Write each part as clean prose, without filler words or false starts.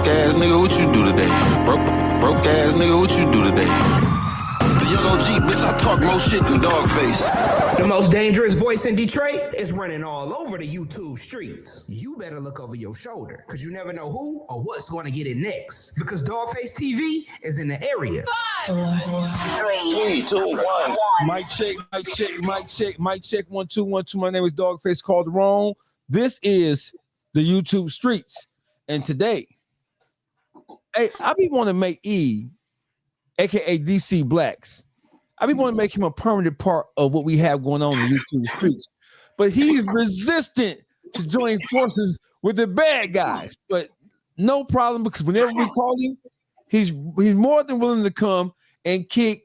ass nigga, what you do today? Broke ass nigga, what you do today? The young OG, bitch, I talk more shit than Dogface. The most dangerous voice in Detroit is running all over the YouTube streets. You better look over your shoulder, because you never know who or what's going to get it next. Because Dogface TV is in the area. 5, 4, 3, 2, 1. Mic check. 1 2 1 2. My name is Dogface Calderon. This is the YouTube streets, and today, hey, I be want to make E, aka DC Blacks. I be want to make him a permanent part of what we have going on in YouTube streets, but he's resistant to join forces with the bad guys. But no problem, because whenever we call him, he's more than willing to come and kick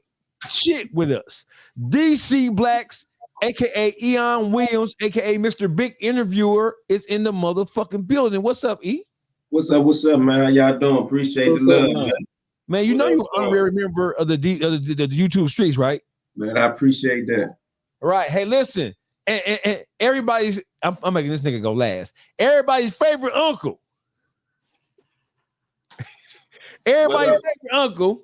shit with us. DC Blacks, aka Eyone Williams, aka Mr. Big Interviewer, is in the motherfucking building. What's up, E? What's up, man? How y'all doing? Appreciate the love, man. Man, you know you're an honorary member of the YouTube streets, right? Man, I appreciate that. Right. Hey, listen, and everybody's, I'm making this nigga go last. Everybody's favorite uncle. Everybody's favorite uncle,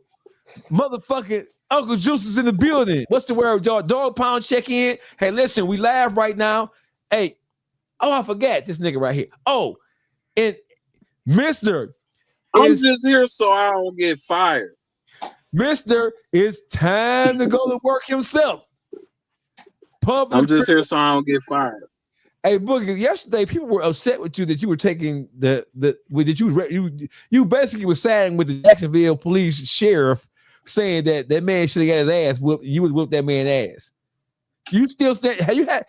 motherfucking Uncle Juice is in the building. What's the word, y'all? Dog pound check in. Hey, listen, we live right now. Hey, I forgot this nigga right here. Oh, and Mr. I'm just here so I don't get fired. Mr. It's time to go to work himself. I'm just here so I don't get fired. Hey, Boogie, yesterday people were upset with you that you were taking you basically were siding with the Jacksonville police sheriff, saying that man should have got his ass whooped. You would whoop that man's ass. You still stand? You had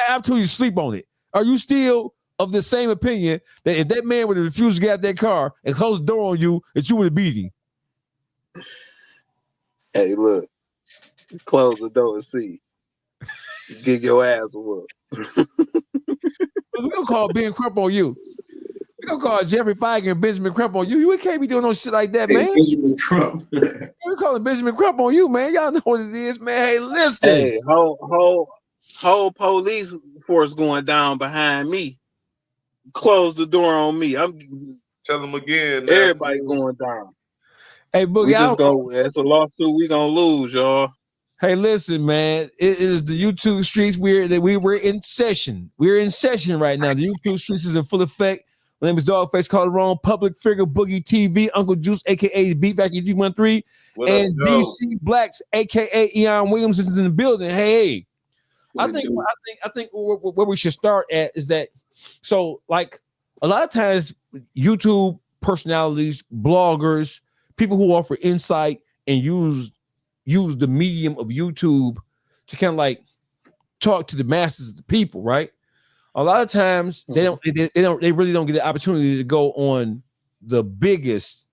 opportunity to sleep on it. Are you still of the same opinion that if that man would have refused to get out that car and close the door on you, that you would have beat him? Hey, look, close the door and see. Get your ass whooped. We're gonna call Ben Crump on you. We're gonna call Jeffrey Feige and Benjamin Crump on you. You can't be doing no shit like that, man. Benjamin Crump. We're calling Benjamin Crump on you, man. Y'all know what it is, man. Hey, listen. Hey, whole police force going down behind me. Close the door on me. I'm tell them again. Everybody going down. Hey, Boogie, it's a lawsuit we gonna lose, y'all. Hey, listen, man. It is the YouTube streets. We're in session. We're in session right now. The YouTube streets is in full effect. My name is Dogface Calderon, public figure, Boogie TV, Uncle Juice, aka Beat Factory 313, and DC Blacks, aka Eyone Williams, is in the building. Hey, I think where we should start at is that, so like a lot of times YouTube personalities, bloggers, people who offer insight and use the medium of YouTube to kind of like talk to the masses of the people, right? A lot of times they really don't get the opportunity to go on the biggest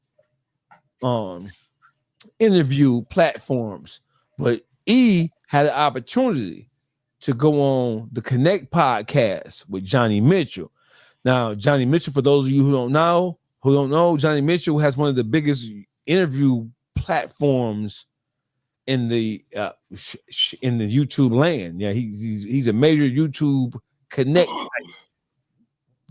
interview platforms, but E had an opportunity to go on the Connect podcast with Johnny Mitchell. Now, Johnny Mitchell, for those of you who don't know, Johnny Mitchell has one of the biggest interview platforms in the YouTube land. Yeah, he's a major YouTube Connect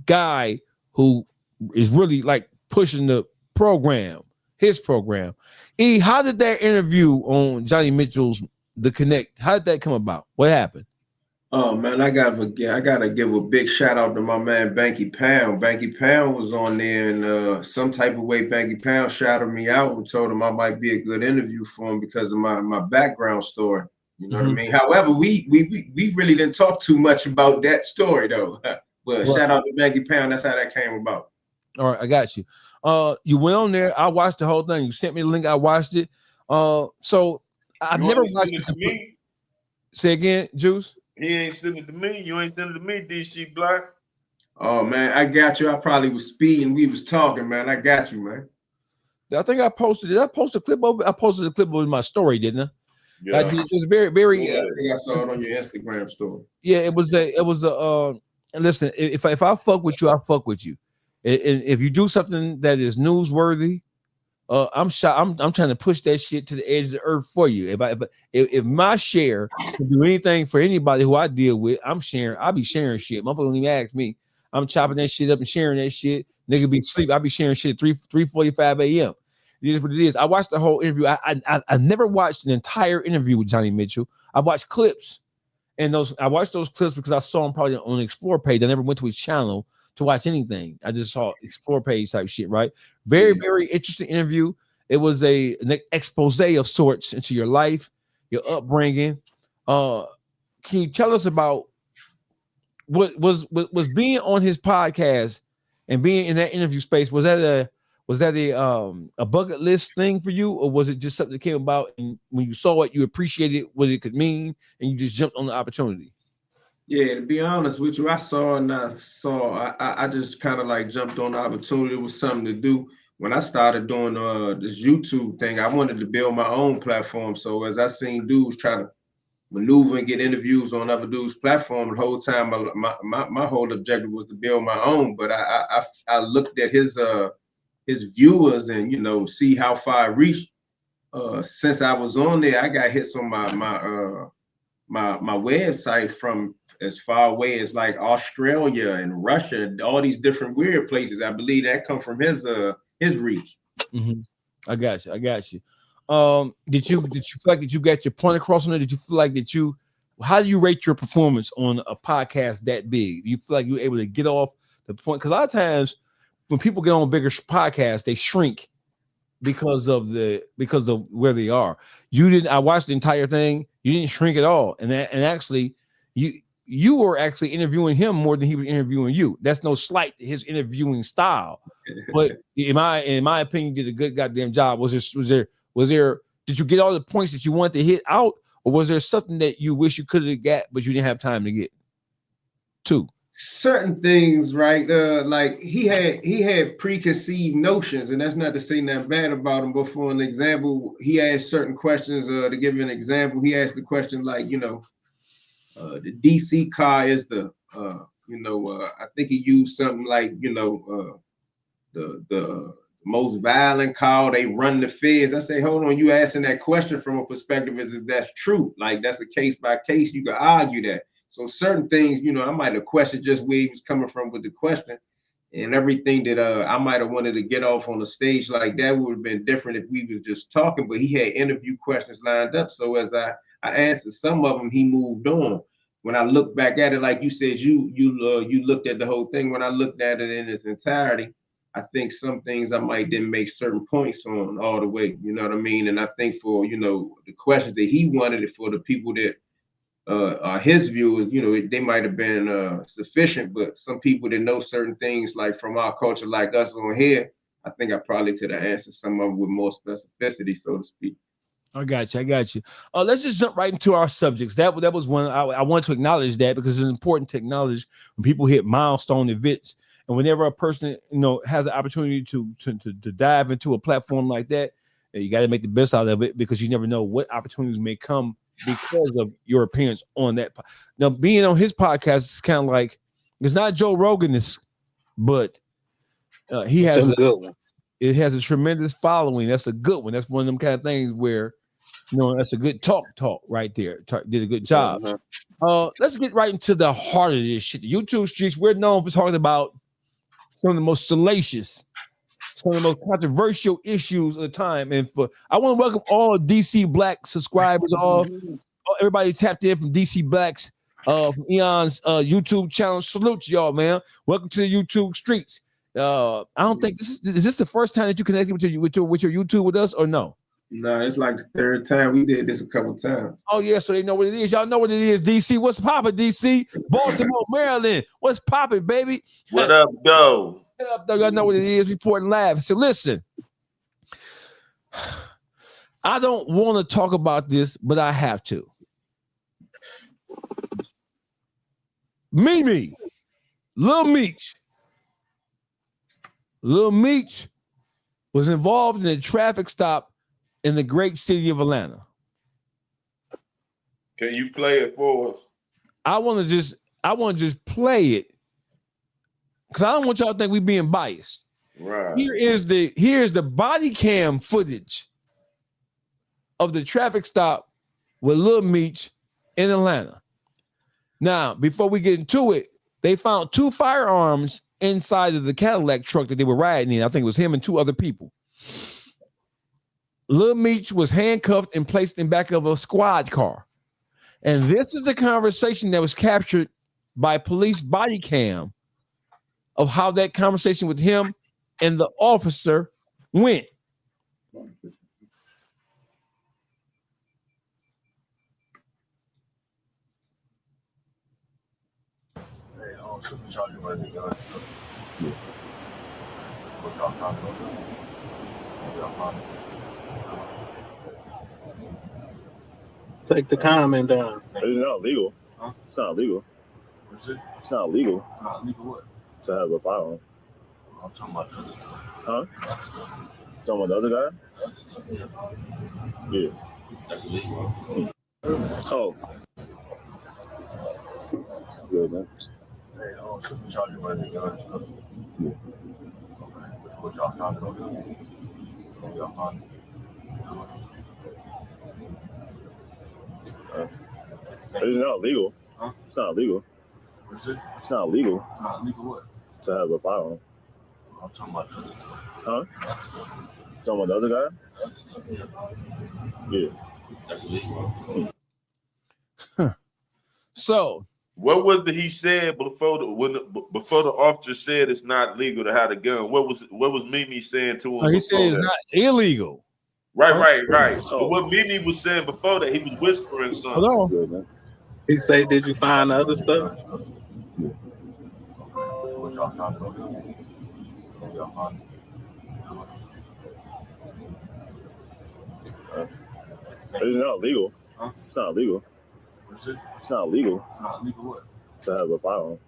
guy who is really like pushing his program. E, how did that interview on Johnny Mitchell's The Connect, how did that come about? What happened? Oh man, I gotta give a big shout out to my man Banky Pound. Banky Pound was on there, and some type of way Banky Pound shouted me out and told him I might be a good interview for him because of my background story. You know what I mean? However, we really didn't talk too much about that story though. But shout out to Banky Pound. That's how that came about. All right, I got you. You went on there. I watched the whole thing. You sent me the link. I watched it. So I've never watched it. Me? Say again, Juice. He ain't sending it to me. You ain't sending it to me, DC Black. Oh man, I got you. I probably was speeding. We was talking, man. I got you, man. I think I posted. Did I post a clip of it? I posted a clip of my story, didn't I? Yeah. I did. It was very, very. I think I saw it on your Instagram story. Yeah, it was a. Listen, if I fuck with you, I fuck with you. And if you do something that is newsworthy, I'm trying to push that shit to the edge of the earth for you. If my share can do anything for anybody who I deal with, I'll be sharing shit. Motherfucker don't even ask me. I'm chopping that shit up and sharing that shit. Nigga be asleep. I be sharing shit at 3:45 a.m. It is what it is. I watched the whole interview. I never watched an entire interview with Johnny Mitchell. I watched clips, and I watched those clips because I saw him probably on the Explore page. I never went to his channel to watch anything. I just saw Explore page type shit, right? Very, very interesting interview. It was an expose of sorts into your life, your upbringing. Can you tell us about what was being on his podcast and being in that interview space? Was that a bucket list thing for you, or was it just something that came about and when you saw it, you appreciated what it could mean and you just jumped on the opportunity? Yeah, to be honest with you, I just kind of like jumped on the opportunity. It was something to do. When I started doing this YouTube thing, I wanted to build my own platform. So as I seen dudes try to maneuver and get interviews on other dudes' platform, the whole time my whole objective was to build my own. But I looked at his viewers and, you know, see how far I reached. Since I was on there, I got hits on my website from as far away as like Australia and Russia and all these different weird places. I believe that come from his reach. Mm-hmm. I got you. Did you feel like that you got your point across on it? Did you feel like how do you rate your performance on a podcast that big? Do you feel like you were able to get off the point? Because a lot of times when people get on bigger podcasts, they shrink because of where they are. You didn't. I watched the entire thing. You didn't shrink at all, and actually, you were actually interviewing him more than he was interviewing you. That's no slight to his interviewing style, but in my opinion, you did a good goddamn job. Was there? Did you get all the points that you wanted to hit out, or was there something that you wish you could have got but you didn't have time to get to? Certain things, right? Like he had preconceived notions, and that's not to say nothing bad about him. But for an example, he asked certain questions. To give you an example, he asked the question like, you know, the DC car is the, I think he used something like, you know, the most violent car. They run the feds. I say, hold on, you asking that question from a perspective as if that's true. Like that's a case by case. You could argue that. So certain things, you know, I might have questioned just where he was coming from with the question, and everything that I might have wanted to get off on the stage like that would have been different if we was just talking. But he had interview questions lined up, so as I answered some of them, he moved on. When I look back at it, like you said, you looked at the whole thing. When I looked at it in its entirety, I think some things I might didn't make certain points on all the way. You know what I mean? And I think for, you know, the questions that he wanted it for the people that his viewers, you know, they might have been sufficient, but some people that know certain things, like from our culture, like us on here, I think I probably could have answered some of them with more specificity, so to speak. I got you. Let's just jump right into our subjects. That was one I want to acknowledge that because it's important to acknowledge when people hit milestone events, and whenever a person, you know, has the opportunity to dive into a platform like that, you got to make the best out of it because you never know what opportunities may come because of your appearance on that. Now, being on his podcast is kind of like, it's not Joe Rogan, but he has a good one. It has a tremendous following. That's a good one. That's one of them kind of things where, you know, that's a good talk right there. Did a good job. Let's get right into the heart of this shit. The YouTube streets, we're known for talking about some of the most salacious, some of the most controversial issues of the time. And I want to welcome all DC Black subscribers, everybody tapped in from DC Blacks, from Eyone's YouTube channel. Salute to y'all, man. Welcome to the YouTube streets. I don't think is this the first time that you connected with your YouTube with us, or no? No, it's like the third time. We did this a couple times. Oh yeah, so they know what it is. Y'all know what it is. DC, what's popping? DC, Baltimore, Maryland, what's popping, baby? What up, though? What up, though? Y'all know what it is. Reporting live. So listen, I don't want to talk about this, but I have to. Mimi, Lil Meech. Lil Meech was involved in a traffic stop in the great city of Atlanta. Can you play it for us? I want to just play it because I don't want y'all to think we being biased. Right. Here's the body cam footage of the traffic stop with Lil Meech in Atlanta. Now, before we get into it, they found 2 firearms inside of the Cadillac truck that they were riding in. I think it was him and 2 other people. Lil Meech was handcuffed and placed in back of a squad car. And this is the conversation that was captured by police body cam of how that conversation with him and the officer went. Take the comment down. It's not legal. Huh? It's not legal. It's not legal. It's not legal what? To have a firearm. I'm talking about the other stuff. Huh? Talking about the other guy? Yeah. That's illegal. Oh. Good, man. Hey, shouldn't charge you by the gun. Yeah. Okay. What y'all found out? What y'all found? It's not legal. Huh? It's not legal. What is it? It's not legal. It's not legal what? To have a firearm. I'm talking about the other stuff. Huh? Talking about the other guy? Yeah. That's illegal. So what was it he said before before the officer said it's not legal to have a gun? What was Mimi saying to him? He said it's not illegal. Right. But what Mimi was saying before that, he was whispering something. Hold on. He said, "Did you find the other stuff?" What y'all found out? What y'all found? It's not legal. Huh? It's not legal. What is it? It's not legal. It's not legal what? To have a firearm.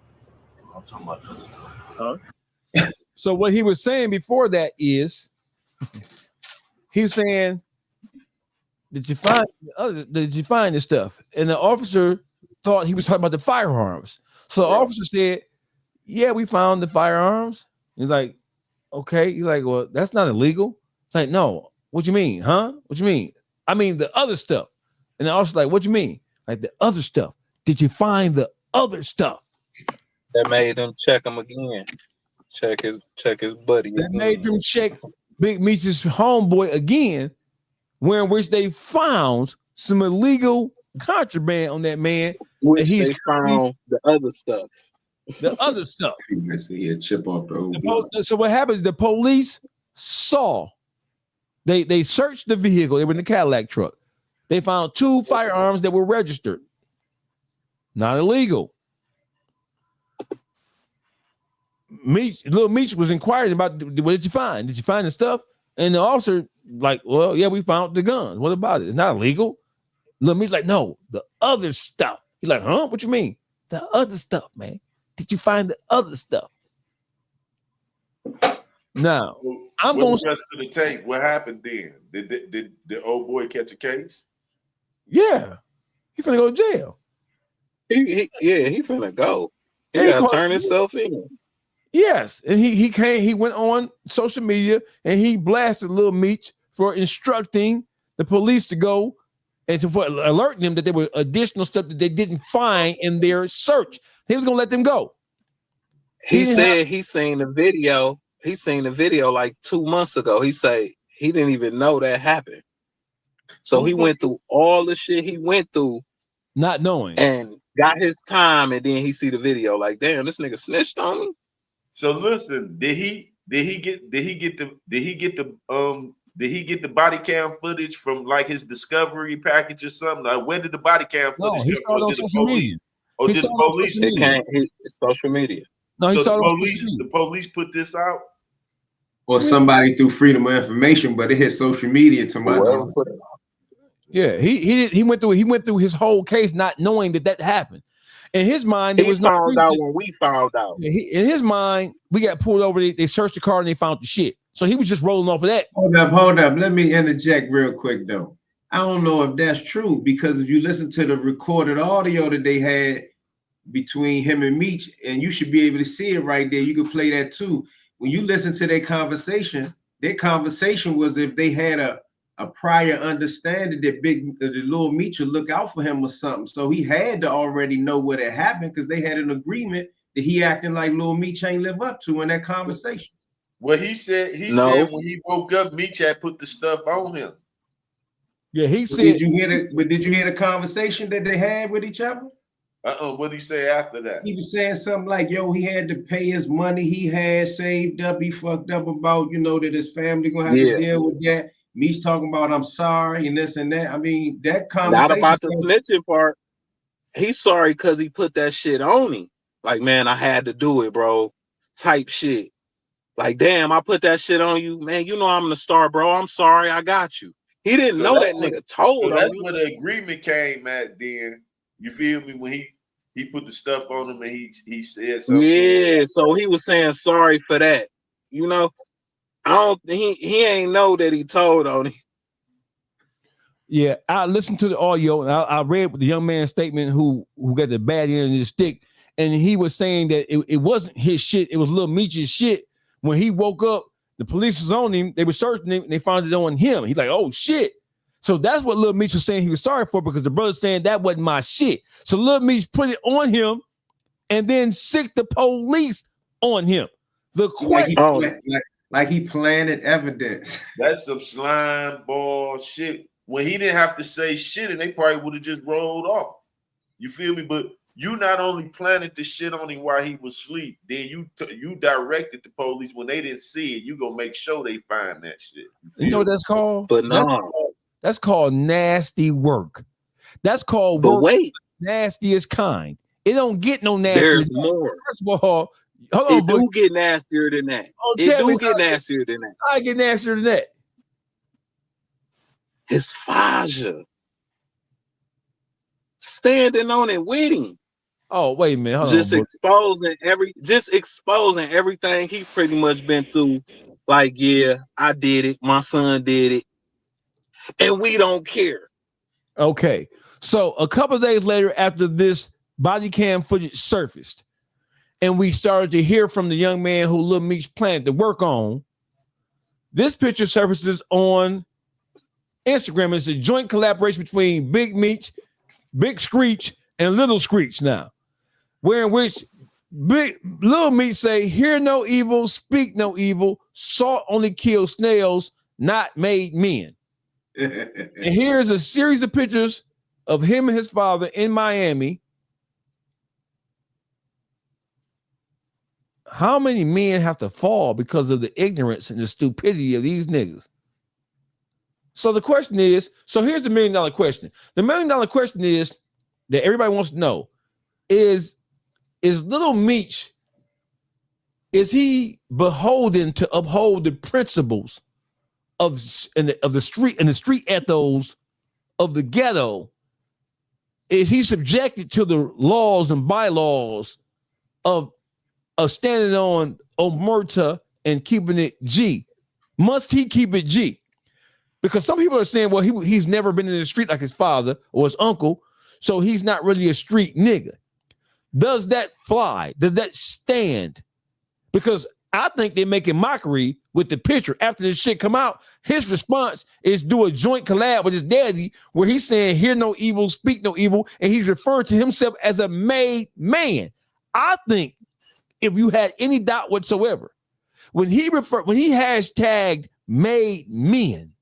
I'm talking about the other stuff. Huh? So what he was saying before that is, he's saying, did you find this stuff? And the officer thought he was talking about the firearms. So the officer said, yeah, we found the firearms. He's like, okay. He's like, well, that's not illegal. Like, no, what you mean? Huh? What you mean? I mean, the other stuff. And the officer's like, what you mean? Like, the other stuff. Did you find the other stuff? That made them check him again. Check his buddy. That made them check Big Meech's homeboy again, where in which they found some illegal contraband on that man. Which they found the other stuff. The other stuff. He had chip off the old So what happens? The police saw. They searched the vehicle. They were in the Cadillac truck. They found 2 firearms that were registered. Not illegal. Lil Meech was inquiring about, what did you find? Did you find the stuff? And the officer, like, well, yeah, we found the guns. What about it? It's not illegal. Lil Meech like, no, the other stuff. He's like, huh? What you mean? The other stuff, man. Did you find the other stuff? Now, I'm going to rest of the tape. What happened then? Did the old boy catch a case? Yeah, he finna go to jail. He finna go. He gotta turn himself in. Yes, and he went on social media and he blasted Lil Meech for instructing the police to go and for alerting them that there were additional stuff that they didn't find in their search. He was gonna let them go. He said he seen the video. He seen the video like 2 months ago. He said he didn't even know that happened. So he went through all the shit he went through, not knowing, and got his time. And then he see the video, like, damn, this nigga snitched on me. So listen, did he get the body cam footage from like his discovery package or something? Like, where did the body cam footage? No, he saw it on social media. Or did the police? It can't. It's social media. No, he saw the police put this out. Or somebody through Freedom of Information, but it hit social media to my knowledge. Yeah, he went through his whole case not knowing that happened. In his mind, there was no found out when we found out. In his mind, we got pulled over. They searched the car and they found the shit. So he was just rolling off of that. Hold up. Let me interject real quick though. I don't know if that's true, because if you listen to the recorded audio that they had between him and Meech, and you should be able to see it right there. You can play that too. When you listen to their conversation was if they had a prior understanding that the Lil Meech would look out for him or something. So he had to already know what had happened, because they had an agreement that he acting like Lil Meech ain't live up to in that conversation. Well, he said No. when he woke up, Meech had put the stuff on him. Yeah, he But said. did you hear the conversation that they had with each other? What did he say after that? He was saying something like, yo, he had to pay his money he had saved up. He fucked up about, that his family gonna have to deal with that. Me's talking about I'm sorry and this and that. I mean, that conversation. Not about the snitching part. He's sorry because he put that shit on him. Like, man, I had to do it, bro. Type shit. Like, damn, I put that shit on you. Man, I'm the star, bro. I'm sorry, I got you. He didn't know that nigga told so on that's him. where the agreement came at then. You feel me? When he put the stuff on him and he said something. Yeah, so he was saying sorry for that. I don't he ain't know that he told on him. Yeah, I listened to the audio and I read the young man's statement who got the bad end of the stick, and he was saying that it wasn't his shit, it was Lil Meech's shit. When he woke up, the police was on him, they were searching him, and they found it on him. He's like, oh shit. So that's what Lil Meech was saying he was sorry for, because the brother's saying that wasn't my shit. So Lil Meech put it on him and then sicked the police on him. The question, like he planted evidence. That's some slime ball shit. When he didn't have to say shit, and they probably would have just rolled off. You feel me? But you not only planted the shit on him while he was asleep, then you directed the police when they didn't see it. You gonna make sure they find that shit. You know what that's called? But no, that's called nasty work. That's called but work. Wait, nastiest kind. It don't get no nastier. There's more. First of all, hold on, it do get nastier than that. It do get nastier than that. I get nastier than that. His Faja standing on it with him. Oh, wait a minute. Hold just on, exposing everything he pretty much been through. Like, yeah, I did it. My son did it. And we don't care. Okay. So a couple of days later, after this body cam footage surfaced, and we started to hear from the young man who Lil Meech planned to work on, this picture surfaces on Instagram. It's a joint collaboration between Big Meech, Big Screech, and Little Screech now, where in which Lil Meech say, hear no evil, speak no evil, salt only kills snails, not made men. And here's a series of pictures of him and his father in Miami. How many men have to fall because of the ignorance and the stupidity of these niggas? So the question is, so here's the $1 million question. The $1 million question is that everybody wants to know is Little Meech, is he beholden to uphold the principles of the street and the street ethos of the ghetto? Is he subjected to the laws and bylaws of standing on omerta and keeping it G? Must he keep it G? Because some people are saying, well, he's never been in the street like his father or his uncle, so he's not really a street nigga. Does that fly? Does that stand? Because I think they're making mockery with the picture. After this shit come out, his response is do a joint collab with his daddy where he's saying, hear no evil, speak no evil, and he's referring to himself as a made man. I think if you had any doubt whatsoever, when he hashtagged made men,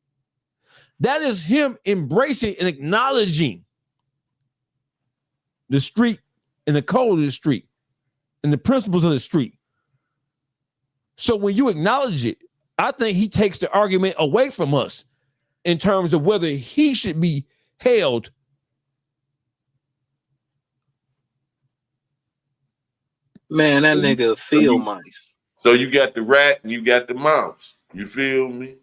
that is him embracing and acknowledging the street and the code of the street and the principles of the street. So when you acknowledge it, I think he takes the argument away from us in terms of whether he should be held. Man, that nigga field mice. So you got the rat and you got the mouse. You feel me?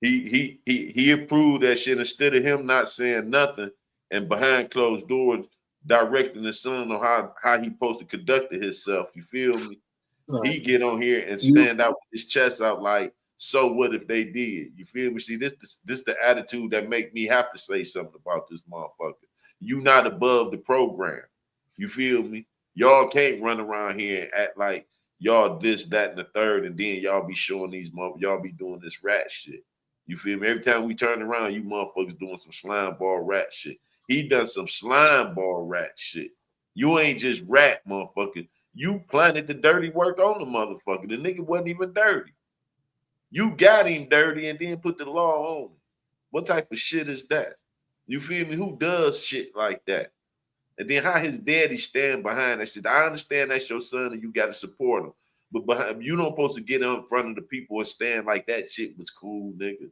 He approved that shit instead of him not saying nothing and behind closed doors directing the son on how he supposed to conduct himself. You feel me? Right. He get on here and stand out with his chest out like, so what if they did? You feel me? See, this the attitude that make me have to say something about this motherfucker. You not above the program. You feel me? Y'all can't run around here and act like y'all this, that, and the third, and then y'all be showing y'all be doing this rat shit. You feel me? Every time we turn around, you motherfuckers doing some slime ball rat shit. He done some slime ball rat shit. You ain't just rat, motherfucker. You planted the dirty work on the motherfucker. The nigga wasn't even dirty. You got him dirty and then put the law on him. What type of shit is that? You feel me? Who does shit like that? And then how his daddy stand behind that shit. I understand that's your son and you got to support him. But behind, you don't supposed to get in front of the people and stand like that shit was cool, nigga.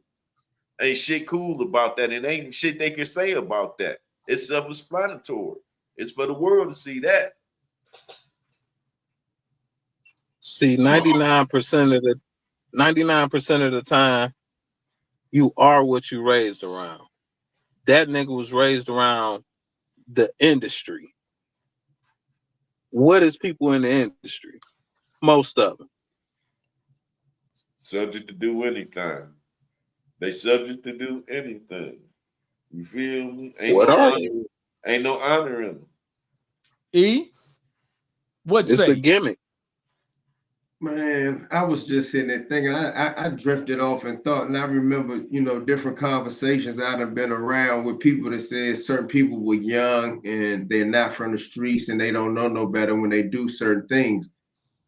Ain't shit cool about that. And ain't shit they can say about that. It's self-explanatory. It's for the world to see that. See, 99% of the time, you are what you raised around. That nigga was raised around the industry. What is people in the industry? Most of them. Subject to do anything. They subject to do anything. You feel me? Ain't no honor in them. E? What's It's a gimmick. Man, I was just sitting there thinking, I drifted off and thought, and I remember, different conversations I'd have been around with people that said certain people were young and they're not from the streets and they don't know no better when they do certain things.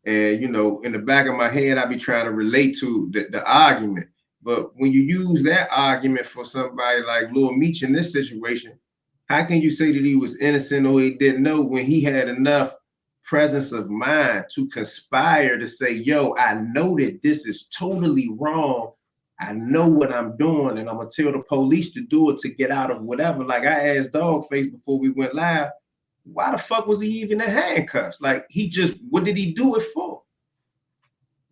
And, in the back of my head, I'd be trying to relate to the argument. But when you use that argument for somebody like Lil Meech in this situation, how can you say that he was innocent or he didn't know when he had enough presence of mind to conspire to say, yo, I know that this is totally wrong. I know what I'm doing, and I'm gonna tell the police to do it to get out of whatever. Like I asked Dogface before we went live, why the fuck was he even in handcuffs? Like what did he do it for?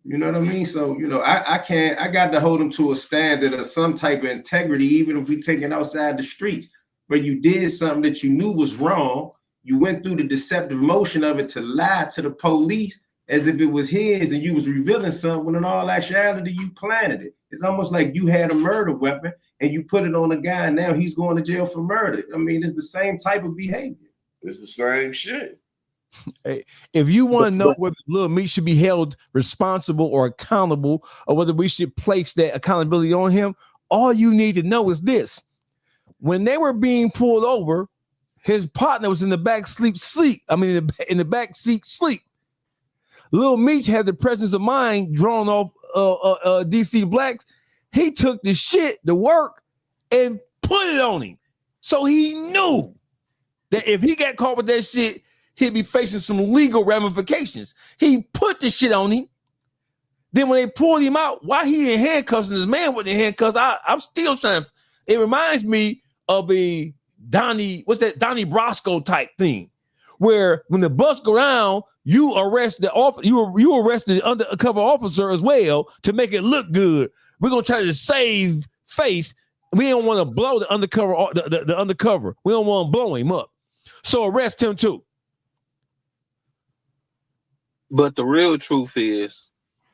You know what I mean? So, I got to hold him to a standard of some type of integrity, even if we take it outside the streets, where you did something that you knew was wrong. You went through the deceptive motion of it to lie to the police as if it was his and you was revealing something when in all actuality you planted it. It's almost like you had a murder weapon and you put it on a guy and now he's going to jail for murder. I mean, it's the same type of behavior. It's the same shit. Hey, if you want to know whether Lil Meech should be held responsible or accountable or whether we should place that accountability on him, all you need to know is this. When they were being pulled over, his partner was in the back in the back seat sleep. Lil Meech had the presence of mind drawn off DC Blacks. He took the shit to work and put it on him. So he knew that if he got caught with that shit, he'd be facing some legal ramifications. He put the shit on him. Then when they pulled him out, why he in handcuffs and his man wasn't in handcuffs, I'm still trying to, it reminds me of a Donnie Brasco type thing, where when the bus go down, you arrest you arrest the undercover officer as well to make it look good. We're gonna try to save face. We don't want to blow the undercover. The undercover. We don't want to blow him up. So arrest him too. But the real truth is,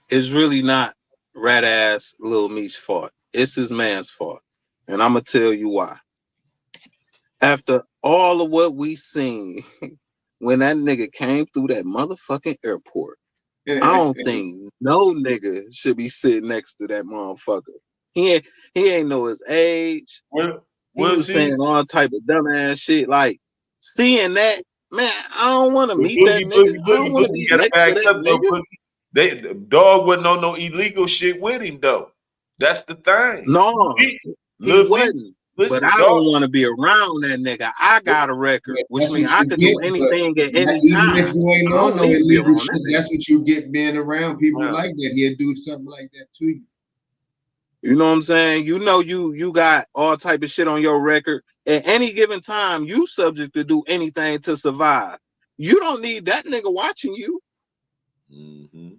it's really not rat ass Lil Meech's fault. It's his man's fault, and I'm gonna tell you why. After all of what we seen when that nigga came through that motherfucking airport, I don't think no nigga should be sitting next to that motherfucker. He ain't know his age. He was saying all type of dumbass shit. Like, seeing that, man, I don't want to meet that nigga. I don't want to be next to that nigga. Dog wasn't on no illegal shit with him, though. That's the thing. No, he wasn't. But I don't want to be around that nigga. I got a record, which means I could do anything at any time. Even if you ain't on no illegal shit, that's what you get being around people like that. He'll do something like that to you. You know what I'm saying? You got all type of shit on your record. At any given time, you subject to do anything to survive. You don't need that nigga watching you. Mm-hmm.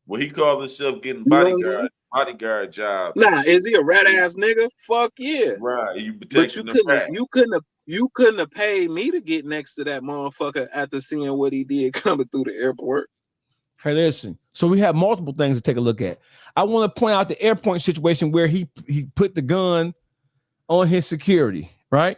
Well, he called himself getting bodyguard job. Nah, is he a rat ass nigga? Fuck yeah. Right. But you couldn't have paid me to get next to that motherfucker after seeing what he did coming through the airport. Hey, listen. So we have multiple things to take a look at. I want to point out the airport situation where he put the gun on his security, right?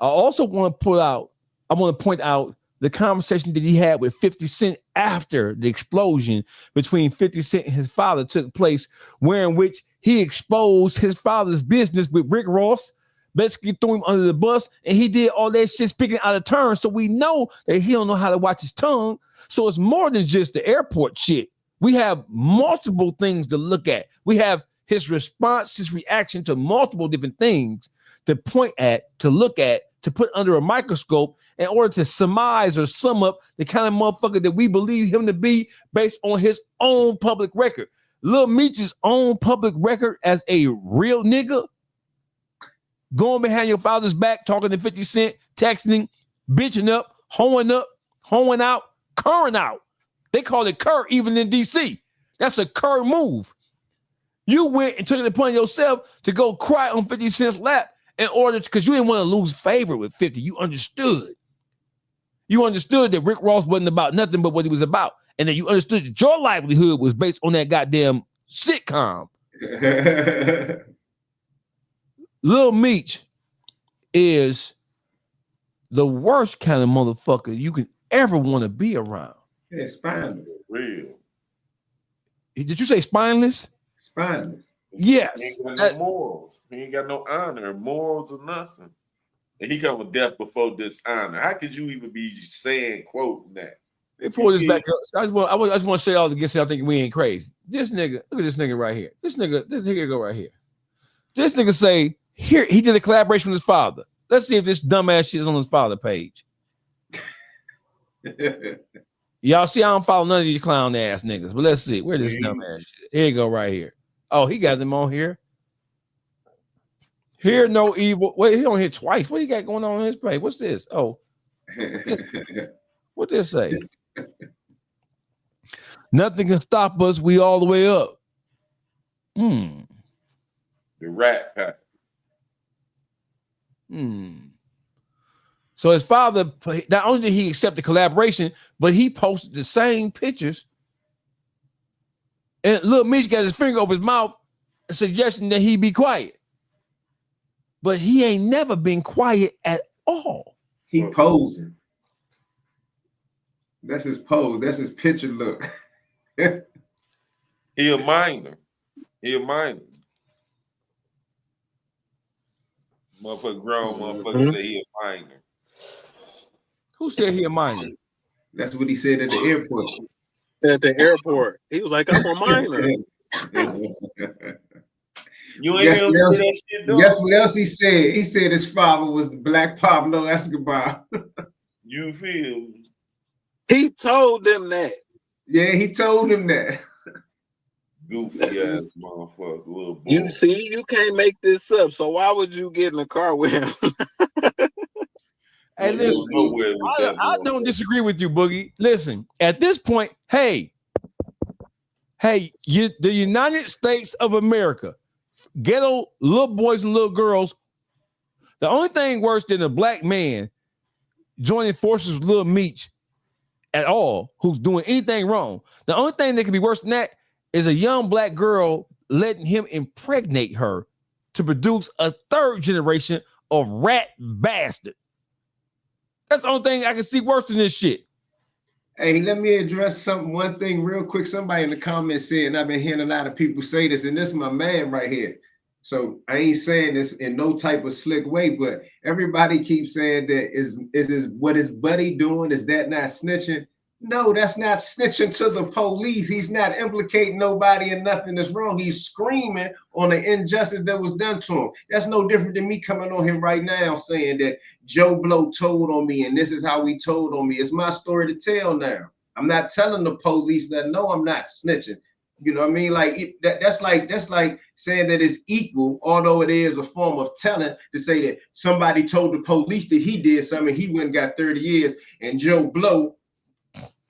I also want to point out the conversation that he had with 50 Cent after the explosion between 50 Cent and his father took place, wherein which he exposed his father's business with Rick Ross, basically threw him under the bus, and he did all that shit speaking out of turn. So we know that he don't know how to watch his tongue. So it's more than just the airport shit. We have multiple things to look at. We have his response, his reaction to multiple different things to point at, to look at, to put under a microscope in order to surmise or sum up the kind of motherfucker that we believe him to be based on his own public record. Lil Meech's own public record as a real nigga, going behind your father's back, talking to 50 Cent, texting, bitching up, hoeing out, curring out. They call it cur even in DC. That's a cur move. You went and took it upon yourself to go cry on 50 Cent's lap in order because you didn't want to lose favor with 50. You understood. You understood that Rick Ross wasn't about nothing but what he was about. And then you understood that your livelihood was based on that goddamn sitcom. Lil Meech is the worst kind of motherfucker you can ever want to be around. Yeah, spineless. Real. Did you say spineless? Spineless. He Yes. ain't got no morals. He ain't got no honor, morals or nothing. And he come with death before dishonor. How could you even be saying, quoting that? Let me pull this back up. I just want to say all against y'all thinking we ain't crazy. This nigga, look at this nigga right here. This nigga go right here. This nigga say, here, he did a collaboration with his father. Let's see if this dumbass shit is on his father page. Y'all see, I don't follow none of these clown ass niggas, but let's see. Where this dumbass shit? Here you go right here. Oh, he got them on here. Hear no evil. Wait, he on here twice. What he got going on his page? What's this? Oh, what this say? Nothing can stop us. We all the way up. The Rat Pack. So his father, not only did he accept the collaboration, but he posted the same pictures. And Lil Meech got his finger over his mouth, suggesting that he be quiet. But he ain't never been quiet at all. He posing. That's his pose. That's his picture look. He a minor. Motherfucker, grown motherfucker say he a minor. Who said he a minor? That's what he said at the airport. At the airport, he was like, "I'm a minor." You ain't guess, gonna do that shit, dog. Guess what else he said? He said his father was the Black Pablo Escobar. You feel me? He told them that. Yeah, he told him that. Goofy ass motherfucker, little boy. You see, you can't make this up. So why would you get in the car with him? Hey, listen, I don't disagree with you, Boogie. Listen, at this point, hey, the United States of America, ghetto little boys and little girls, the only thing worse than a black man joining forces with Lil Meech at all, who's doing anything wrong, the only thing that could be worse than that is a young black girl letting him impregnate her to produce a third generation of rat bastard. That's the only thing I can see worse than this shit. Hey, let me address one thing real quick. Somebody in the comments said, and I've been hearing a lot of people say this, and this is my man right here. So I ain't saying this in no type of slick way, but everybody keeps saying that is what his buddy doing? Is that not snitching? No, that's not snitching to the police. He's not implicating nobody in nothing that's wrong. He's screaming on the injustice that was done to him. That's no different than me coming on him right now saying that Joe Blow told on me and this is how he told on me. It's my story to tell now. I'm not telling the police that no, I'm not snitching. You know what I mean? Like that's like saying that it's equal, although it is a form of telling, to say that somebody told the police that he did something, he went and got 30 years, and Joe Blow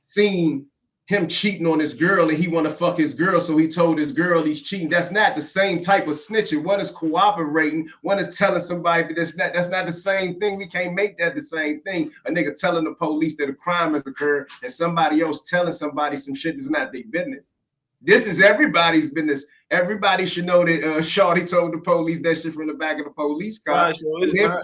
seen him cheating on his girl and he want to fuck his girl, so he told his girl he's cheating. That's not the same type of snitching. One is cooperating, one is telling somebody that that's not the same thing. We can't make that the same thing. A nigga telling the police that a crime has occurred and somebody else telling somebody some shit that's not their business. This is everybody's business. Everybody should know that Shorty told the police that shit from the back of the police car. Right, so it's not,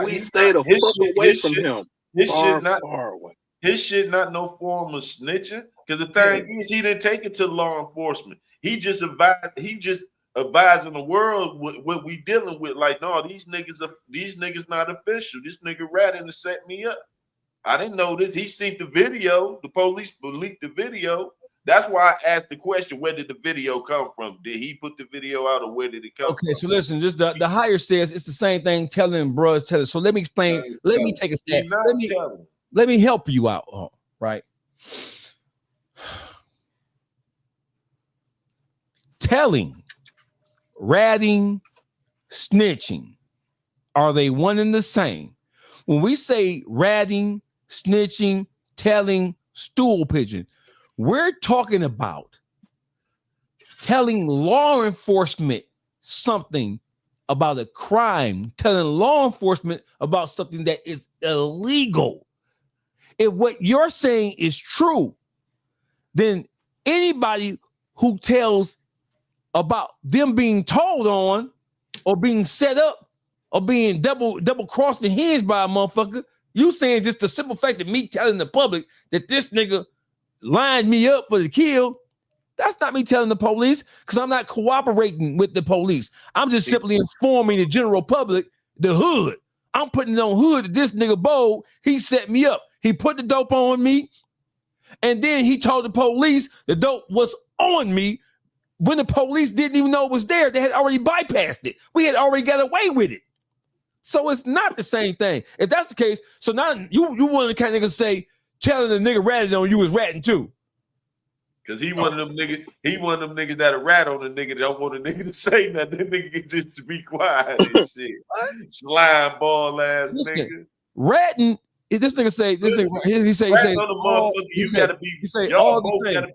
we stayed a fuck away from him. His shit not far away. His shit not no form of snitching. Because the thing is, he didn't take it to law enforcement. He just advising the world what we dealing with. Like, no, these niggas not official. This nigga ratting to set me up. I didn't know this. He seen the video. The police leaked the video. That's why I asked the question, where did the video come from? Did he put the video out, or where did it come from? Okay, so listen, just the higher says it's the same thing telling bros telling. So let me explain. Let me take a step. Let me help you out, right? Telling, ratting, snitching, are they one and the same? When we say ratting, snitching, telling, stool pigeon, we're talking about telling law enforcement something about a crime, telling law enforcement about something that is illegal. If what you're saying is true, then anybody who tells about them being told on or being set up or being double crossed and hinged by a motherfucker, you saying just the simple fact of me telling the public that this nigga lined me up for the kill, that's not me telling the police, because I'm not cooperating with the police. I'm just simply informing the general public, the hood. I'm putting it on hood that this nigga bold, he set me up. He put the dope on me, and then he told the police the dope was on me when the police didn't even know it was there. They had already bypassed it. We had already got away with it. So it's not the same thing. If that's the case, so now you want to kind of say telling the nigga ratted on you is ratting too. Cause he one of them niggas that a rat on the nigga that don't want a nigga to say nothing. That nigga can just be quiet and shit. Slime ball ass nigga. Ratting, this nigga say, this nigga, he say, y'all both gotta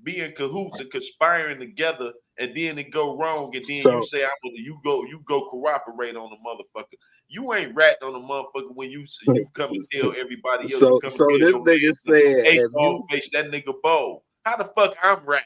be in cahoots and conspiring together, and then it go wrong, and then you say, you go cooperate on the motherfucker. You ain't ratting on the motherfucker when you come and tell everybody else. So this nigga said, face that nigga bold. How the fuck I'm ratting?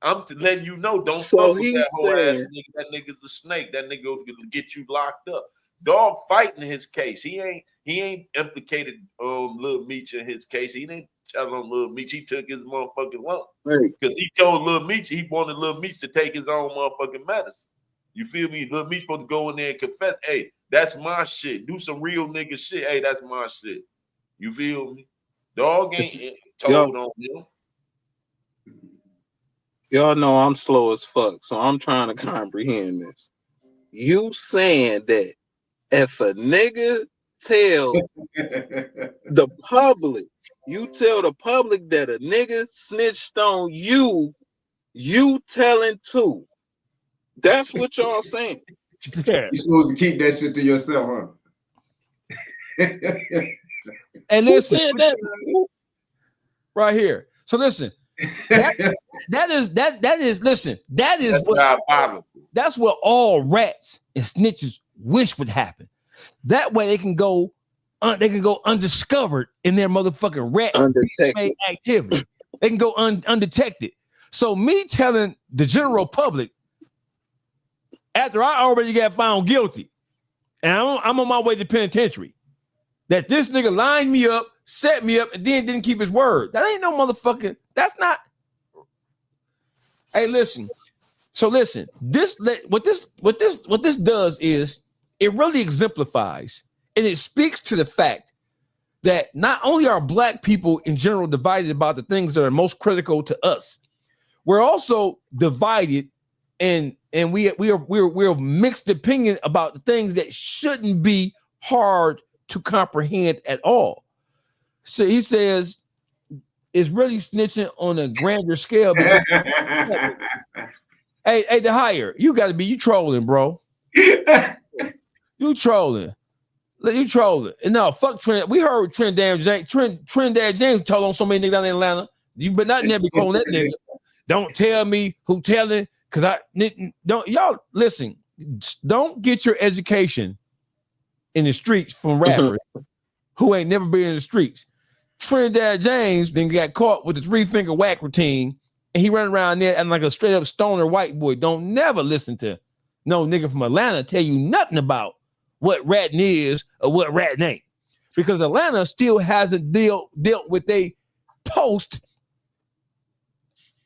I'm letting you know, don't so fuck with that whole ass nigga. That nigga's a snake. That nigga will get you locked up. Dog fighting his case. He ain't implicated Lil Meech in his case. He didn't tell him Lil Meech. He took his motherfucking lump. Because he told Lil Meech he wanted Lil Meech to take his own motherfucking medicine. You feel me? Lil Meech supposed to go in there and confess, hey, that's my shit. Do some real nigga shit. Hey, that's my shit. You feel me? Dog ain't told on him. Y'all know I'm slow as fuck, so I'm trying to comprehend this. You saying that if a nigga tell the public, you tell the public that a nigga snitched on you, you telling too. That's what y'all saying. You're supposed to keep that shit to yourself, huh? And listen, right here. So listen, that's what all rats and snitches wish would happen. That way they can go undiscovered in their motherfucking rat activity. They can go undetected. So me telling the general public after I already got found guilty and I'm on my way to penitentiary that this nigga lined me up, set me up, and then didn't keep his word. That ain't no motherfucking. That's not. Hey, listen. So listen. What this does is it really exemplifies and it speaks to the fact that not only are Black people in general divided about the things that are most critical to us, we're also divided and we're mixed opinion about the things that shouldn't be hard to comprehend at all. So he says it's really snitching on a grander scale. Hey, the higher, you got to be, you trolling, bro. You trolling. And no, fuck Trend. We heard Trinidad James told on so many niggas down in Atlanta. You better not never be calling that nigga. Don't tell me who telling, because I don't. Y'all listen. Don't get your education in the streets from rappers who ain't never been in the streets. Trinidad James then got caught with the 3-finger whack routine, and he ran around there and like a straight up stoner white boy. Don't never listen to no nigga from Atlanta tell you nothing about what ratting is or what ratting ain't, because Atlanta still hasn't dealt with a post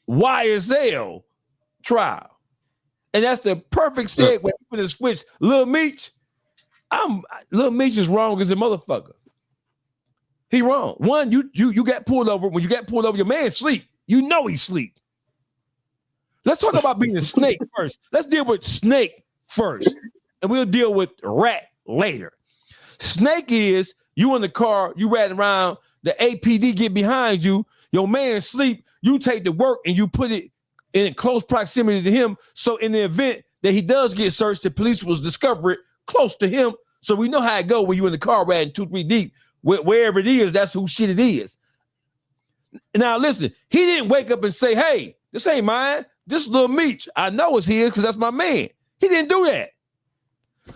YSL trial. And that's the perfect segue for the switch. Lil Meech, Lil Meech is wrong as a motherfucker. He wrong. One, you got pulled over. When you got pulled over, your man sleep. You know he sleep. Let's talk about being a snake first. Let's deal with snake first, and we'll deal with rat later. Snake is you in the car, you riding around, the APD get behind you, your man sleep, you take the work and you put it in close proximity to him. So in the event that he does get searched, the police will discover it close to him. So we know how it go when you in the car riding 2-3 deep. Wherever it is, that's who shit it is. Now listen, he didn't wake up and say, hey, this ain't mine. This is Lil Meech. I know it's his because that's my man. He didn't do that.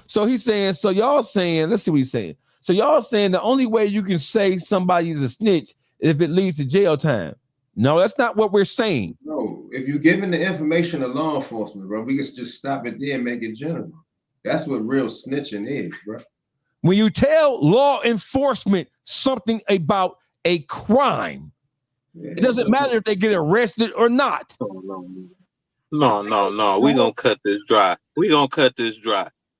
So he's saying, so y'all saying, let's see what he's saying. So y'all saying the only way you can say somebody is a snitch is if it leads to jail time. No, that's not what we're saying. No, if you're giving the information to law enforcement, bro, we can just stop it there and make it general. That's what real snitching is, bro. When you tell law enforcement something about a crime, it doesn't matter if they get arrested or not. No. We gonna cut this dry.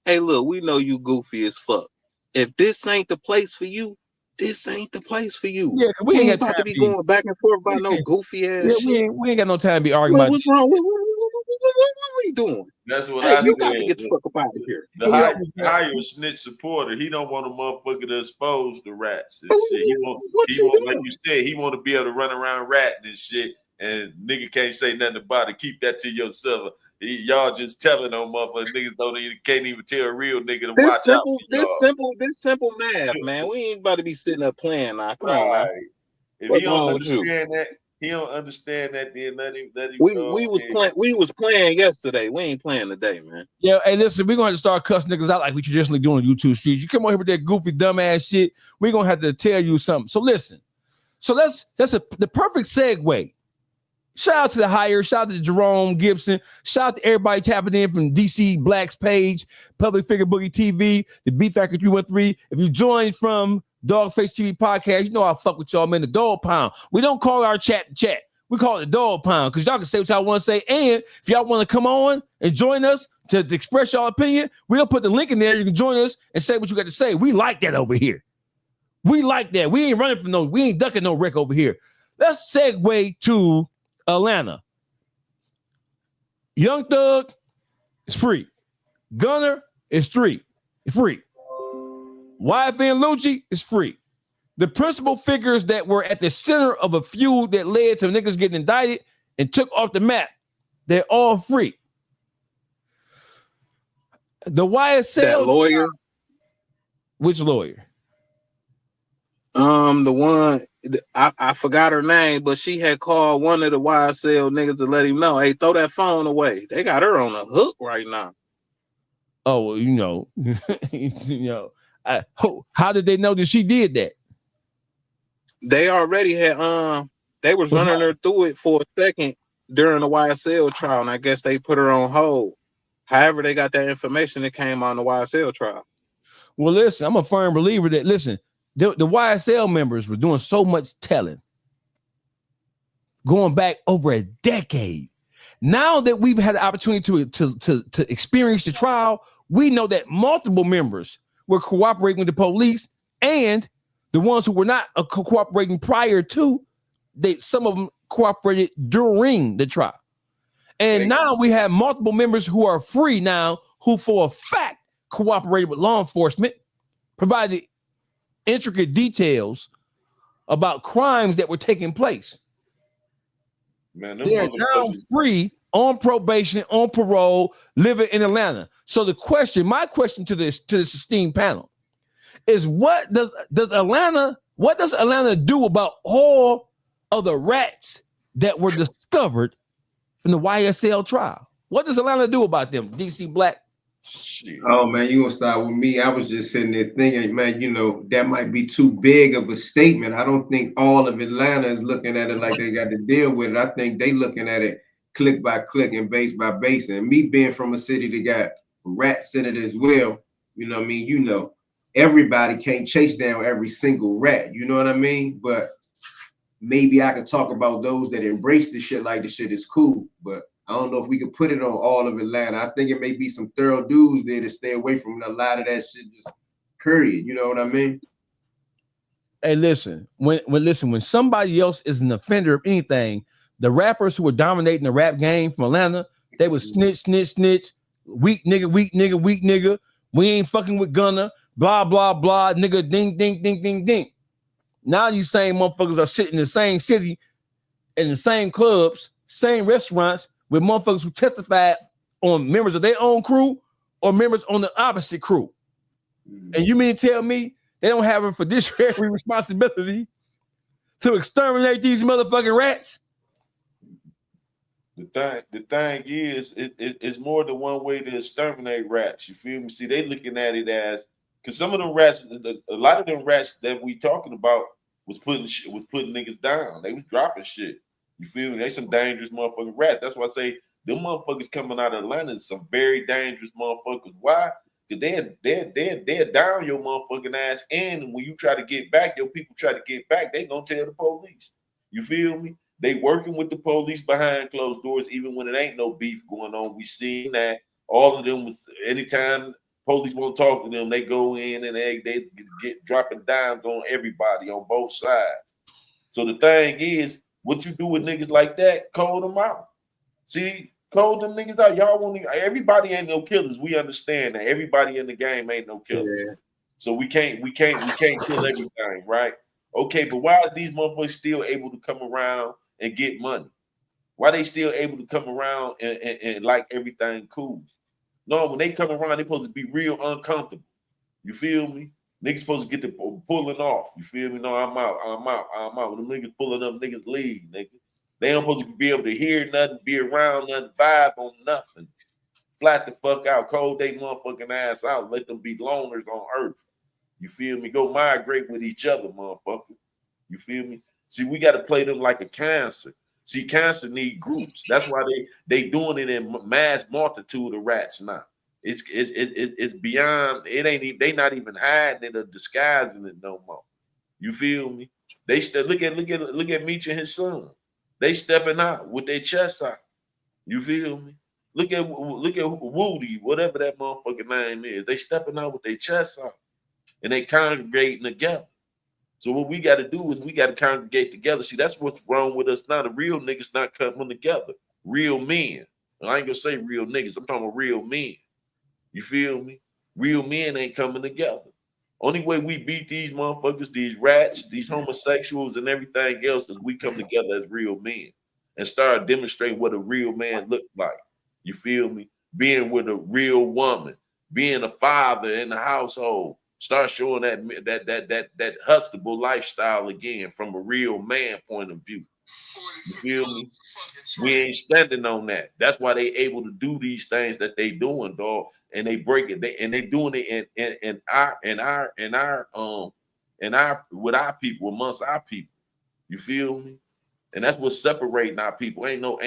Hey, look, we know you goofy as fuck. If this ain't the place for you, this ain't the place for you. Yeah, we ain't got about to be going back and forth about no goofy ass shit. We ain't got no time to be arguing about what's wrong? What are we doing? That's what Hey, I you said. got to get the fuck up out of here. The higher snitch supporter, he don't want a motherfucker to expose the rats and shit. He want like you said, he want to be able to run around ratting and shit, and nigga can't say nothing about it. Keep that to yourself. Y'all just telling on motherfuckers. Niggas can't even tell a real nigga to watch out for This simple math, man. We ain't about to be sitting up playing now. Come on, man. If he don't understand that, he don't understand that. Then let him we was playing yesterday. We ain't playing today, man. Yeah, hey, listen, we're gonna have to start cussing niggas out like we traditionally do on YouTube streets. You come on here with that goofy, dumbass shit, we're gonna have to tell you something. So listen, that's the perfect segue. Shout out to the hire, shout out to Jerome Gibson, shout out to everybody tapping in from DC Black's page, Public Figure Boogie TV, the Beat Factory 313. If you joined from Dogface TV podcast, you know I fuck with y'all, man. The Dog Pound. We don't call our chat. We call it the Dog Pound because y'all can say what y'all want to say. And if y'all want to come on and join us to express your opinion, we'll put the link in there. You can join us and say what you got to say. We like that over here. We like that. We ain't ducking no wreck over here. Let's segue to Atlanta. Young Thug is free. Gunner is free. YFN Lucci is free. The principal figures that were at the center of a feud that led to niggas getting indicted and took off the map, they're all free. The YSL that lawyer. Which lawyer? The one I forgot her name, but she had called one of the YSL niggas to let him know, hey, throw that phone away. They got her on a hook right now. Oh, well, how did they know that she did that? They already had they was running her through it for a second during the YSL trial, and I guess they put her on hold. However, they got that information that came on the YSL trial. Well, listen, I'm a firm believer that the YSL members were doing so much telling, going back over a decade. Now that we've had the opportunity to experience the trial, we know that multiple members were cooperating with the police, and the ones who were not cooperating prior to, some of them cooperated during the trial. And now we have multiple members who are free now, who for a fact cooperated with law enforcement, provided intricate details about crimes that were taking place. Man, they're now free, on probation, on parole, living in Atlanta. So my question to this esteemed panel is, what does Atlanta do about all of the rats that were discovered from the YSL trial? What does Atlanta do about them? DC Black. Shit. Oh man, you gonna start with me? I was just sitting there thinking, man, that might be too big of a statement. I don't think all of Atlanta is looking at it like they got to deal with it. I think they looking at it click by click and base by base. And me being from a city that got rats in it as well, everybody can't chase down every single rat. You know what I mean? But maybe I could talk about those that embrace the shit like the shit is cool. But I don't know if we could put it on all of Atlanta. I think it may be some thorough dudes there to stay away from a lot of that shit. Just period. You know what I mean? Hey, listen. When somebody else is an offender of anything, the rappers who were dominating the rap game from Atlanta, they would snitch, weak nigga, weak nigga, weak nigga. We ain't fucking with Gunna. Blah blah blah. Nigga, ding ding ding ding ding. Now these same motherfuckers are sitting in the same city, in the same clubs, same restaurants with motherfuckers who testified on members of their own crew or members on the opposite crew. And you mean to tell me they don't have a fiduciary responsibility to exterminate these motherfucking rats? The thing is, it's more than one way to exterminate rats. You feel me? See, they looking at it as, because some of them rats, a lot of them rats that we talking about was putting niggas down. They was dropping shit. You feel me? They some dangerous motherfucking rats. That's why I say them motherfuckers coming out of Atlanta is some very dangerous motherfuckers. Why? Because they're down your motherfucking ass. And when you try to get back, your people try to get back, they gonna tell the police. You feel me? They working with the police behind closed doors, even when it ain't no beef going on. We seen that all of them was, anytime police won't talk to them, they go in and they get dropping dimes on everybody on both sides. So the thing is, what you do with niggas like that, call them out. See, call them niggas out. Y'all won't even, everybody ain't no killers. We understand that. Everybody in the game ain't no killers. Yeah. So we can't kill everything, right? Okay, but why is these motherfuckers still able to come around and get money? Why they still able to come around and like everything cool? No, when they come around, they supposed to be real uncomfortable. You feel me? Niggas supposed to get the pulling off. You feel me? No, I'm out. When the niggas pulling up, niggas leave, nigga. They don't supposed to be able to hear nothing, be around nothing, vibe on nothing. Flat the fuck out, cold they motherfucking ass out. Let them be loners on earth. You feel me? Go migrate with each other, motherfucker. You feel me? See, we got to play them like a cancer. See, cancer need groups. That's why they doing it in mass multitude of rats now. It's beyond. It ain't. They not even hiding it or disguising it no more. You feel me? They look at Meech and his son. They stepping out with their chests out. You feel me? Look at Woody, whatever that motherfucking name is. They stepping out with their chests out, and they congregating together. So what we got to do is we got to congregate together. See, that's what's wrong with us now. The real niggas not coming together. Real men. I ain't gonna say real niggas. I'm talking about real men. You feel me? Real men ain't coming together. Only way we beat these motherfuckers, these rats, these homosexuals, and everything else is we come together as real men and start demonstrating what a real man look like. You feel me? Being with a real woman, being a father in the household. Start showing that hustable lifestyle again from a real man point of view. You feel me? We ain't standing on that. That's why they able to do these things that they doing, dog. And they break it. They doing it with our people, amongst our people. You feel me? And that's what's separating our people. Ain't no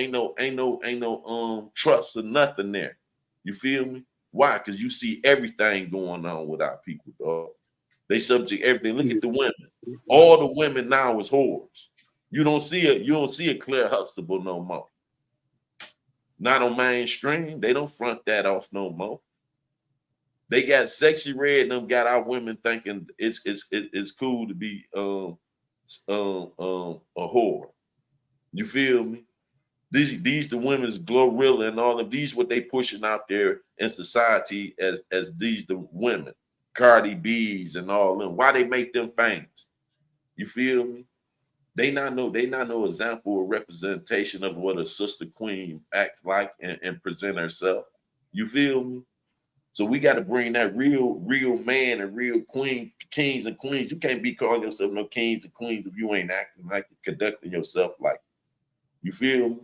trust or nothing there. You feel me? Why? Because you see everything going on with our people, dog. They subject everything. Look at the women. All the women now is whores. You don't see a Claire Huxtable no more. Not on mainstream. They don't front that off no more. They got Sexy Red and them got our women thinking it's cool to be a whore. You feel me? These the women's Glorilla and all of these what they pushing out there in society as these the women, Cardi B's and all them. Why they make them famous? You feel me? They not no example or representation of what a sister queen acts like and present herself. You feel me? So we got to bring that real man and real queen, kings and queens. You can't be calling yourself no kings and queens if you ain't acting like it, conducting yourself like it. You feel me?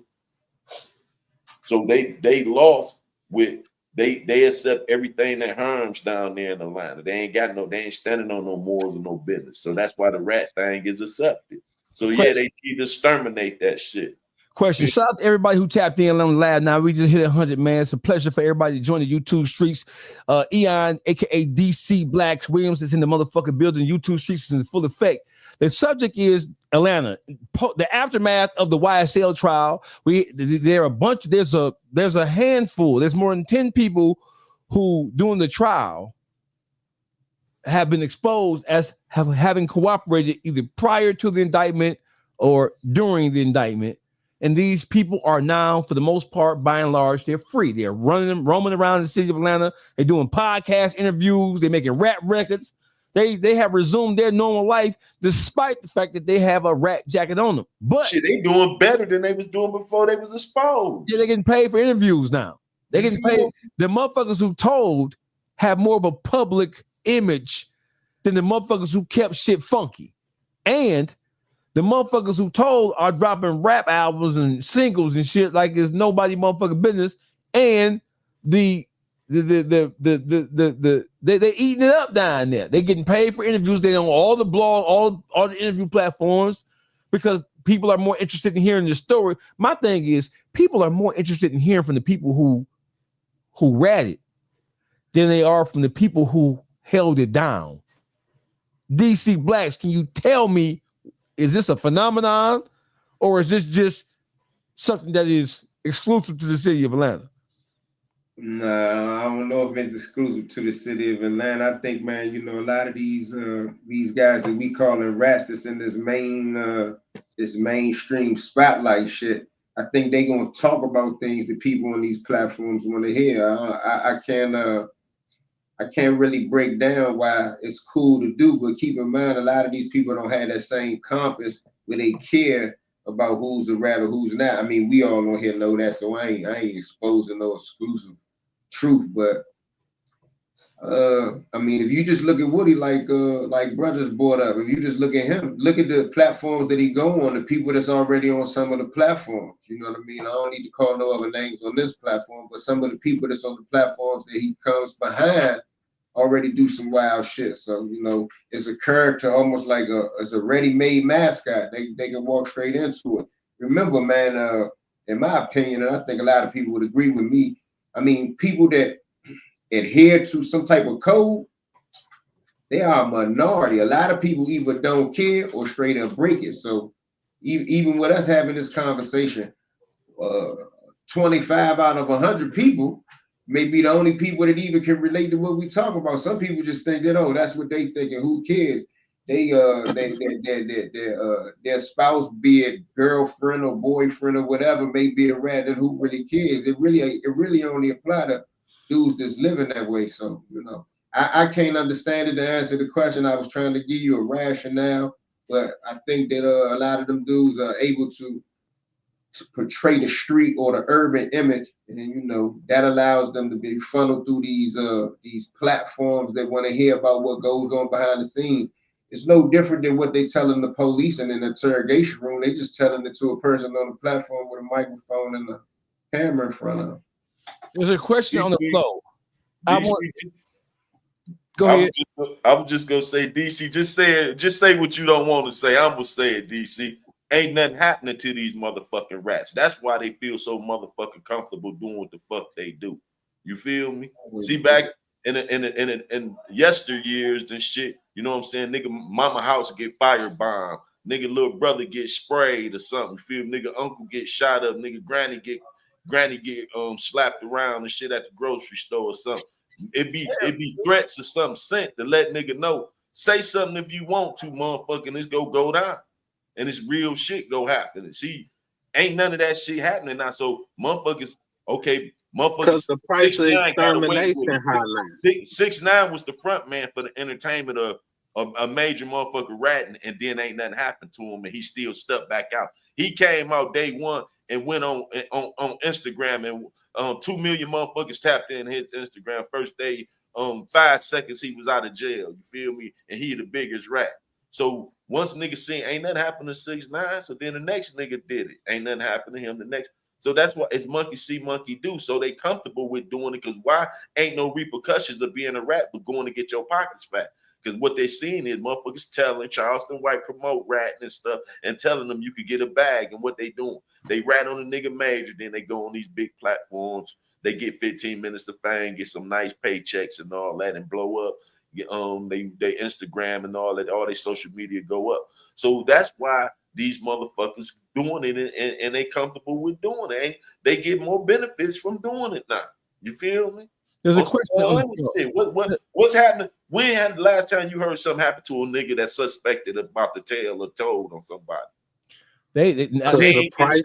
So they lost with they accept everything that harms down there in Atlanta. They ain't standing on no morals or no business. So that's why the rat thing is accepted. So yeah, they need to exterminate that shit. Question. Shout out to everybody who tapped in on the live. Now we just hit 100, man. It's a pleasure for everybody to join the YouTube streets. Eyone, aka DC Blacks Williams, is in the motherfucking building. YouTube streets is in full effect. The subject is Atlanta, the aftermath of the YSL trial. There are a bunch. There's a handful. There's more than 10 people who, during the trial, have been exposed as having cooperated either prior to the indictment or during the indictment. And these people are now, for the most part, by and large, they're free. They're roaming around the city of Atlanta. They're doing podcast interviews. They're making rap records. They have resumed their normal life despite the fact that they have a rat jacket on them. But shit, they doing better than they was doing before they was exposed. Yeah, they're getting paid for interviews now. They're getting paid. The motherfuckers who told have more of a public image than the motherfuckers who kept shit funky. And the motherfuckers who told are dropping rap albums and singles and shit like it's nobody motherfucking business. And they eating it up down there. They getting paid for interviews. They on all the blog, all the interview platforms because people are more interested in hearing the story. My thing is people are more interested in hearing from the people who ratted than they are from the people who held it down. DC Blacks, can you tell me, is this a phenomenon or is this just something that is exclusive to the city of Atlanta? Nah, I don't know if it's exclusive to the city of Atlanta. I think, man, you know, a lot of these guys that we calling rats that's in this mainstream spotlight shit, I think they gonna talk about things that people on these platforms want to hear. I can't really break down why it's cool to do, but keep in mind a lot of these people don't have that same compass where they care about who's a rat or who's not. I mean, we all on here know that, so I ain't exposing no exclusive truth. But I mean, if you just look at Woody, like brothers brought up, if you just look at him, look at the platforms that he go on, the people that's already on some of the platforms. You know what I mean? I don't need to call no other names on this platform, but some of the people that's on the platforms that he comes behind already do some wild shit. So, you know, it's a character almost like it's a ready-made mascot. They can walk straight into it. Remember, man, in my opinion, and I think a lot of people would agree with me, I mean, people that adhere to some type of code, they are a minority. A lot of people either don't care or straight up break it. So even with us having this conversation, 25 out of 100 people may be the only people that even can relate to what we talk about. Some people just think that, oh, that's what they think, and who cares? Their spouse, be it girlfriend or boyfriend or whatever, may be a rat, and who really cares? It really only apply to dudes that's living that way. So, you know, I can't understand it to answer the question. I was trying to give you a rationale, but I think that a lot of them dudes are able to portray the street or the urban image, and you know that allows them to be funneled through these platforms that want to hear about what goes on behind the scenes. It's no different than what they telling the police in an interrogation room. They just telling it to a person on the platform with a microphone and a camera in front of them. There's a question on the floor. Go ahead. I was just gonna say, DC, just say what you don't want to say. I'm gonna say it, DC. Ain't nothing happening to these motherfucking rats. That's why they feel so motherfucking comfortable doing what the fuck they do. You feel me? See, back in yesteryears and shit, you know what I'm saying? Nigga, mama house get firebombed. Nigga, little brother get sprayed or something. You feel me? Nigga, uncle get shot up. Nigga, granny get slapped around and shit at the grocery store or something. It be threats or something sent to let nigga know. Say something if you want to, motherfucking. This go down. And it's real shit go happen. And see, ain't none of that shit happening now. So motherfuckers, okay, motherfuckers. Because the price of extermination highlight. 6ix9ine was the front man for the entertainment of a major motherfucker ratting, and then ain't nothing happened to him, and he still stuck back out. He came out day one and went on Instagram, and 2 million motherfuckers tapped in his Instagram first day. 5 seconds he was out of jail. You feel me? And he the biggest rat. So once nigga seen ain't nothing happened to 6ix9ine, so then the next nigga did it. Ain't nothing happened to him the next. So that's what it's monkey see, monkey do. So they comfortable with doing it because why ain't no repercussions of being a rat but going to get your pockets fat? Because what they seeing is motherfuckers telling Charleston White promote ratting and stuff and telling them you could get a bag. And what they doing? They rat on a nigga major, then they go on these big platforms. They get 15 minutes of fame, get some nice paychecks and all that, and blow up. They Instagram and all that, all their social media go up. So that's why these motherfuckers doing it, and they comfortable with doing it. They get more benefits from doing it now. You feel me? There's a question. What's happening? When had the last time you heard something happen to a nigga that's suspected about the tail or toad on somebody? The price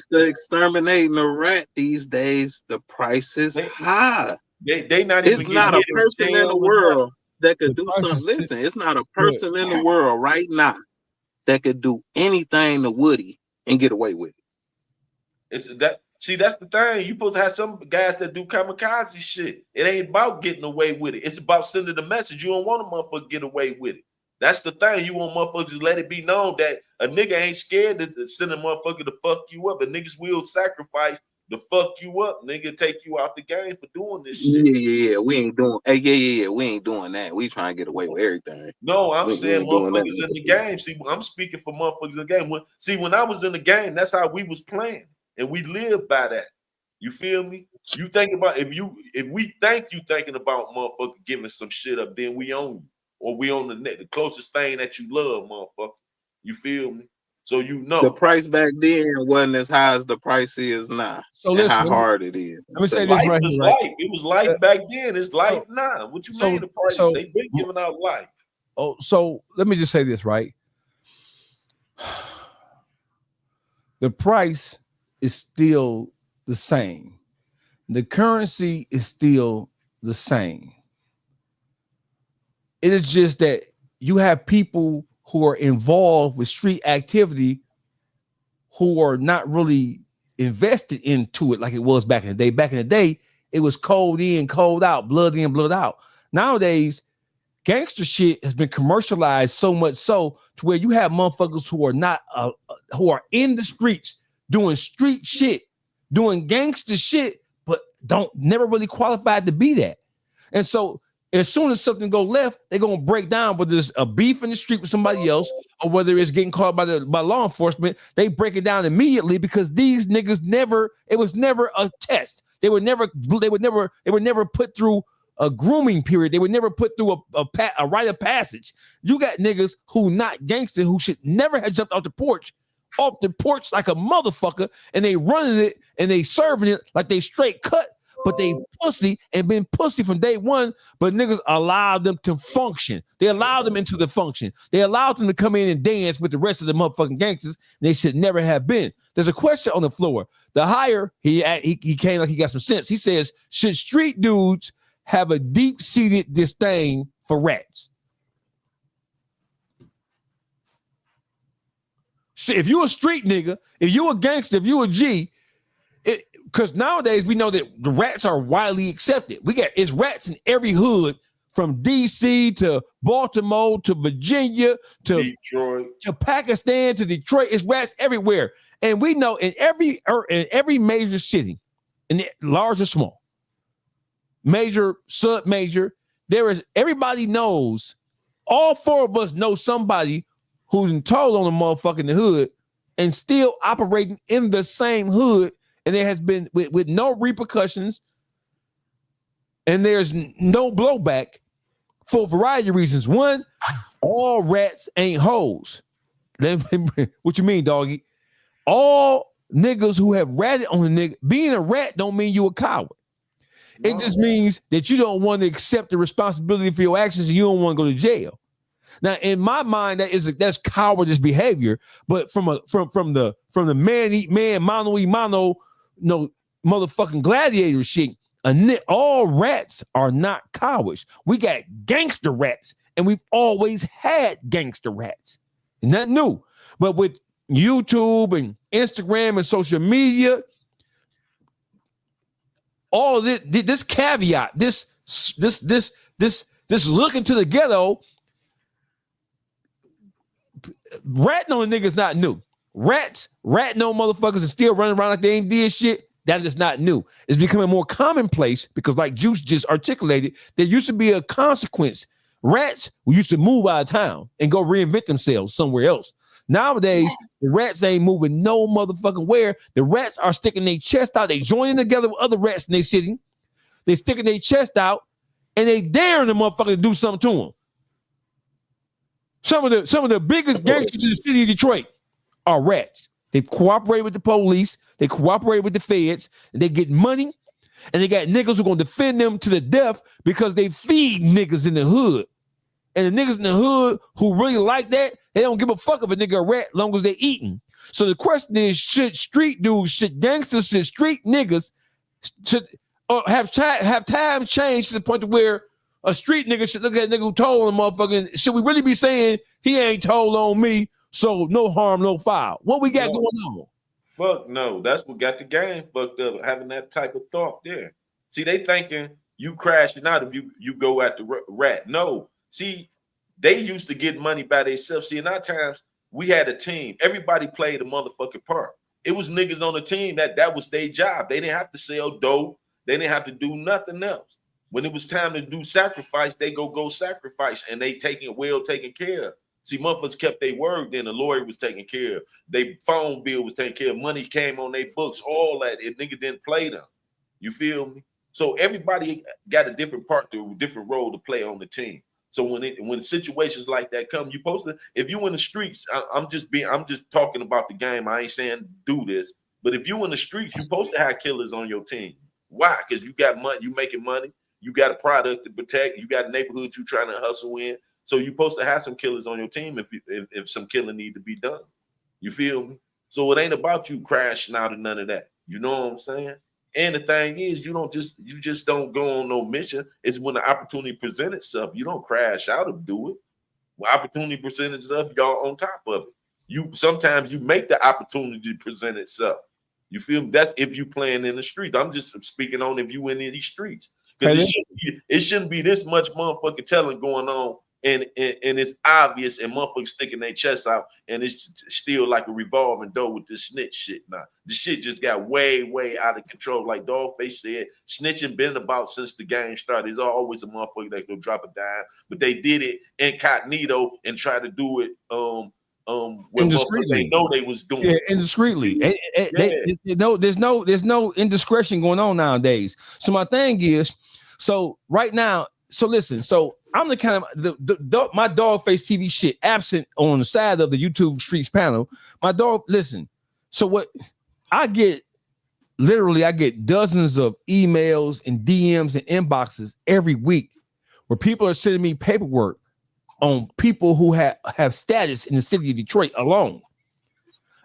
to exterminate the rat these days, the price is high. They not it's even not a person in the world that could do something. Listen, it's not a person in the world right now that could do anything to Woody and get away with it. It's that. See, that's the thing. You supposed to have some guys that do kamikaze shit. It ain't about getting away with it. It's about sending the message. You don't want a motherfucker to get away with it. That's the thing. You want motherfuckers to let it be known that a nigga ain't scared to send a motherfucker to fuck you up. And niggas will sacrifice to fuck you up. Nigga take you out the game for doing this shit. Yeah. We ain't doing. Hey, we ain't doing that. We trying to get away with everything. No, I'm saying motherfuckers in the game. See, I'm speaking for motherfuckers in the game. When I was in the game, that's how we was playing. And we live by that. You feel me? You think about if we think you thinking about motherfucker giving some shit up, then we own you. Or we on the net, the closest thing that you love, motherfucker. You feel me? So you know the price back then wasn't as high as the price is now. So listen, how hard it is. Let me say this right here. Life. It was life back then. It's life now. What you mean the price? They've been giving out life. Oh, so let me just say this, right? The price is still the same. The currency is still the same. It is just that you have people who are involved with street activity who are not really invested into it like it was back in the day. Back in the day, it was cold in, cold out, blood in, blood out. Nowadays, gangster shit has been commercialized so much so to where you have motherfuckers who are not who are in the streets doing street shit, doing gangster shit, but never really qualified to be that. And so as soon as something go left, they're gonna break down whether it's a beef in the street with somebody else or whether it's getting caught by law enforcement. They break it down immediately because these niggas it was never a test. They were never put through a grooming period. They were never put through a rite of passage. You got niggas who not gangster who should never have jumped off the porch like a motherfucker, and they running it and they serving it like they straight cut, but they pussy and been pussy from day one. But niggas allowed them to function. They allowed them into the function. They allowed them to come in and dance with the rest of the motherfucking gangsters. They should never have been. There's a question on the floor. The higher he came like he got some sense. He says, should street dudes have a deep-seated disdain for rats? If you a street nigga, if you a gangster, if you a G, because nowadays we know that the rats are widely accepted. It's rats in every hood, from DC to Baltimore to Virginia to Detroit to Pakistan to Detroit. It's rats everywhere, and we know in every major city, large or small, major, sub-major, everybody knows. All four of us know somebody who's told on a motherfucker in the hood and still operating in the same hood, and there has been with no repercussions, and there's no blowback for a variety of reasons. One, all rats ain't hoes. What you mean, doggy? All niggas who have ratted on a nigga, being a rat don't mean you a coward. No. It just means that you don't want to accept the responsibility for your actions and you don't want to go to jail. Now, in my mind, that's cowardice behavior. But from the man eat man, mano eat mano, motherfucking gladiator shit, all rats are not cowards. We got gangster rats, and we've always had gangster rats. It's not new. But with YouTube and Instagram and social media, all of this caveat, this look into the ghetto. Ratting on a nigga is not new. Ratting on motherfuckers and still running around like they ain't did shit. That is not new. It's becoming more commonplace because, like Juice just articulated, there used to be a consequence. Rats used to move out of town and go reinvent themselves somewhere else. Nowadays, the rats ain't moving no motherfucking where. The rats are sticking their chest out. They joining together with other rats in their city. They sticking their chest out and they daring the motherfucker to do something to them. Some of the biggest gangsters in the city of Detroit are rats. They cooperate with the police. They cooperate with the feds. And they get money. And they got niggas who are going to defend them to the death because they feed niggas in the hood. And the niggas in the hood who really like that, they don't give a fuck if a nigga a rat as long as they eating. So the question is, should street dudes, should gangsters, should street niggas should have time changed to the point to where a street nigga should look at a nigga who told him motherfucking, should we really be saying he ain't told on me, so no harm, no foul? What we got going on? Fuck no. That's what got the game fucked up, having that type of thought there. See, they thinking you crashing out if you go at the rat. No. See, they used to get money by themselves. See, in our times, we had a team. Everybody played a motherfucking part. It was niggas on the team that was their job. They didn't have to sell dope. They didn't have to do nothing else. When it was time to do sacrifice, they go sacrifice, and they taken care of. See, motherfuckers kept their word. Then the lawyer was taken care of. Their phone bill was taken care of. Money came on their books. All that. If nigga didn't play them. You feel me? So everybody got a different different role to play on the team. So when situations like that come, you supposed to, if you in the streets, I'm just talking about the game. I ain't saying do this, but if you in the streets, you supposed to have killers on your team. Why? Because you got money, you making money, you got a product to protect, you got a neighborhood you trying to hustle in. So you supposed to have some killers on your team if some killing need to be done. You feel me? So it ain't about you crashing out of none of that. You know what I'm saying? And the thing is, you just don't go on no mission. It's when the opportunity presents itself. You don't crash out and do it. When opportunity presents itself, y'all on top of it. Sometimes you make the opportunity present itself. You feel me? That's if you playing in the streets. I'm just speaking on if you in these streets. Because it shouldn't be this much motherfucking telling going on. And it's obvious, and motherfuckers sticking their chests out, and it's still like a revolving door with this snitch shit. Now, the shit just got way, way out of control. Like Dogface said, snitching been about since the game started. There's always a motherfucker that go drop a dime, but they did it incognito and try to do it when they know they was doing it indiscreetly. There's no indiscretion going on nowadays. So my thing is, so right now, so listen, so I'm the kind of my Dogface TV shit absent on the side of the YouTube Streets panel. My dog, listen. So what I get, literally, I get dozens of emails and DMs and inboxes every week where people are sending me paperwork on people who have status in the city of Detroit alone.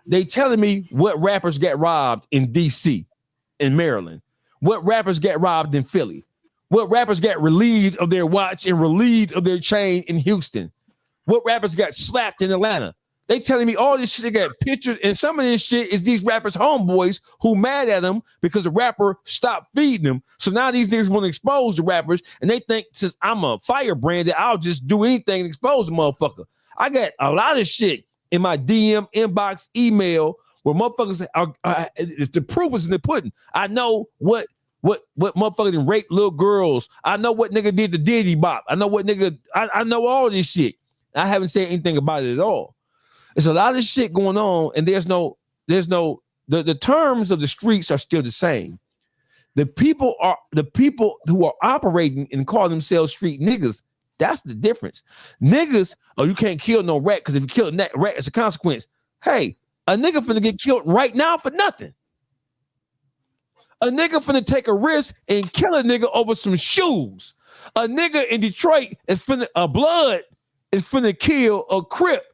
They telling me what rappers get robbed in DC, in Maryland, what rappers get robbed in Philly. What rappers got relieved of their watch and relieved of their chain in Houston? What rappers got slapped in Atlanta? They telling me all this shit. They got pictures, and some of this shit is these rappers' homeboys who mad at them because the rapper stopped feeding them. So now these niggas want to expose the rappers, and they think since I'm a firebrand that I'll just do anything and expose the motherfucker. I got a lot of shit in my DM, inbox, email where motherfuckers are the proof is in the pudding. I know what motherfucker done raped little girls. I know what nigga did to Diddy Bop. I know what nigga, I know all this shit. I haven't said anything about it at all. There's a lot of shit going on, and the terms of the streets are still the same. The people who are operating and call themselves street niggas, that's the difference. Niggas, you can't kill no rat because if you kill a rat, it's a consequence. Hey, a nigga finna get killed right now for nothing. A nigga finna take a risk and kill a nigga over some shoes. A nigga in Detroit is blood is finna kill a Crip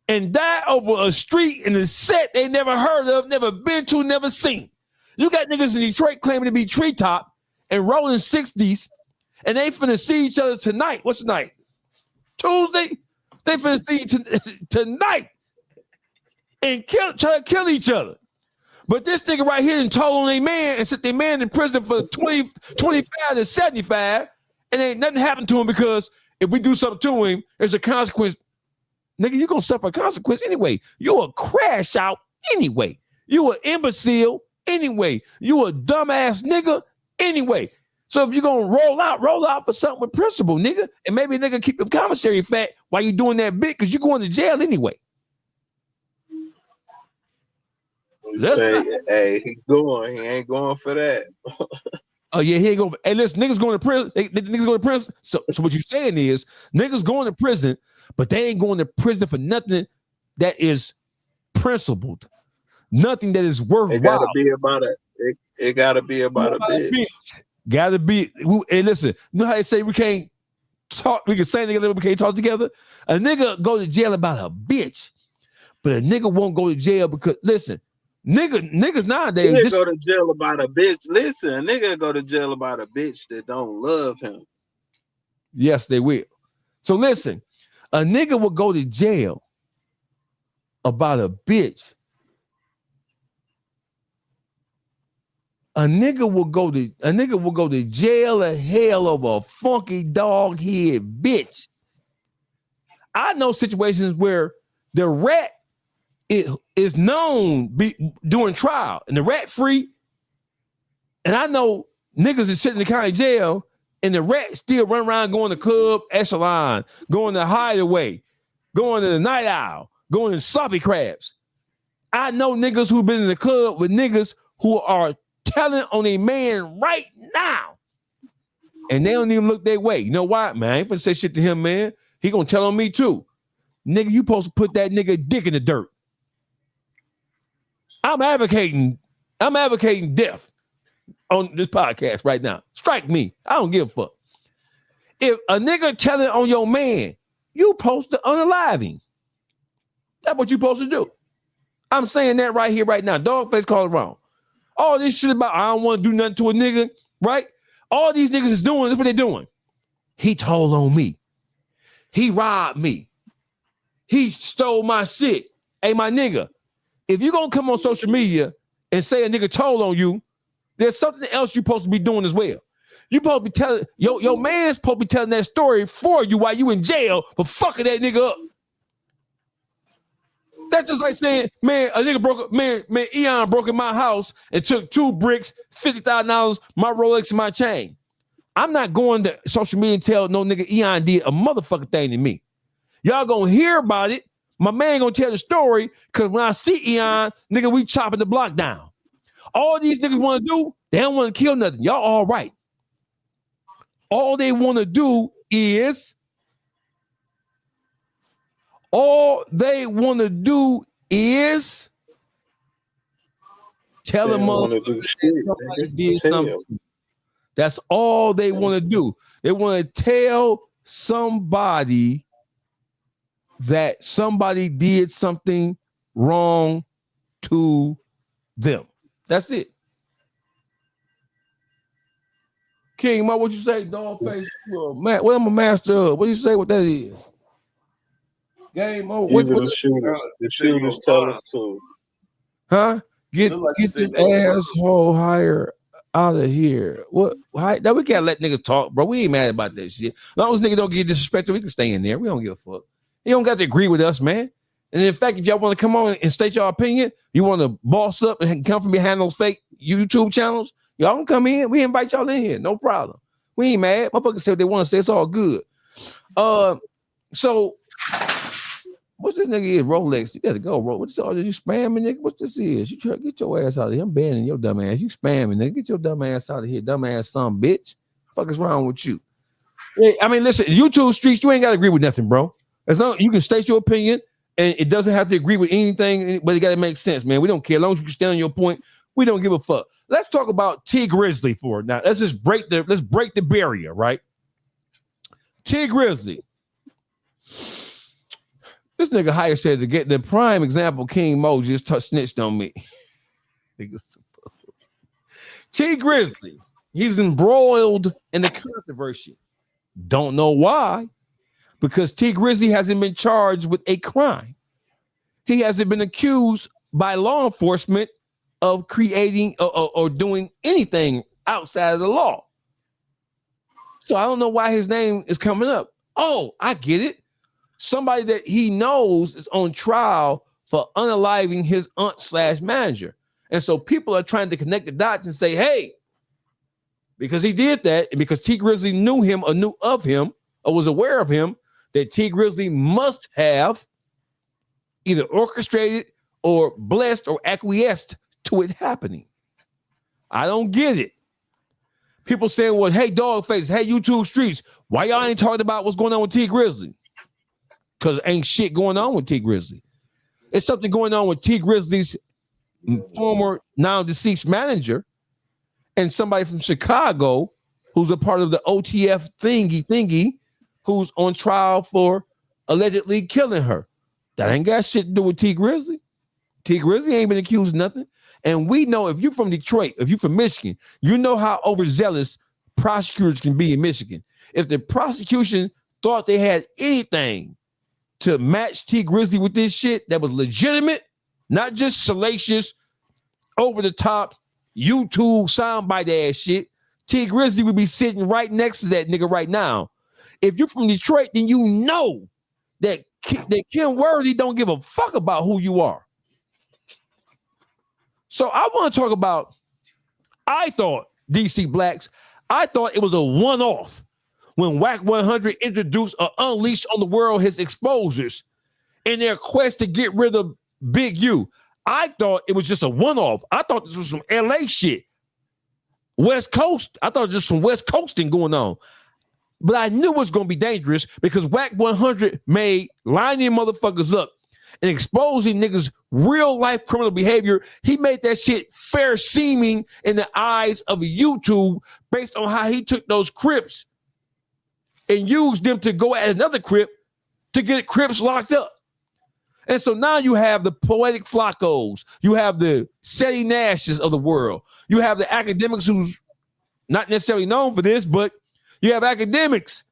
and die over a street in a set they never heard of, never been to, never seen. You got niggas in Detroit claiming to be treetop and rolling 60s, and they finna see each other tonight. What's the night? Tuesday? They finna see tonight and try to kill each other. But this nigga right here told on their man and set their man in prison for 25 to 75, and ain't nothing happened to him because if we do something to him, there's a consequence. Nigga, you're gonna suffer a consequence anyway. You're a crash out anyway. You an imbecile anyway. You a dumbass nigga anyway. So if you're gonna roll out for something with principle, nigga, and maybe a nigga keep the commissary fat while you doing that bit because you're going to jail anyway. Hey, he going. He ain't going for that. Oh yeah, he ain't going. Hey, listen, niggas going to prison. Niggas going to prison. So what you're saying is niggas going to prison, but they ain't going to prison for nothing that is principled, nothing that is worthwhile. It gotta be about it. It gotta be about a bitch. Gotta be. Hey, listen, you know how they say we can't talk? We can say together, but we can't talk together. A nigga go to jail about a bitch, but a nigga won't go to jail because listen. Niggas nowadays. Nigga go to jail about a bitch. Listen, a nigga go to jail about a bitch that don't love him. Yes, they will. So listen, a nigga will go to jail about a bitch. A nigga will go to jail or hell over a funky dog head bitch. I know situations where the rat is known doing trial and the rat free. And I know niggas is sitting in the county jail and the rat still run around going to Club Echelon, going to Hideaway, going to the Night Owl, going to Sloppy Crabs. I know niggas who've been in the club with niggas who are telling on a man right now. And they don't even look their way. You know why? Man, I ain't gonna say shit to him, man. He gonna tell on me too. Nigga, you supposed to put that nigga dick in the dirt. I'm advocating death on this podcast right now. Strike me. I don't give a fuck. If a nigga telling on your man, you supposed to unalive him. That's what you supposed to do. I'm saying that right here, right now. Dogface called it wrong. All this shit about I don't want to do nothing to a nigga, right? All these niggas is doing, that's what they're doing. He told on me. He robbed me. He stole my shit. Hey, my nigga, if you're going to come on social media and say a nigga told on you, there's something else you're supposed to be doing as well. You supposed to be telling, your man's supposed to be telling that story for you while you in jail for fucking that nigga up. That's just like saying, man, a nigga Eyone broke in my house and took 2 bricks, $50,000, my Rolex and my chain. I'm not going to social media and tell no nigga Eyone did a motherfucking thing to me. Y'all gonna hear about it. My man gonna tell the story because when I see Eyone, nigga, we chopping the block down. All these niggas want to do, they don't want to kill nothing. Y'all all right. All they want to do is tell them somebody did something. That's all they want to do. They want to tell somebody that somebody did something wrong to them. That's it. King Mo, what you say? Dogface. What I'm a master of? What you say? What that is? Game over. The shooters tell us to. Huh? Get this asshole higher out of here. What? Now we can't let niggas talk, bro. We ain't mad about that shit. As long as niggas don't get disrespected, we can stay in there. We don't give a fuck. You don't got to agree with us, man. And in fact, if y'all want to come on and state your opinion, you want to boss up and come from behind those fake YouTube channels, y'all can come in. We invite y'all in here. No problem. We ain't mad. Motherfuckers say what they want to say. It's all good. So what's this nigga is? Rolex. You gotta go, bro. What's all this? You spamming, nigga? What's this is? You try to get your ass out of here. I'm banning your dumb ass. You spamming, nigga. Get your dumb ass out of here. Dumb ass son, bitch. What the fuck is wrong with you? Hey, I mean, listen, YouTube streets, you ain't gotta agree with nothing, bro. As long as you can state your opinion, and it doesn't have to agree with anything, but it gotta make sense, man. We don't care. As long as you can stand on your point, we don't give a fuck. Let's talk about T Grizzly for it now. Let's break the barrier, right? T Grizzly. This nigga Higher said to get the prime example, King Mo just snitched on me. T Grizzly, he's embroiled in the controversy. Don't know why, because T Grizzly hasn't been charged with a crime. He hasn't been accused by law enforcement of creating or doing anything outside of the law. So I don't know why his name is coming up. Oh, I get it. Somebody that he knows is on trial for unaliving his aunt / manager. And so people are trying to connect the dots and say, hey, because he did that, and because T Grizzly knew him or knew of him or was aware of him, that T Grizzly must have either orchestrated or blessed or acquiesced to it happening. I don't get it. People saying, well, hey, Dogface, hey, YouTube streets, why y'all ain't talking about what's going on with T Grizzly? Because ain't shit going on with T Grizzly. It's something going on with T Grizzly's former now deceased manager and somebody from Chicago who's a part of the OTF thingy who's on trial for allegedly killing her. That ain't got shit to do with T Grizzly. T Grizzly ain't been accused of nothing. And we know if you're from Detroit, if you're from Michigan, you know how overzealous prosecutors can be in Michigan. If the prosecution thought they had anything to match T Grizzly with this shit that was legitimate, not just salacious, over the top, YouTube soundbite ass shit, T Grizzly would be sitting right next to that nigga right now. If you're from Detroit, then you know that Kim Worthy don't give a fuck about who you are. So I want to talk about, I thought, DC Blacks, I thought it was a one-off when Whack 100 introduced or unleashed on the world his exposures in their quest to get rid of Big U. I thought it was just a one-off. I thought this was some LA shit. West Coast. I thought just some West Coasting going on. But I knew it was going to be dangerous because Whack 100 made lining motherfuckers up and exposing niggas' real life criminal behavior. He made that shit fair seeming in the eyes of YouTube based on how he took those Crips and used them to go at another Crip to get Crips locked up. And so now you have the Poetic Flacos, you have the Seti Nashes of the world, you have the academics who's not necessarily known for this, but you have academics.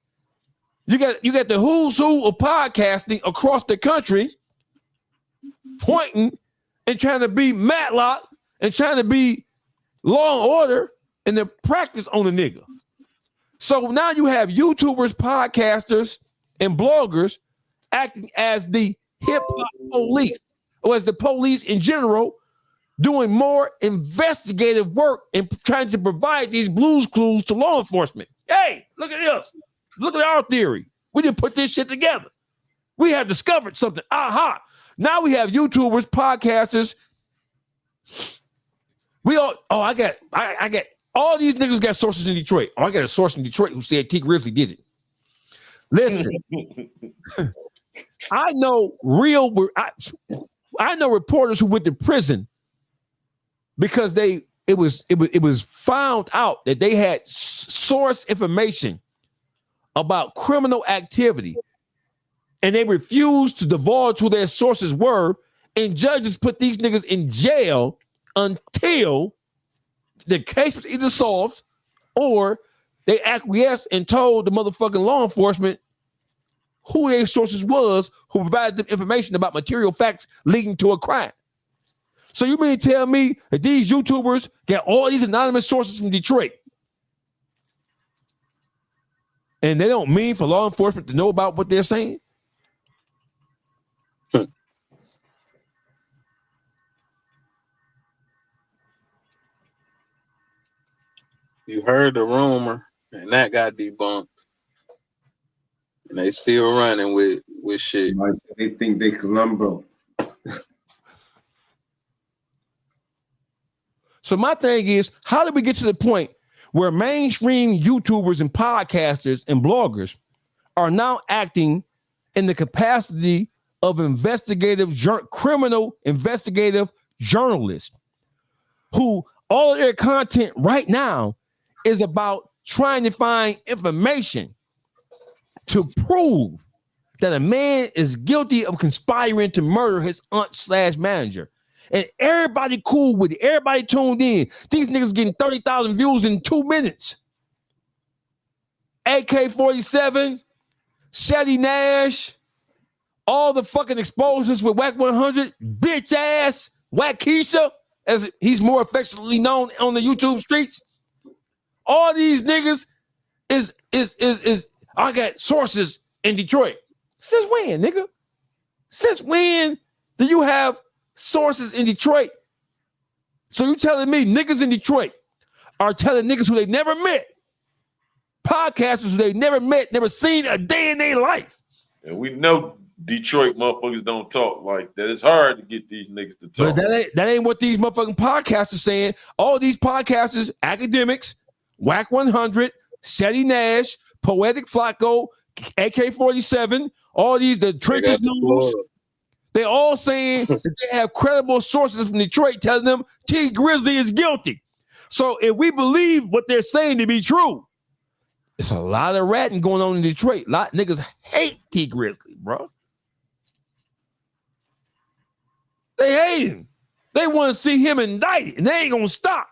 You got the who's who of podcasting across the country pointing and trying to be Matlock and trying to be Law and Order and the practice on the nigga. So now you have YouTubers, podcasters, and bloggers acting as the hip-hop police, or as the police in general, doing more investigative work and trying to provide these blues clues to law enforcement. Hey, look at this. Look at our theory. We didn't put this shit together. We have discovered something. Aha. Now we have YouTubers, podcasters. I got all these niggas got sources in Detroit. Oh, I got a source in Detroit who said T Grizzly did it. Listen, I know reporters who went to prison because it was found out that they had source information about criminal activity and they refused to divulge who their sources were, and judges put these niggas in jail until the case was either solved or they acquiesced and told the motherfucking law enforcement who their sources was, who provided them information about material facts leading to a crime. So you mean to tell me that these YouTubers get all these anonymous sources from Detroit and they don't mean for law enforcement to know about what they're saying? You heard the rumor, and that got debunked. And they still running with shit. They think they Columbo. So my thing is, how did we get to the point where mainstream YouTubers and podcasters and bloggers are now acting in the capacity of criminal investigative journalists who all of their content right now is about trying to find information to prove that a man is guilty of conspiring to murder his aunt/manager. And everybody cool with it. Everybody tuned in. These niggas getting 30,000 views in 2 minutes. AK-47, Seti Nash, all the fucking exposures with Whack 100, bitch ass, Whack Keisha, as he's more affectionately known on the YouTube streets. All these niggas is I got sources in Detroit. Since when, nigga? Since when do you have sources in Detroit So you telling me niggas in Detroit are telling niggas who they never met, podcasters who they never met, never seen a day in their life. And we know Detroit motherfuckers don't talk like that. It's hard to get these niggas to talk. But that ain't what these motherfucking podcasters saying. All these podcasters, academics, Whack 100, Shetty Nash, Poetic Flacco, AK-47, all these, the Trenches News, they all saying that they have credible sources from Detroit telling them T Grizzly is guilty. So if we believe what they're saying to be true, it's a lot of ratting going on in Detroit. A lot of niggas hate T Grizzly, bro. They hate him. They want to see him indicted, and they ain't gonna stop.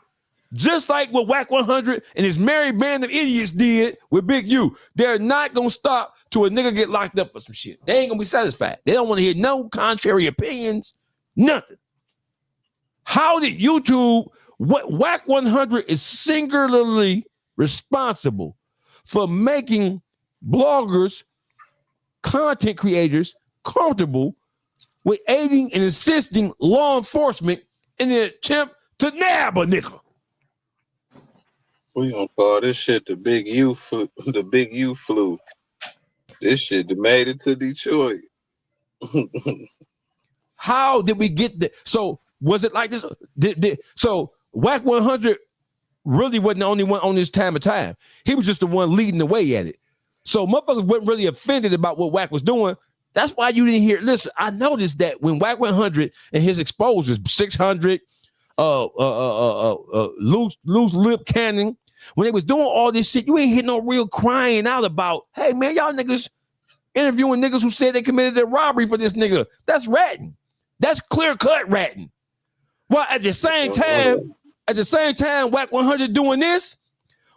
Just like what Whack 100 and his merry band of idiots did with Big U. They're not gonna stop till a nigga get locked up for some shit. They ain't gonna be satisfied. They don't want to hear no contrary opinions, nothing. How did YouTube, what Whack 100 is singularly responsible for making bloggers, content creators comfortable with aiding and assisting law enforcement in the attempt to nab a nigga? We gonna call this shit the Big U flu. The Big U flu. This shit made it to Detroit. How did we get the? So was it like this? So Whack 100 really wasn't the only one on this time of time. He was just the one leading the way at it. So motherfuckers weren't really offended about what Whack was doing. That's why you didn't hear. Listen, I noticed that when Whack 100 and his exposures, 600, loose lip cannon, when they was doing all this shit, you ain't hear no real crying out about, hey man, y'all niggas interviewing niggas who said they committed a robbery for this nigga. That's ratting. That's clear cut ratting. Well, at the same time, Whack 100 doing this,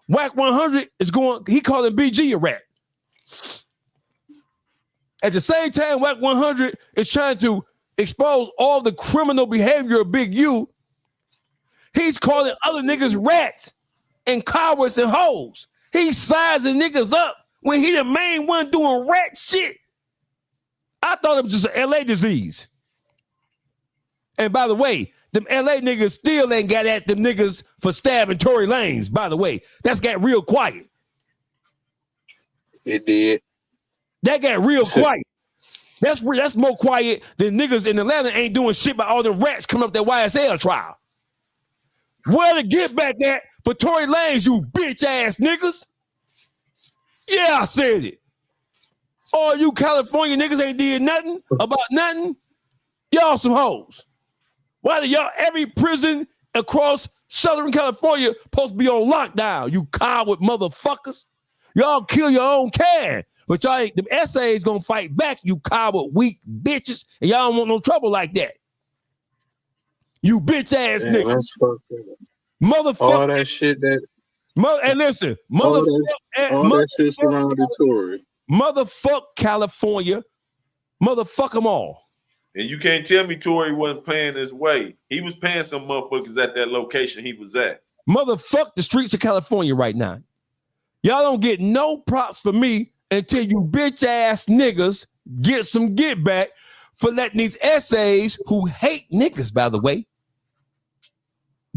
Whack 100 is going, he calling BG a rat. At the same time, Whack 100 is trying to expose all the criminal behavior of Big U. He's calling other niggas rats and cowards and hoes. He's sizing niggas up when he the main one doing rat shit. I thought it was just an LA disease. And by the way, them LA niggas still ain't got at them niggas for stabbing Tory Lanez. By the way, that's got real quiet. It did. That got real quiet. That's more quiet than niggas in Atlanta ain't doing shit by all them rats coming up that YSL trial. Where to get back at for Tory Lanez, you bitch ass niggas? Yeah, I said it. All you California niggas ain't did nothing about nothing. Y'all some hoes. Why do y'all, every prison across Southern California supposed to be on lockdown, you coward motherfuckers? Y'all kill your own kind. But y'all ain't, them essays gonna fight back, you coward weak bitches, and y'all don't want no trouble like that. You bitch ass niggas. Motherfucker. All that shit that. And listen, motherfucker. All that shit surrounded Tory. Motherfuck California. Motherfuck them all. And you can't tell me Tory wasn't paying his way. He was paying some motherfuckers at that location he was at. Motherfuck the streets of California right now. Y'all don't get no props for me until you bitch ass niggas get some get back for letting these essays who hate niggas, by the way,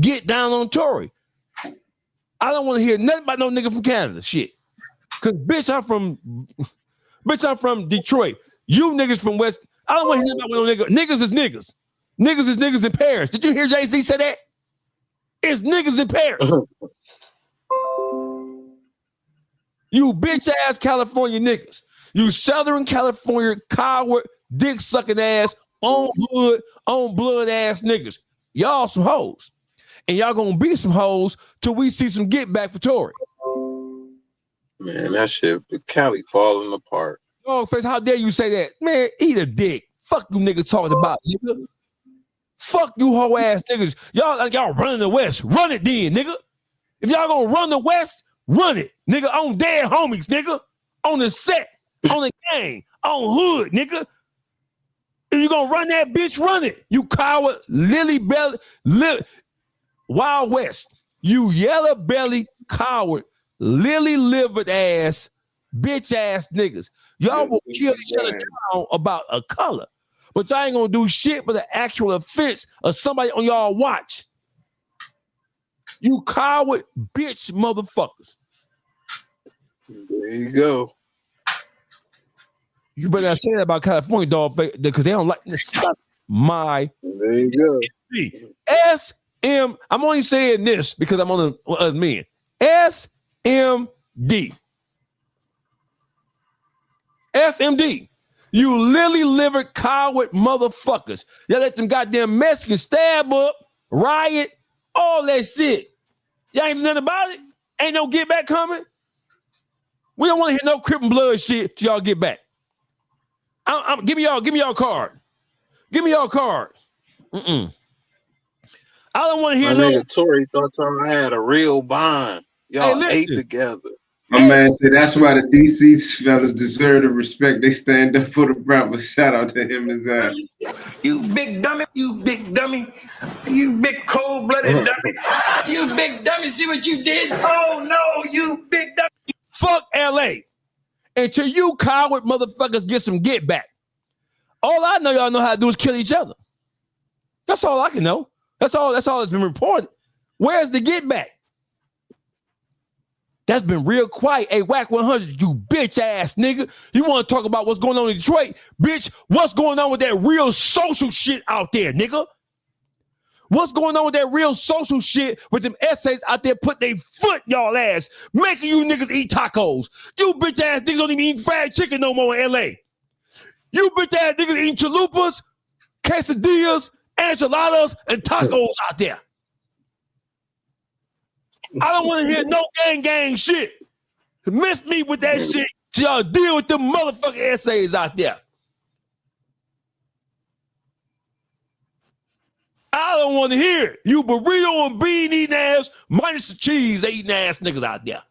get down on Tory. I don't want to hear nothing about no nigga from Canada. Shit. Cause bitch, I'm from Detroit. You niggas from West. I don't want to hear about no nigga. Niggas is niggas. Niggas is niggas in Paris. Did you hear Jay-Z say that? It's niggas in Paris. You bitch ass California niggas. You Southern California coward, dick sucking ass, on hood, on blood ass niggas. Y'all some hoes. And y'all gonna be some hoes till we see some get back for Tory. Man, that shit, Cali falling apart. Oh, face, how dare you say that? Man, eat a dick. Fuck you niggas talking about, nigga. Fuck you hoe ass niggas. Y'all running the West. Run it then, nigga. If y'all gonna run the West, run it. Nigga, on dead homies, nigga. On the set, on the gang, on hood, nigga. If you gonna run that bitch, run it. You coward, lily belly, Wild West. You yellow belly coward, lily livered ass, bitch ass niggas. Y'all will kill each other down about a color, but y'all ain't gonna do shit but the actual offense of somebody on y'all watch. You coward bitch motherfuckers. There you go. You better not say that about California, dog, because they don't like to stop my. There you go. SM. I'm only saying this because I'm on the men. SMD. SMD. You lily-livered coward motherfuckers. You let them goddamn Mexicans stab up, riot, all that shit. Y'all ain't nothing about it. Ain't no get back coming. We don't want to hear no Crip and Blood shit till y'all get back. Give me y'all card. Give me y'all card. I don't want to hear My nigga Tory thought y'all had a real bond. Y'all ate together. My man said that's why the DC fellas deserve the respect. They stand up for the brothers. Shout out to him as well. You big dummy. You big dummy. You big cold-blooded dummy. You big dummy. See what you did? Oh, no, you big dummy. Fuck LA. Until you coward motherfuckers get some get back. All I know y'all know how to do is kill each other. That's all I can know. That's all that's been reported. Where's the get back? That's been real quiet. Hey, Whack 100, you bitch ass nigga. You want to talk about what's going on in Detroit? Bitch, what's going on with that real social shit out there, nigga? What's going on with that real social shit with them essays out there putting their foot in y'all ass, making you niggas eat tacos? You bitch ass niggas don't even eat fried chicken no more in LA. You bitch ass niggas eating chalupas, quesadillas, enchiladas, and tacos out there. I don't want to hear no gang shit. Miss me with that shit till y'all deal with them motherfucking essays out there. I don't want to hear it. You burrito and bean eating ass, minus the cheese eating ass niggas out there.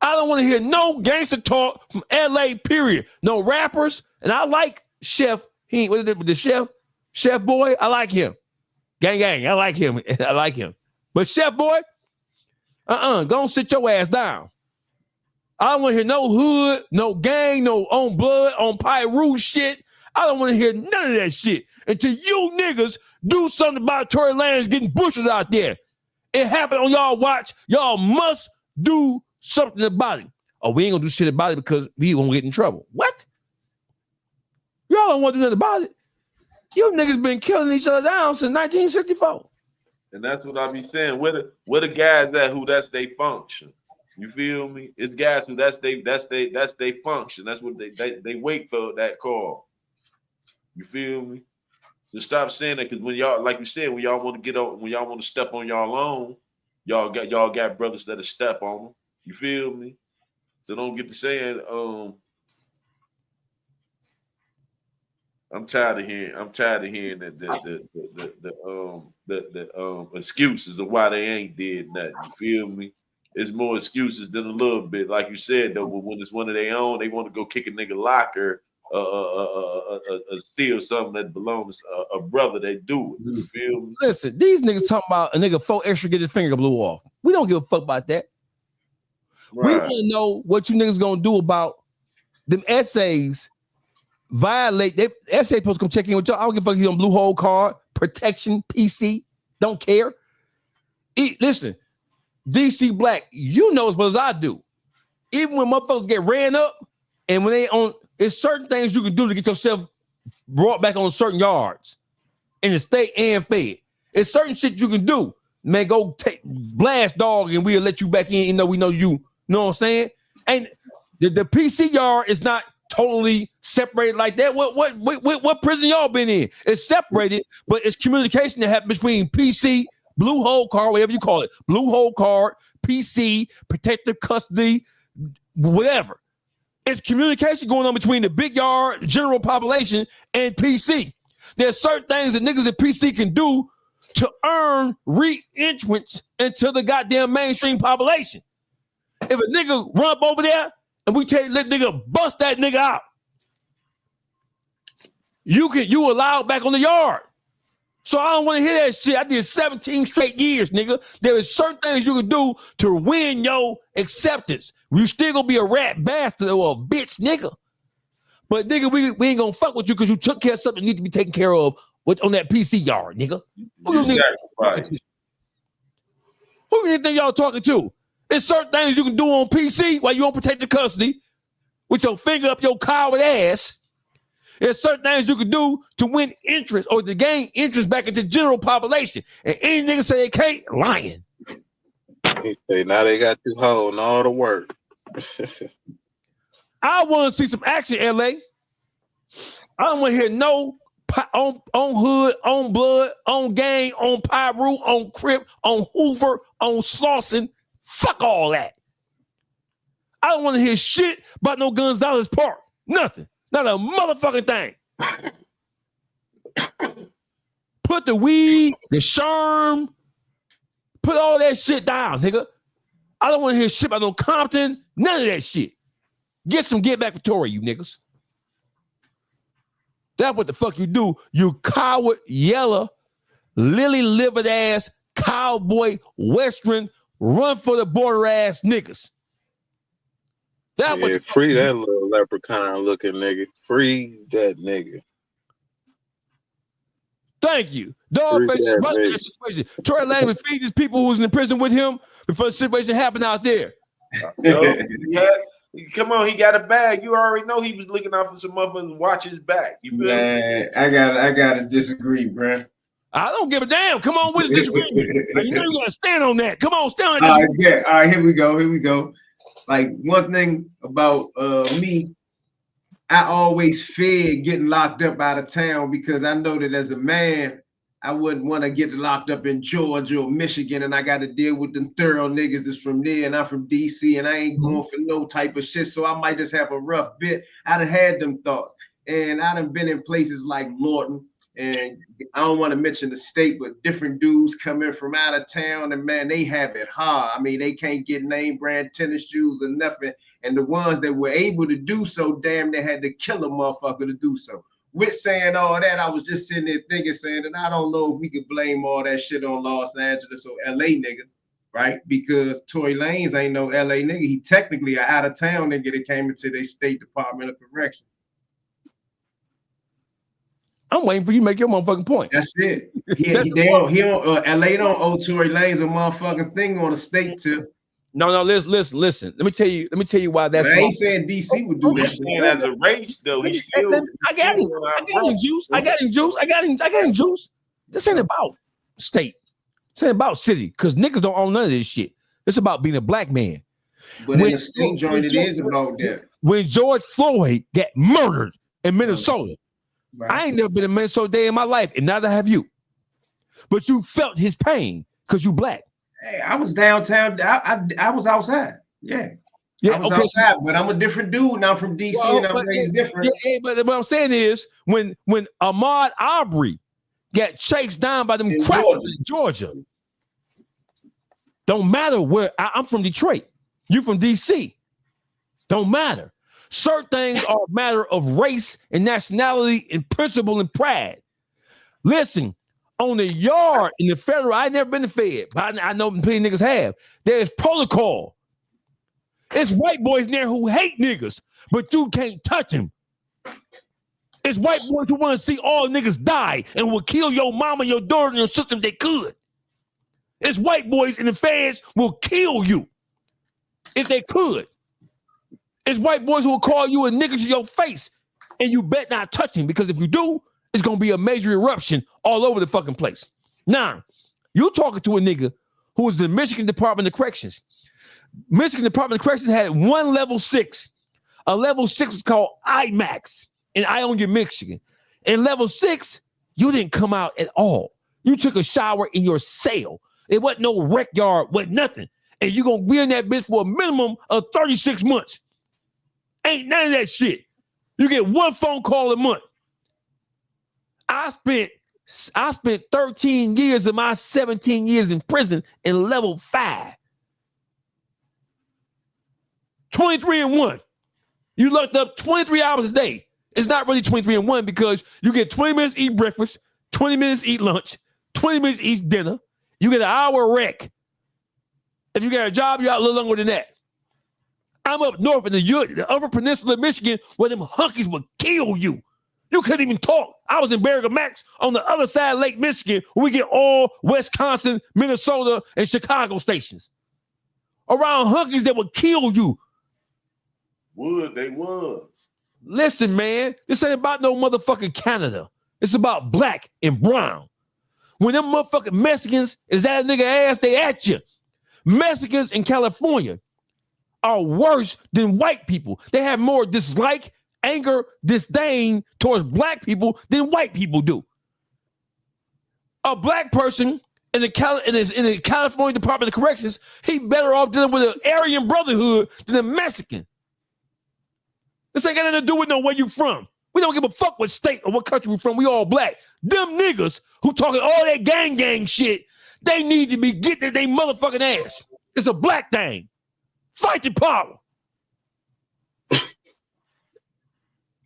I don't want to hear no gangster talk from LA, period. No rappers. And I like Chef. What is it with the Chef? Chef Boy, I like him. Gang, I like him. I like him. But Chef Boy, go and sit your ass down. I don't want to hear no hood, no gang, no on blood, on Pyru shit. I don't want to hear none of that shit until you niggas do something about Tory Lanez getting bushes out there. It happened on y'all watch. Y'all must do something about it. Oh, we ain't gonna do shit about it because we won't get in trouble. What? Y'all don't want to do nothing about it. You niggas been killing each other down since 1964. And that's what I be saying. Where the guys at who that's they function? You feel me? It's guys who that's they function. That's what they wait for that call. You feel me? So stop saying that, because when y'all, like you said, when y'all want to get on, when y'all want to step on y'all own, y'all got brothers that'll step on them. You feel me? So don't get to saying, I'm tired of hearing that the excuses of why they ain't did nothing. You feel me? It's more excuses than a little bit. Like you said, though, when it's one of their own, they want to go kick a nigga locker, steal something that belongs a brother. They do it. You feel me? Listen, these niggas talking about a nigga 4 extra get his finger blew off. We don't give a fuck about that. Right. We want to know what you niggas gonna do about them essays. Violate they essay supposed to come check in with y'all. I don't give a fuck if you on blue hole card, protection, PC, don't care. Listen, DC Black, you know as well as I do. Even when motherfuckers get ran up, and when they on, it's certain things you can do to get yourself brought back on certain yards in the state and fed. It's certain shit you can do. Man, go take blast dog and we'll let you back in, even though we know you. Know what I'm saying? And the PC yard is not totally separated like that. What prison y'all been in? It's separated, but it's communication that happens between PC, blue hole card, whatever you call it, blue hole card, PC, protective custody, whatever. It's communication going on between the big yard, general population, and PC. There's certain things that niggas at PC can do to earn re-entrance into the goddamn mainstream population. If a nigga run up over there and we tell you, let nigga bust that nigga out, you allowed back on the yard. So I don't want to hear that shit. I did 17 straight years, nigga. There is certain things you can do to win your acceptance. You still gonna be a rat bastard or a bitch nigga. But nigga, we ain't gonna fuck with you because you took care of something that needs to be taken care of on that PC yard, nigga? Who you sacrifice. Who you think y'all talking to? There's certain things you can do on PC while you on protected custody with your finger up your coward ass. There's certain things you can do to win interest or to gain interest back into general population. And any nigga say they can't, lying. Hey, now they got you holding all the work. I want to see some action, LA. I don't want to hear no on hood, on blood, on gang, on Pyru, on Crip, on Hoover, on Slauson. Fuck all that. I don't want to hear shit about no Gonzalez Park. Nothing. Not a motherfucking thing. Put the weed, the sherm, put all that shit down, nigga. I don't want to hear shit about no Compton. None of that shit. Get some get back for Tory, you niggas. That's what the fuck you do. You coward, yellow, lily-livered ass, cowboy, western, run for the border ass niggas. That yeah, free that little leprechaun looking nigga. Free that nigga. Thank you. Dog face situation. Tory Lanez was feeding his people who was in prison with him before the situation happened out there. Yeah. Come on, he got a bag. You already know he was looking out for some motherfuckers to watch his back. You feel me? I gotta disagree, bro. I don't give a damn. Come on with the disagreement. You know you gotta stand on that. Come on, stand on that. Yeah. All right, here we go. Like one thing about me, I always feared getting locked up out of town because I know that as a man, I wouldn't want to get locked up in Georgia or Michigan, and I got to deal with them thorough niggas that's from there, and I'm from DC, and I ain't going for no type of shit, so I might just have a rough bit. I done had them thoughts, and I done been in places like Lorton, and I don't want to mention the state, but different dudes coming from out of town, and man, they have it hard. I mean, they can't get name brand tennis shoes or nothing, and the ones that were able to do so, damn, they had to kill a motherfucker to do so. With saying all that, I was just sitting there thinking, saying that I don't know if we could blame all that shit on Los Angeles or LA niggas, right? Because Tory Lanez ain't no LA nigga. He technically an out of town nigga that came into their State Department of Corrections. I'm waiting for you to make your motherfucking point. That's it. LA don't owe Tory Lanez a motherfucking thing on a state tip. No, listen. Let me tell you why that's. I ain't saying DC would do that. Saying as a race, though, he still. I got him juice. This ain't about state. This ain't about city, because niggas don't own none of this shit. It's about being a black man. But in the state joint, it is about that. When George Floyd got murdered in Minnesota, right. I ain't never been in Minnesota day in my life, and neither have you. But you felt his pain because you black. Hey, I was downtown. I was outside. Yeah, I was outside, but I'm a different dude now from DC, and I'm raised different. Yeah, but what I'm saying is, when Ahmaud Arbery got chased down by them crackers in Georgia, don't matter where I'm from Detroit, you from DC, don't matter. Certain things are a matter of race and nationality and principle and pride. Listen. On the yard in the federal, I never been to Fed, but I know plenty niggas have. There's protocol. It's white boys in there who hate niggas, but you can't touch them. It's white boys who want to see all niggas die and will kill your mama, your daughter, and your sister if they could. It's white boys in the feds will kill you if they could. It's white boys who will call you a nigga to your face, and you bet not touch him, because if you do, it's going to be a major eruption all over the fucking place. Now, you talking to a nigga who was the Michigan Department of Corrections. Michigan Department of Corrections had one level 6. A level 6 was called IMAX in Eyone, Michigan. In level 6, you didn't come out at all. You took a shower in your cell. It wasn't no rec yard, wasn't nothing. And you're going to be in that bitch for a minimum of 36 months. Ain't none of that shit. You get one phone call a month. I spent 13 years of my 17 years in prison in level 5. 23 and 1. You locked up 23 hours a day. It's not really 23 and 1 because you get 20 minutes to eat breakfast, 20 minutes to eat lunch, 20 minutes to eat dinner. You get an hour rec. If you got a job, you're out a little longer than that. I'm up north in the upper peninsula of Michigan where them hunkies will kill you. You couldn't even talk. I was in Berrigan Max on the other side of Lake Michigan where we get all Wisconsin, Minnesota, and Chicago stations. Around hunkies that would kill you. They was. Listen, man, this ain't about no motherfucking Canada. It's about black and brown. When them motherfucking Mexicans is at a nigga ass, they at you. Mexicans in California are worse than white people. They have more dislike, anger, disdain towards black people than white people do. A black person in the California Department of Corrections, he better off dealing with an Aryan Brotherhood than a Mexican. This ain't got nothing to do with where you from. We don't give a fuck what state or what country we from. We all black. Them niggas who talking all that gang shit, they need to be getting their motherfucking ass. It's a black thing. Fight the power.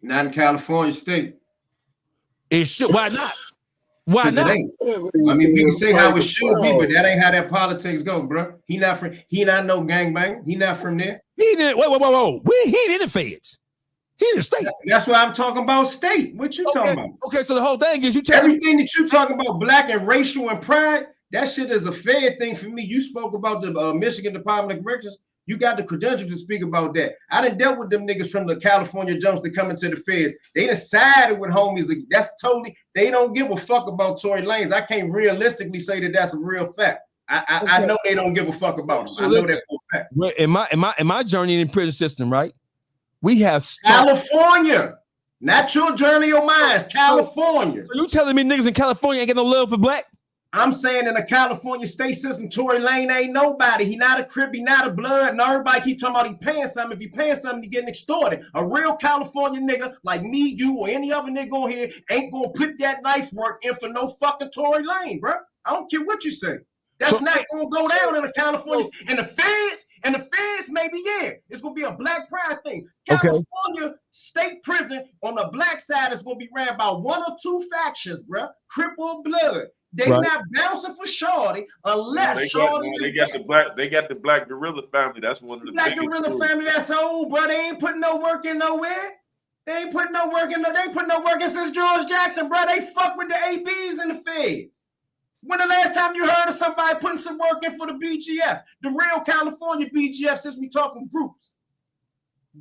Not in California state. It should. Why not? Why not? It ain't. I mean, we can say how it should be, but that ain't how that politics go, bro. He not no gangbang. He not from there. He didn't. Whoa. He in the feds. He in the state. That's why I'm talking about state. What you talking about? Okay, so the whole thing is everything that you talking about, black and racial and pride. That shit is a fair thing for me. You spoke about the Michigan Department of Corrections. You got the credentials to speak about that. I done dealt with them niggas from the California jumps that come into the feds. They done sided with homies. That's totally, they don't give a fuck about Tory Lanez. I can't realistically say that that's a real fact. I know they don't give a fuck about him. So I know that for a fact. In my journey in the prison system, right? We have California, not your journey or mine. California. So you telling me niggas in California ain't got no love for black? I'm saying in the California state system, Tory Lanez ain't nobody. He not a Crip, he not a Blood. And everybody keep talking about he paying something. If he paying something, he getting extorted. A real California nigga like me, you, or any other nigga on here ain't gonna put that knife work in for no fucking Tory Lanez, bro. I don't care what you say. That's not gonna go down in the California. And the feds, maybe, yeah. It's gonna be a black pride thing. California state prison on the black side is gonna be ran by one or two factions, bro. Crip or Blood. They not bouncing for Shorty unless Shorty. They got the black gorilla family. That's one of the black gorilla family. That's old, bro. They ain't putting no work in nowhere. They ain't putting no work in since George Jackson, bro. They fuck with the ABs and the feds. When the last time you heard of somebody putting some work in for the BGF, the real California BGF? Since we talking groups,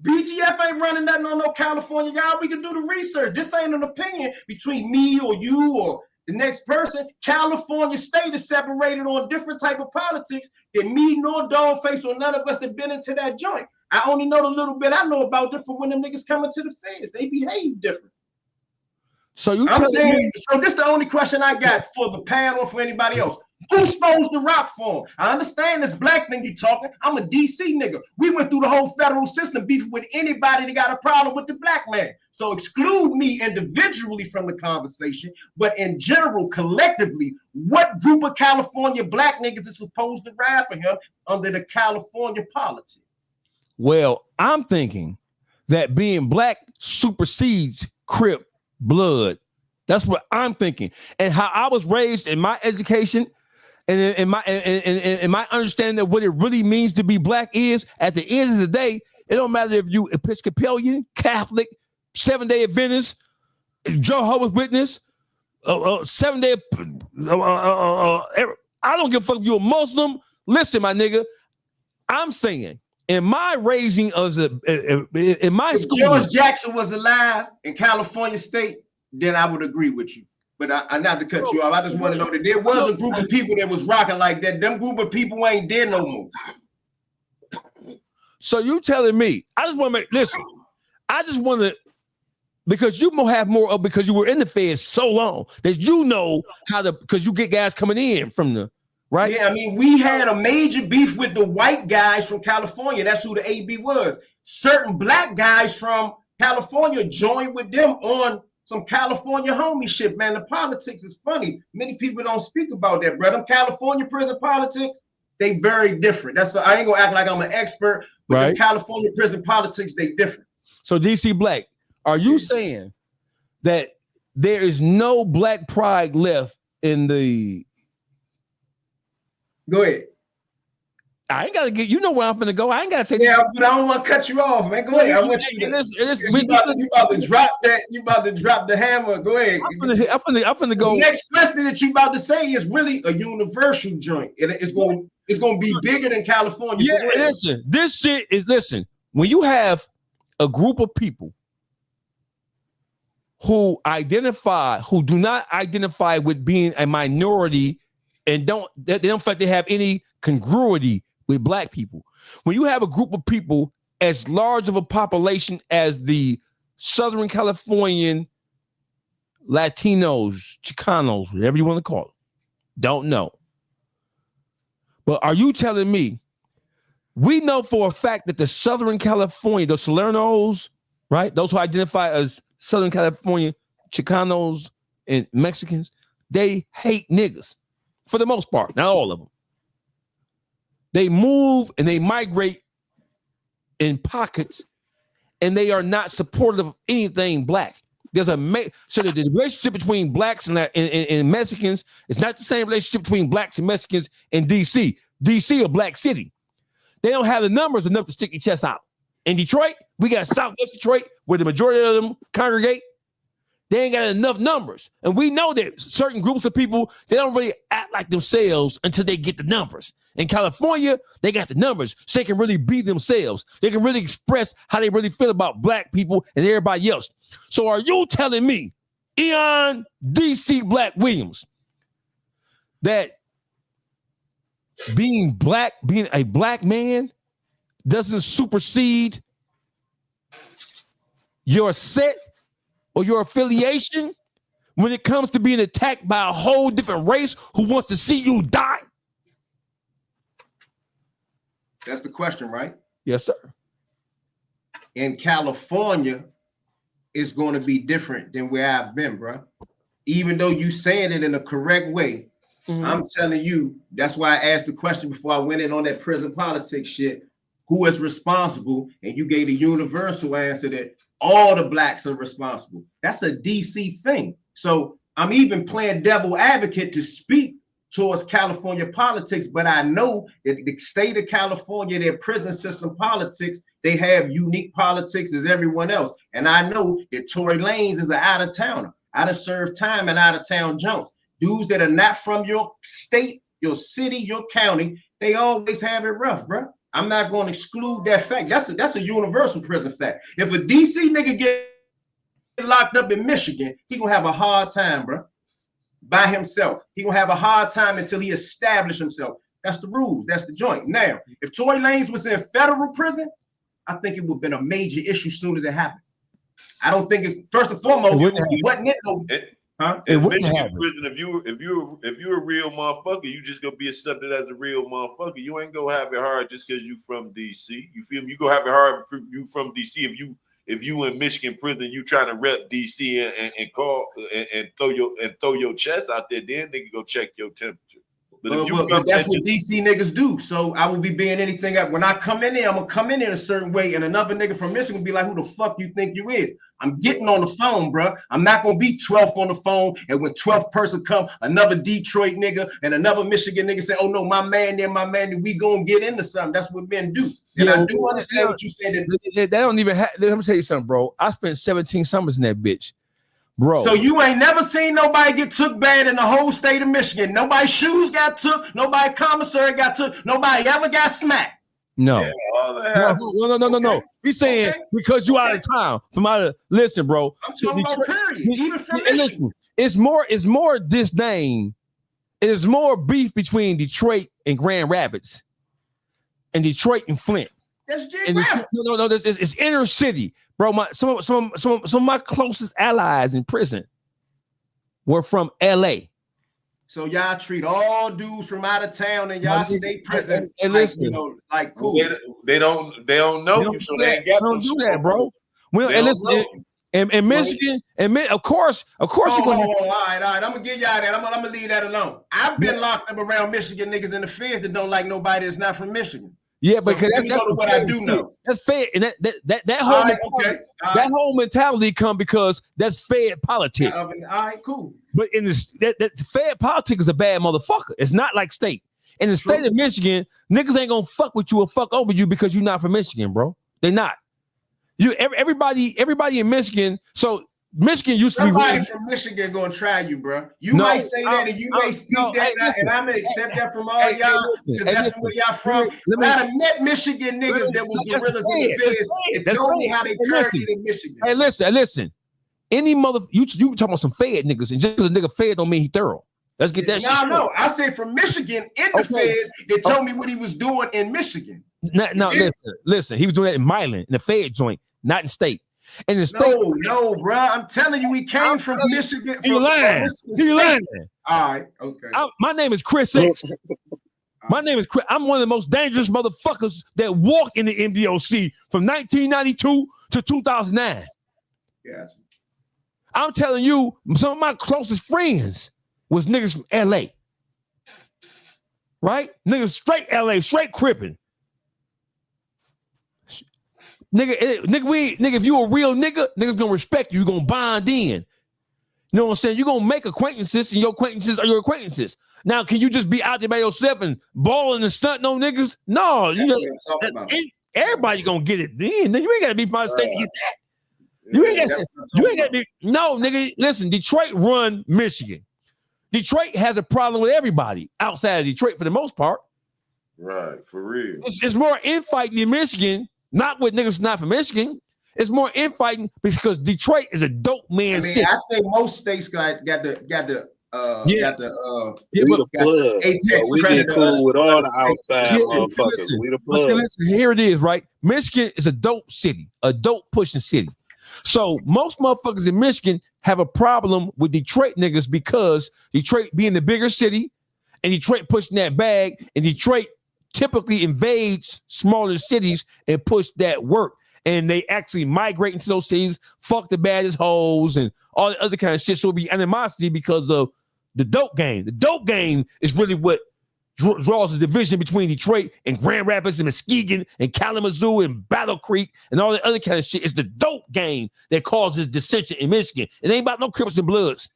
BGF ain't running nothing on no California, y'all. We can do the research. This ain't an opinion between me or you or the next person. California state is separated on different type of politics than me nor Dogface or none of us that been into that joint. I only know the little bit I know about different when them niggas come into the feds. They behave different. So you I'm saying, so this is the only question I got for the panel or for anybody else. Who's supposed to rock for him? I understand this black thing you talking. I'm a DC nigga. We went through the whole federal system beefing with anybody that got a problem with the black man. So exclude me individually from the conversation, but in general, collectively, what group of California black niggas is supposed to ride for him under the California politics? Well, I'm thinking that being black supersedes Crip, Blood. That's what I'm thinking. And how I was raised in my education and in my understanding of what it really means to be black is, at the end of the day, it don't matter if you Episcopalian, Catholic, Seventh-day Adventist, Jehovah's Witness, 7-day. I don't give a fuck if you're a Muslim. Listen, my nigga, I'm saying in my raising in my if school, George Jackson was alive in California state, then I would agree with you. But I not to cut you off. I just want to know that there was a group of people that was rocking like that. Them group of people ain't dead no more. So you telling me? I just want to listen. I just want to, because you have more of, because you were in the feds so long that you know how to, because you get guys coming in from the right. Yeah, I mean, we had a major beef with the white guys from California. That's who the AB was. Certain black guys from California joined with them on some California homie shit, man. The politics is funny. Many people don't speak about that, bro. Them California prison politics, they very different. That's I ain't gonna act like I'm an expert, but right. The California prison politics, they different. So DC Black, are you saying that there is no black pride left in the? Go ahead. I ain't gotta get. You know where I'm finna go. I ain't gotta say. Yeah, but I don't want to cut you off, man. Go ahead. I want you to. You about to drop that. You about to drop the hammer. Go ahead. I'm finna go. The next question that you about to say is really a universal joint. It's going to be bigger than California. Yeah, listen. This shit is listen. When you have a group of people who do not identify with being a minority and they don't feel like they have any congruity with black people. When you have a group of people as large of a population as the Southern Californian Latinos, Chicanos, whatever you want to call them, don't know. But are you telling me we know for a fact that the Southern California, the Salernos, right? Those who identify as Southern California Chicanos and Mexicans, they hate niggas for the most part, not all of them. They move and they migrate in pockets, and they are not supportive of anything black. There's so that the relationship between blacks and Mexicans is not the same relationship between blacks and Mexicans in DC. DC a black city. They don't have the numbers enough to stick your chest out. In Detroit, we got Southwest Detroit, where the majority of them congregate. They ain't got enough numbers. And we know that certain groups of people, they don't really act like themselves until they get the numbers. In California, they got the numbers, so they can really be themselves. They can really express how they really feel about black people and everybody else. So are you telling me, Eyone DC Black Williams, that being a black man doesn't supersede your set or your affiliation when it comes to being attacked by a whole different race who wants to see you die? That's the question, right? Yes, sir. In California, it's going to be different than where I've been, bro. Even though you saying it in the correct way, I'm telling you, that's why I asked the question before I went in on that prison politics shit. Who is responsible? And you gave a universal answer that all the blacks are responsible. That's a DC thing. So I'm even playing devil advocate to speak towards California politics, but I know that the state of California, their prison system politics, they have unique politics as everyone else. And I know that Tory Lanez is an out-of-towner. I done served time in out-of-town junks. Dudes that are not from your state, your city, your county, they always have it rough, bro. I'm not going to exclude that fact. That's a universal prison fact. If a DC nigga get locked up in Michigan, he gonna have a hard time, bro. By himself. He gonna have a hard time until he establishes himself. That's the rules. That's the joint. Now, if Tory Lanez was in federal prison, I think it would have been a major issue soon as it happened. I don't think it's first and foremost. He wasn't in no. In Michigan prison, if you're a real motherfucker, you just gonna be accepted as a real motherfucker. You ain't gonna have it hard just because you from DC. You feel me? You gonna have it hard if you from DC. If you in Michigan prison, you trying to rep DC and call and throw your chest out there, then they can go check your temperature. But that's what DC niggas do. So I will be being anything. When I come in there, I'm gonna come in there a certain way, and another nigga from Michigan will be like, "Who the fuck you think you is?" I'm getting on the phone, bro. I'm not gonna be 12th on the phone, and when 12th person come, another Detroit nigga and another Michigan nigga say, "Oh no, my man there, we gonna get into something." That's what men do. And I do understand what you said. They don't even have. Let me tell you something, bro. I spent 17 summers in that bitch. Bro. So you ain't never seen nobody get took bad in the whole state of Michigan. Nobody's shoes got took. Nobody commissary got took. Nobody ever got smacked. No. Yeah, no. He's saying because you out of town from out of. Listen, bro. I'm talking about period. Even from Michigan. Listen, it's more disdain. It is more beef between Detroit and Grand Rapids, and Detroit and Flint. That's geographic. No. It's inner city, bro. Some of my closest allies in prison were from LA. So y'all treat all dudes from out of town in y'all state prison, and listen, like cool. They don't know you, so they ain't got don't do that, bro. Well, and listen, and Michigan, of course, you're gonna. All right. I'm gonna give y'all that. I'm gonna leave that alone. I've been locked up around Michigan niggas in the feds that don't like nobody that's not from Michigan. Yeah, but so that's what I do know. That's fair, and that whole mentality come because that's Fed politics. All right, cool. But in this, that Fed politics is a bad motherfucker. It's not like state. In the state of Michigan, niggas ain't gonna fuck with you or fuck over you because you're not from Michigan, bro. They not. Everybody in Michigan. So Michigan used to be. Somebody from Michigan gonna try you, bro. You might say that, and you may speak that, and I'm gonna accept that from all y'all because that's where y'all from. I met Michigan niggas that was gorillas in the feds and told me how they turned it in Michigan. Hey, listen. Any you talking about some fed niggas, and just because a nigga fed don't mean he thorough. Let's get that shit straight. No, I say from Michigan in the feds that told me what he was doing in Michigan. No, listen. He was doing that in Milan, in the fed joint, not in state. In the state. No, bro. I'm telling you, he came from Michigan. He lying. All right, okay. My name is Chris X. My name is Chris. I'm one of the most dangerous motherfuckers that walked in the MDOC from 1992 to 2009. Gotcha. I'm telling you, some of my closest friends was niggas from LA. Right? Niggas straight LA, straight crippin'. Nigga, if you a real nigga, niggas gonna respect you. You gonna bond in. You know what I'm saying? You gonna make acquaintances, and your acquaintances are your acquaintances. Now, can you just be out there by yourself and balling and stunting on niggas? No, everybody gonna get it then. You ain't gotta be from out of state to get that. You ain't gotta be. No, nigga, listen, Detroit run Michigan. Detroit has a problem with everybody outside of Detroit for the most part. Right, for real. It's more infighting in Michigan. Not with niggas not from Michigan. It's more infighting because Detroit is a dope man city. I think most states got the apex. We get cool with all the outside motherfuckers. We the plug. Listen, here it is, right? Michigan is a dope city, a dope pushing city. So most motherfuckers in Michigan have a problem with Detroit niggas because Detroit being the bigger city and Detroit pushing that bag, and Detroit typically invades smaller cities and push that work. And they actually migrate into those cities, fuck the baddest hoes and all the other kind of shit. So it'll be animosity because of the dope game. The dope game is really what draws the division between Detroit and Grand Rapids and Muskegon and Kalamazoo and Battle Creek and all the other kind of shit. It's the dope game that causes dissension in Michigan. It ain't about no Crips and Bloods.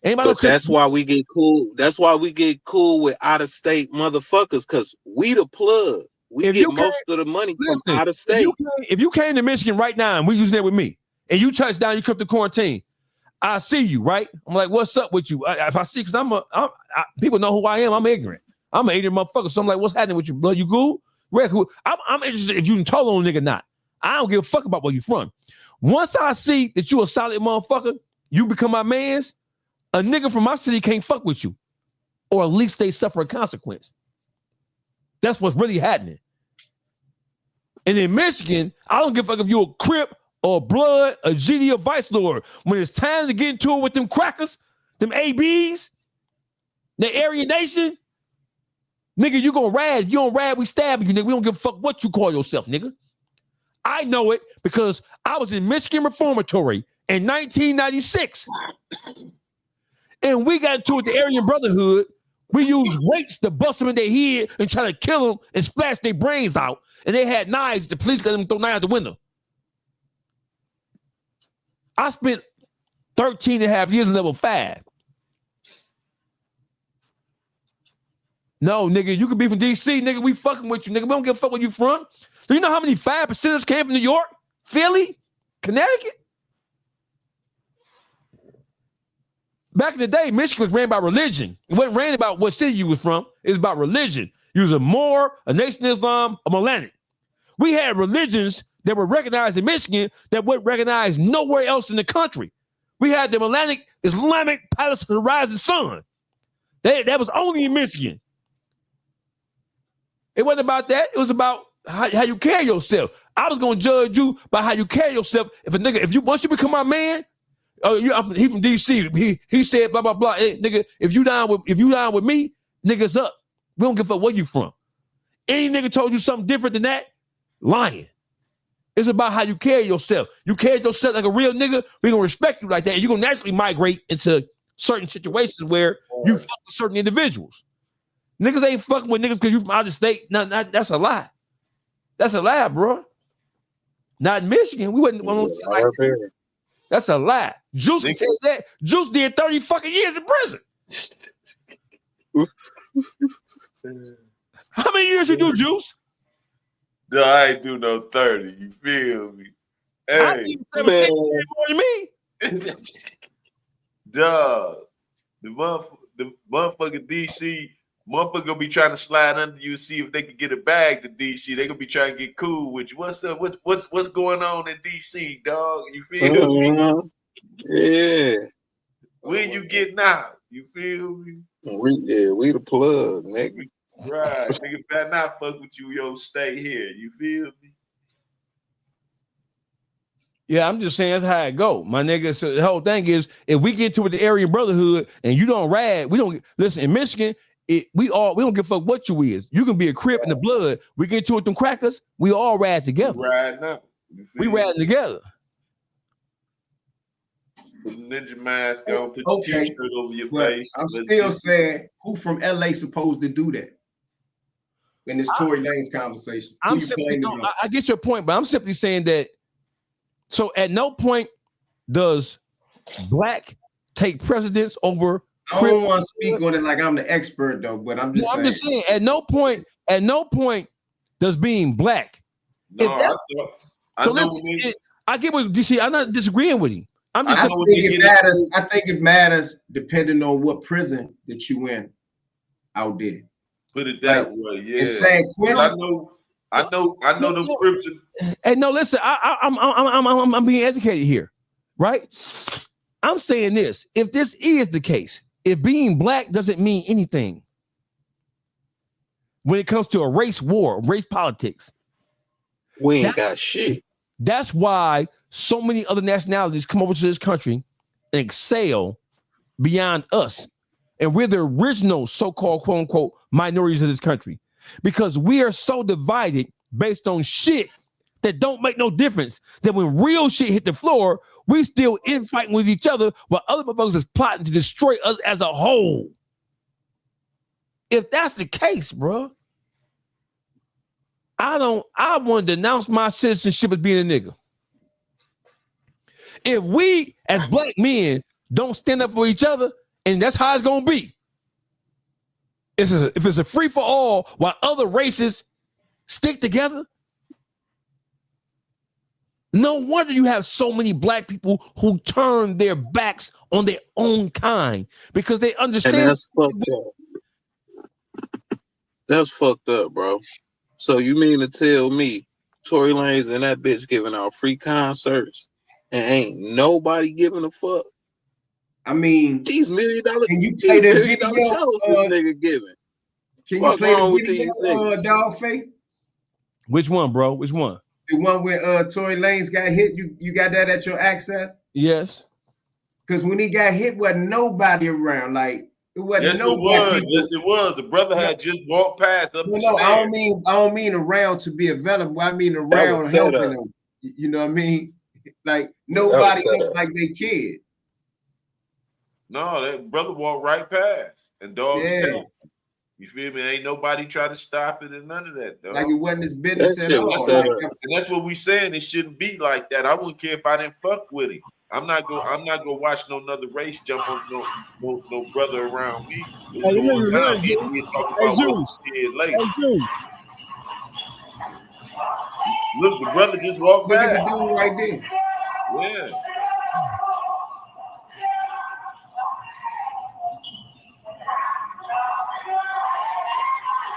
But that's why we get cool. That's why we get cool with out of state motherfuckers, because we the plug. We get most of the money from out of state. If you came to Michigan right now and we using it with me, and you touch down, you come to quarantine, I see you, right? I'm like, what's up with you? If I see, because people know who I am. I'm ignorant. I'm an ignorant motherfucker. So I'm like, what's happening with you, blood? You cool? Real cool. I'm interested if you can tell on a nigga or not. I don't give a fuck about where you from. Once I see that you a solid motherfucker, you become my mans. A nigga from my city can't fuck with you, or at least they suffer a consequence. That's what's really happening. And in Michigan, I don't give a fuck if you a Crip or Blood, a GD or Vice Lord. When it's time to get into it with them crackers, them ABs, the Aryan Nation, nigga, you gonna rad. If you don't rad, we stab you, nigga. We don't give a fuck what you call yourself, nigga. I know it because I was in Michigan Reformatory in 1996. And we got into it with the Aryan Brotherhood. We used weights to bust them in their head and try to kill them and splash their brains out. And they had knives. The police let them throw knives out the window. I spent 13 and a half years in level 5. No, nigga, you could be from DC, nigga. We fucking with you, nigga. We don't give a fuck where you from. Do you know how many 5%ers came from New York, Philly, Connecticut? Back in the day, Michigan was ran by religion. It wasn't ran about what city you was from. It was about religion. You was a Moor, a Nation of Islam, a Melanic. We had religions that were recognized in Michigan that weren't recognized nowhere else in the country. We had the Melanic Islamic Palace of the Rising Sun. That was only in Michigan. It wasn't about that. It was about how you carry yourself. I was gonna judge you by how you carry yourself. Once you become my man, he from DC. He said blah blah blah. Hey, nigga, if you down with me, niggas up. We don't give a fuck where you from. Any nigga told you something different than that, lying. It's about how you carry yourself. You carry yourself like a real nigga, we gonna respect you like that. And you're gonna naturally migrate into certain situations where you fuck with certain individuals. Niggas ain't fucking with niggas because you from out of state. No, that's a lie. That's a lie, bro. Not in Michigan. We wouldn't want to like that. That's a lie. Juice can tell you that. Juice did 30 fucking years in prison. How many years you do, Juice? No, I ain't do no 30. You feel me? I Hey, did 17 years more than me. dog. The motherfucking DC, motherfucker gonna be trying to slide under you, see if they can get a bag to DC. They gonna be trying to get cool with you. What's up? What's going on in DC, dog? You feel me? Yeah. When you getting out? You feel me? We the plug, nigga. Right. Nigga better not fuck with you, yo. Stay here. You feel me? Yeah, I'm just saying that's how it go, my nigga. So the whole thing is, if we get to with the Aryan Brotherhood and you don't rad, we don't listen. In Michigan, we don't give a fuck what you is. You can be a Crip in the blood. We get to with them crackers, we all rad together. Right now, we rad together. Put the ninja mask on, put the t-shirt over your but face. I'm still saying, who from LA supposed to do that? In this Tory Lanez conversation, I get your point, but I'm simply saying that. So at no point does black take precedence over. I don't want to speak on it like I'm the expert though, but I'm just saying. I'm just saying at no point does being black. No, I get what DC. I'm not disagreeing with him. I think it matters depending on what prison that you in out there. Put it that way, yeah. It's saying I know them Crips. And no, listen, I'm being educated here, right? I'm saying this: if this is the case, if being black doesn't mean anything when it comes to a race war, race politics, we ain't got shit. That's why so many other nationalities come over to this country and excel beyond us. And we're the original so-called quote unquote minorities of this country because we are so divided based on shit that don't make no difference. That when real shit hit the floor, we still infighting with each other while other motherfuckers is plotting to destroy us as a whole. If that's the case, bro, I want to denounce my citizenship as being a nigga. If we as black men don't stand up for each other, and that's how it's gonna be. If it's a free for all while other races stick together, no wonder you have so many black people who turn their backs on their own kind because they understand. And that's fucked up. That's fucked up, bro. So you mean to tell me Tory Lanez and that bitch giving out free concerts and ain't nobody giving a fuck? I mean, these $1 million. Can you play this video? This nigga giving. Can you play the video, Dogface? Which one, bro? Which one? The one where Tory Lanez got hit. You got that at your access? Yes. Because when he got hit, wasn't nobody around. Like it wasn't nobody. Yes, it was. The brother had just walked past up the stairs. I don't mean around to be available. I mean around helping him. You know what I mean? Like nobody looks like they kid. No, that brother walked right past and dog. Yeah. You feel me? Ain't nobody try to stop it and none of that, dog. Like it wasn't his business at all. And that's what we saying. It shouldn't be like that. I wouldn't care if I didn't fuck with him. I'm not gonna watch no another race jump on no brother around me. Hey, you niggas run, Juice. Hey, Juice. Look, the brother just walked Look by. at the dude right there. Yeah.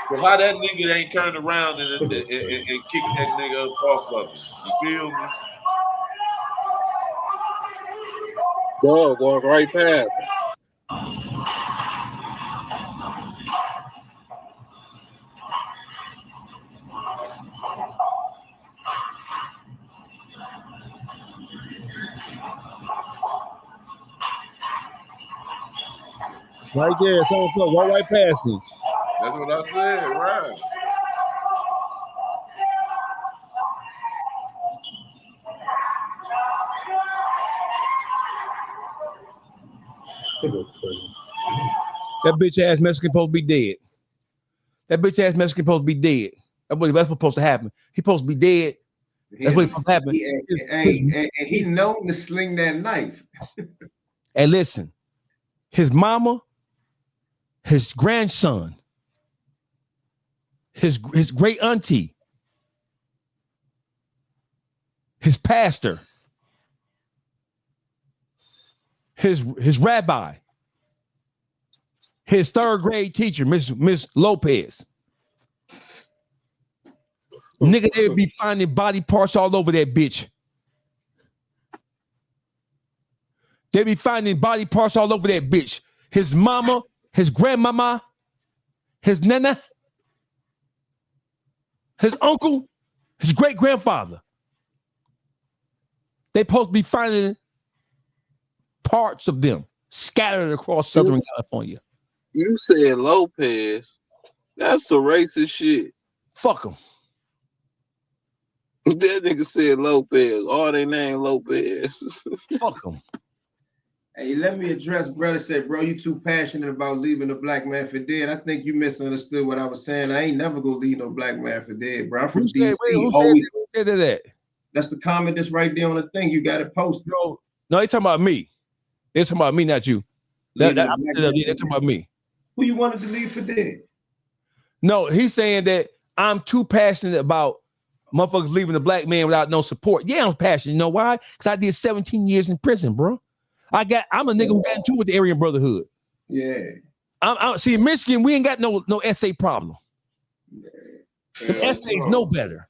So how that nigga ain't turned around and kicked that nigga up off of him? You feel me? Dog walk right past. Right there, someone walk right past me. That's what I said, right? That bitch ass Mexican supposed to be dead. That bitch ass Mexican supposed to be dead. That's what's supposed to happen. He supposed to be dead. That's what's supposed to happen. And he's known to sling that knife. And listen, his mama, his grandson, his great auntie, his pastor, his rabbi, his third grade teacher, Miss Lopez. Nigga, they would be finding body parts all over that bitch. They be finding body parts all over that bitch. His mama, his grandmama, his nana, his uncle, his great grandfather. They supposed to be finding parts of them scattered across Southern California. You said Lopez. That's some racist shit. Fuck them. That nigga said Lopez. All they name Lopez. Fuck them. Hey, let me address brother said, bro, you too passionate about leaving a black man for dead. I think you misunderstood what I was saying. I ain't never gonna leave no black man for dead, bro. I'm from DC. Who said that? That's the comment that's right there on the thing. You got it posted. No, they talking about me. They're talking about me, not you. They're talking about me. Who you wanted to leave for dead? No, he's saying that I'm too passionate about motherfuckers leaving the black man without no support. Yeah, I'm passionate. You know why? Because I did 17 years in prison, bro. I'm a nigga who got into it with the Aryan Brotherhood. Yeah. See, in Michigan, we ain't got no essay problem. The essays know better.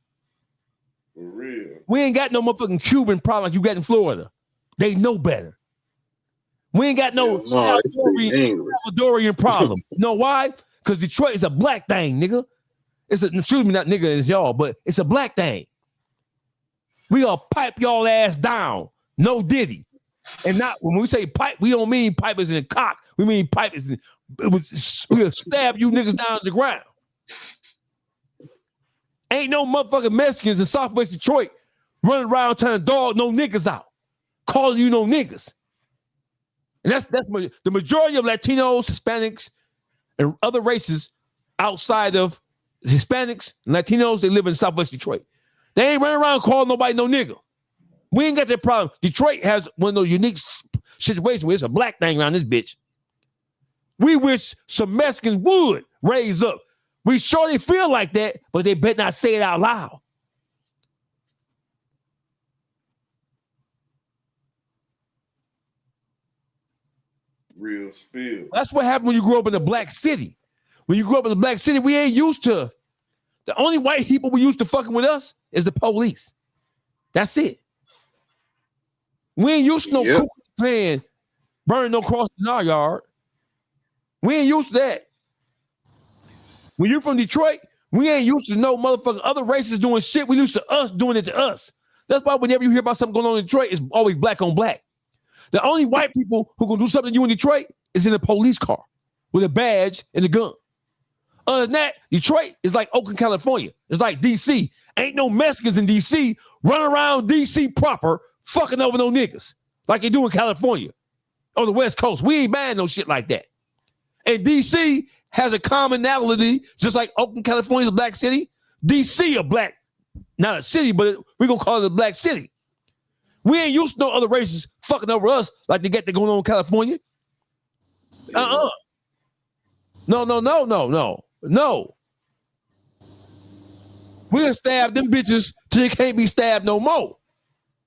For real. We ain't got no motherfucking Cuban problem like you got in Florida. They know better. We ain't got no Salvadorian problem. You know why? Because Detroit is a black thing, nigga. Excuse me, not nigga, it's y'all, but it's a black thing. We gonna pipe y'all ass down. No Diddy. And not when we say pipe, we don't mean pipe as in a cock. We mean pipe as in we'll stab you niggas down to the ground. Ain't no motherfucking Mexicans in Southwest Detroit running around trying to dog no niggas out, calling you no niggas. And that's the majority of Latinos, Hispanics, and other races outside of Hispanics and Latinos, they live in Southwest Detroit. They ain't running around calling nobody no nigga. We ain't got that problem. Detroit has one of those unique situations where it's a black thing around this bitch. We wish some Mexicans would raise up. We sure they feel like that, but they better not say it out loud. Real spill. That's what happened when you grew up in a black city. When you grew up in a black city, we ain't used to. The only white people we used to fucking with us is the police. That's it. We ain't used to no playing, burning no crosses in our yard. We ain't used to that. When you're from Detroit, we ain't used to no motherfucking other races doing shit. We used to us doing it to us. That's why whenever you hear about something going on in Detroit, it's always black on black. The only white people who gonna do something to you in Detroit is in a police car with a badge and a gun. Other than that, Detroit is like Oakland, California. It's like DC. Ain't no Mexicans in DC running around DC proper fucking over no niggas like they do in California on the West Coast. We ain't buying no shit like that. And DC has a commonality, just like Oakland, California is a black city. DC a black, not a city, but we're going to call it a black city. We ain't used to no other races fucking over us like they got that going on in California. No. We'll stab them bitches till they can't be stabbed no more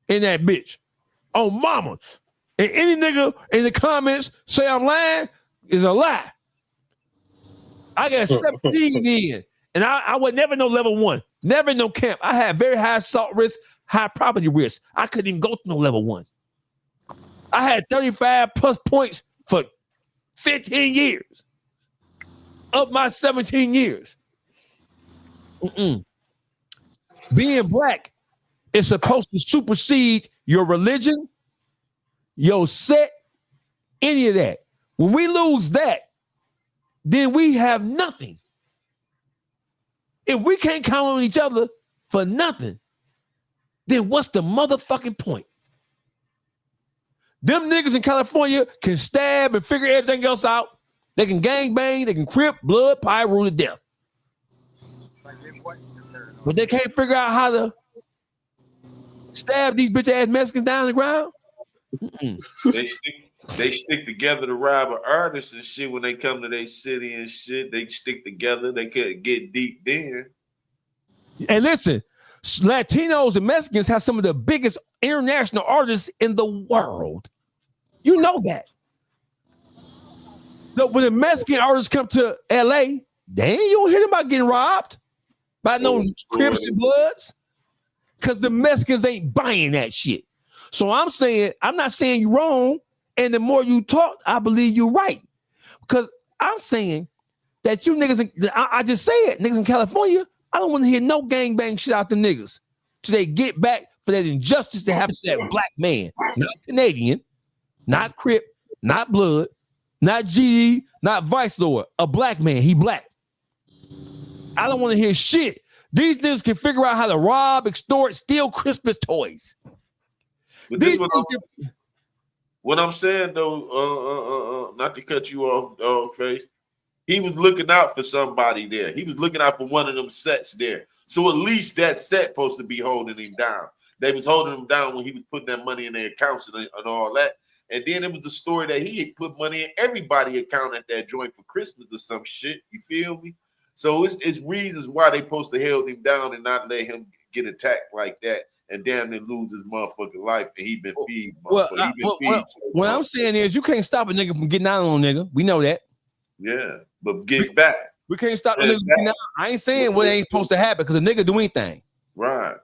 in that bitch. Oh, mama. And any nigga in the comments say I'm lying is a lie. I got 17 in, and I would never know level 1. Never in no camp. I had very high assault risk, high property risk. I couldn't even go to no level 1. I had 35 plus points for 15 years. Of my 17 years. Being black is supposed to supersede your religion, your set, any of that. When we lose that, then we have nothing. If we can't count on each other for nothing, then what's the motherfucking point? Them niggas in California can stab and figure everything else out. They can gang bang, they can crip, blood, pyro to death. But they can't figure out how to stab these bitch ass Mexicans down the ground. They stick together to rob an artist and shit when they come to their city and shit. They stick together. They could get deep then. And listen, Latinos and Mexicans have some of the biggest international artists in the world. You know that. So when the Mexican artists come to LA, you don't hear them about getting robbed by no Crips and Bloods, because the Mexicans ain't buying that shit. So I'm not saying you're wrong, and the more you talk, I believe you're right. Because I'm saying that you niggas, I just said, niggas in California, I don't want to hear no gangbang shit out the niggas till they get back for that injustice that happens to that black man. Not Canadian, not Crip, not Blood, not GD, not Vice Lord. A black man, he black. I don't want to hear shit. These niggas can figure out how to rob, extort, steal Christmas toys. What I'm saying though, not to cut you off, dog face, he was looking out for somebody there. He was looking out for one of them sets there. So at least that set supposed to be holding him down. They was holding him down when he was putting that money in their accounts and all that. And then it was the story that he had put money in everybody's account at that joint for Christmas or some shit. You feel me? So it's reasons why they supposed to hold him down and not let him get attacked like that and damn near lose his motherfucking life. And he been feed. What I'm saying is you can't stop a nigga from getting out on a nigga. We know that. Yeah, but get back. We can't stop a nigga from getting out. I ain't saying what ain't supposed to happen because a nigga do anything. Right.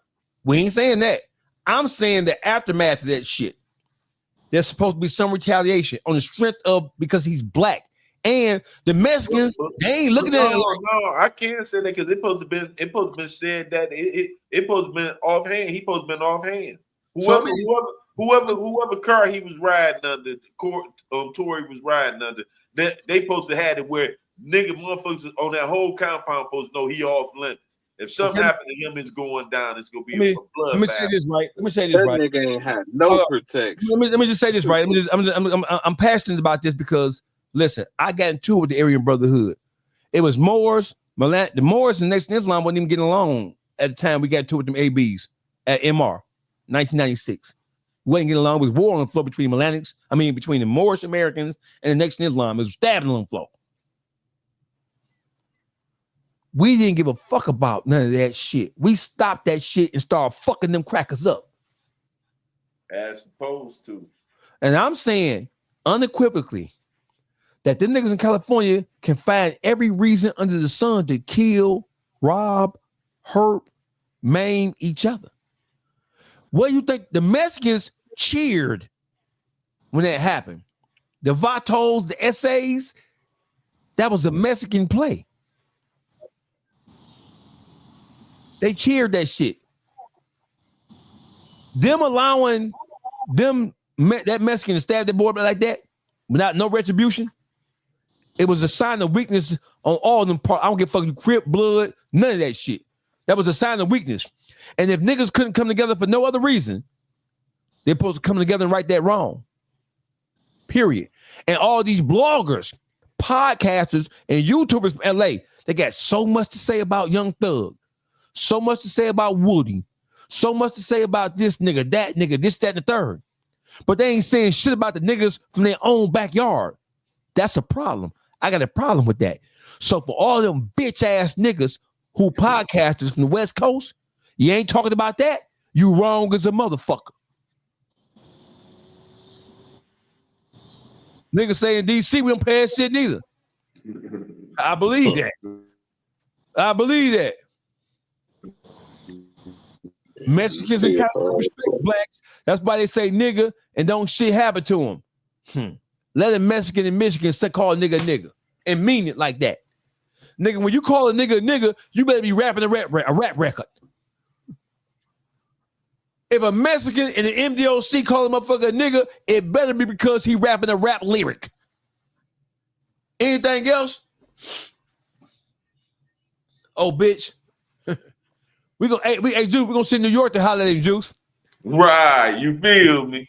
We ain't saying that. I'm saying the aftermath of that shit. There's supposed to be some retaliation on the strength of because he's black. And the Mexicans, they ain't looking at it like, no, I can't say that because it supposed to been said that it supposed to been offhand. He supposed to been offhand. Whoever car he was riding under, Tory was riding under, they supposed to have it where nigga motherfuckers on that whole compound supposed to know he off limits. If something happened to him, it's going down. It's gonna be a blood. Let me say this right. That nigga ain't had no protection. Let me just say this right. I'm passionate about this because listen, I got into it with the Aryan Brotherhood. It was Moors, the Moors and Nation Islam wasn't even getting along at the time we got into it with them ABs at MR, 1996. We wasn't getting along. It was war on the floor between between the Moorish Americans and the Nation Islam. It was stabbing on the floor. We didn't give a fuck about none of that shit. We stopped that shit and started fucking them crackers up. As opposed to. And I'm saying unequivocally that them niggas in California can find every reason under the sun to kill, rob, hurt, maim each other. What do you think? The Mexicans cheered when that happened. The Vatos, the essays, that was a Mexican play. They cheered that shit. Them allowing that Mexican to stab that boy like that without no retribution, it was a sign of weakness on all them parts. I don't give a fuck you Crip, Blood, none of that shit. That was a sign of weakness. And if niggas couldn't come together for no other reason, they're supposed to come together and right that wrong. Period. And all these bloggers, podcasters, and YouTubers from LA, they got so much to say about Young Thug. So much to say about Woody. So much to say about this nigga, that nigga, this, that, and the third. But they ain't saying shit about the niggas from their own backyard. That's a problem. I got a problem with that. So for all them bitch ass niggas who podcasters from the West Coast, you ain't talking about that, you wrong as a motherfucker. Niggas saying DC, we don't pay that shit neither. I believe that. I believe that. Mexicans and California respect blacks. That's why they say nigga and don't shit happen to them. Let a Mexican in Michigan call a nigga and mean it like that. Nigga, when you call a nigga, you better be rapping a rap record. If a Mexican in the MDOC call a motherfucker a nigga, it better be because he rapping a rap lyric. Anything else? Oh, bitch. We gonna send New York to holler at him, Juice. Right, you feel me?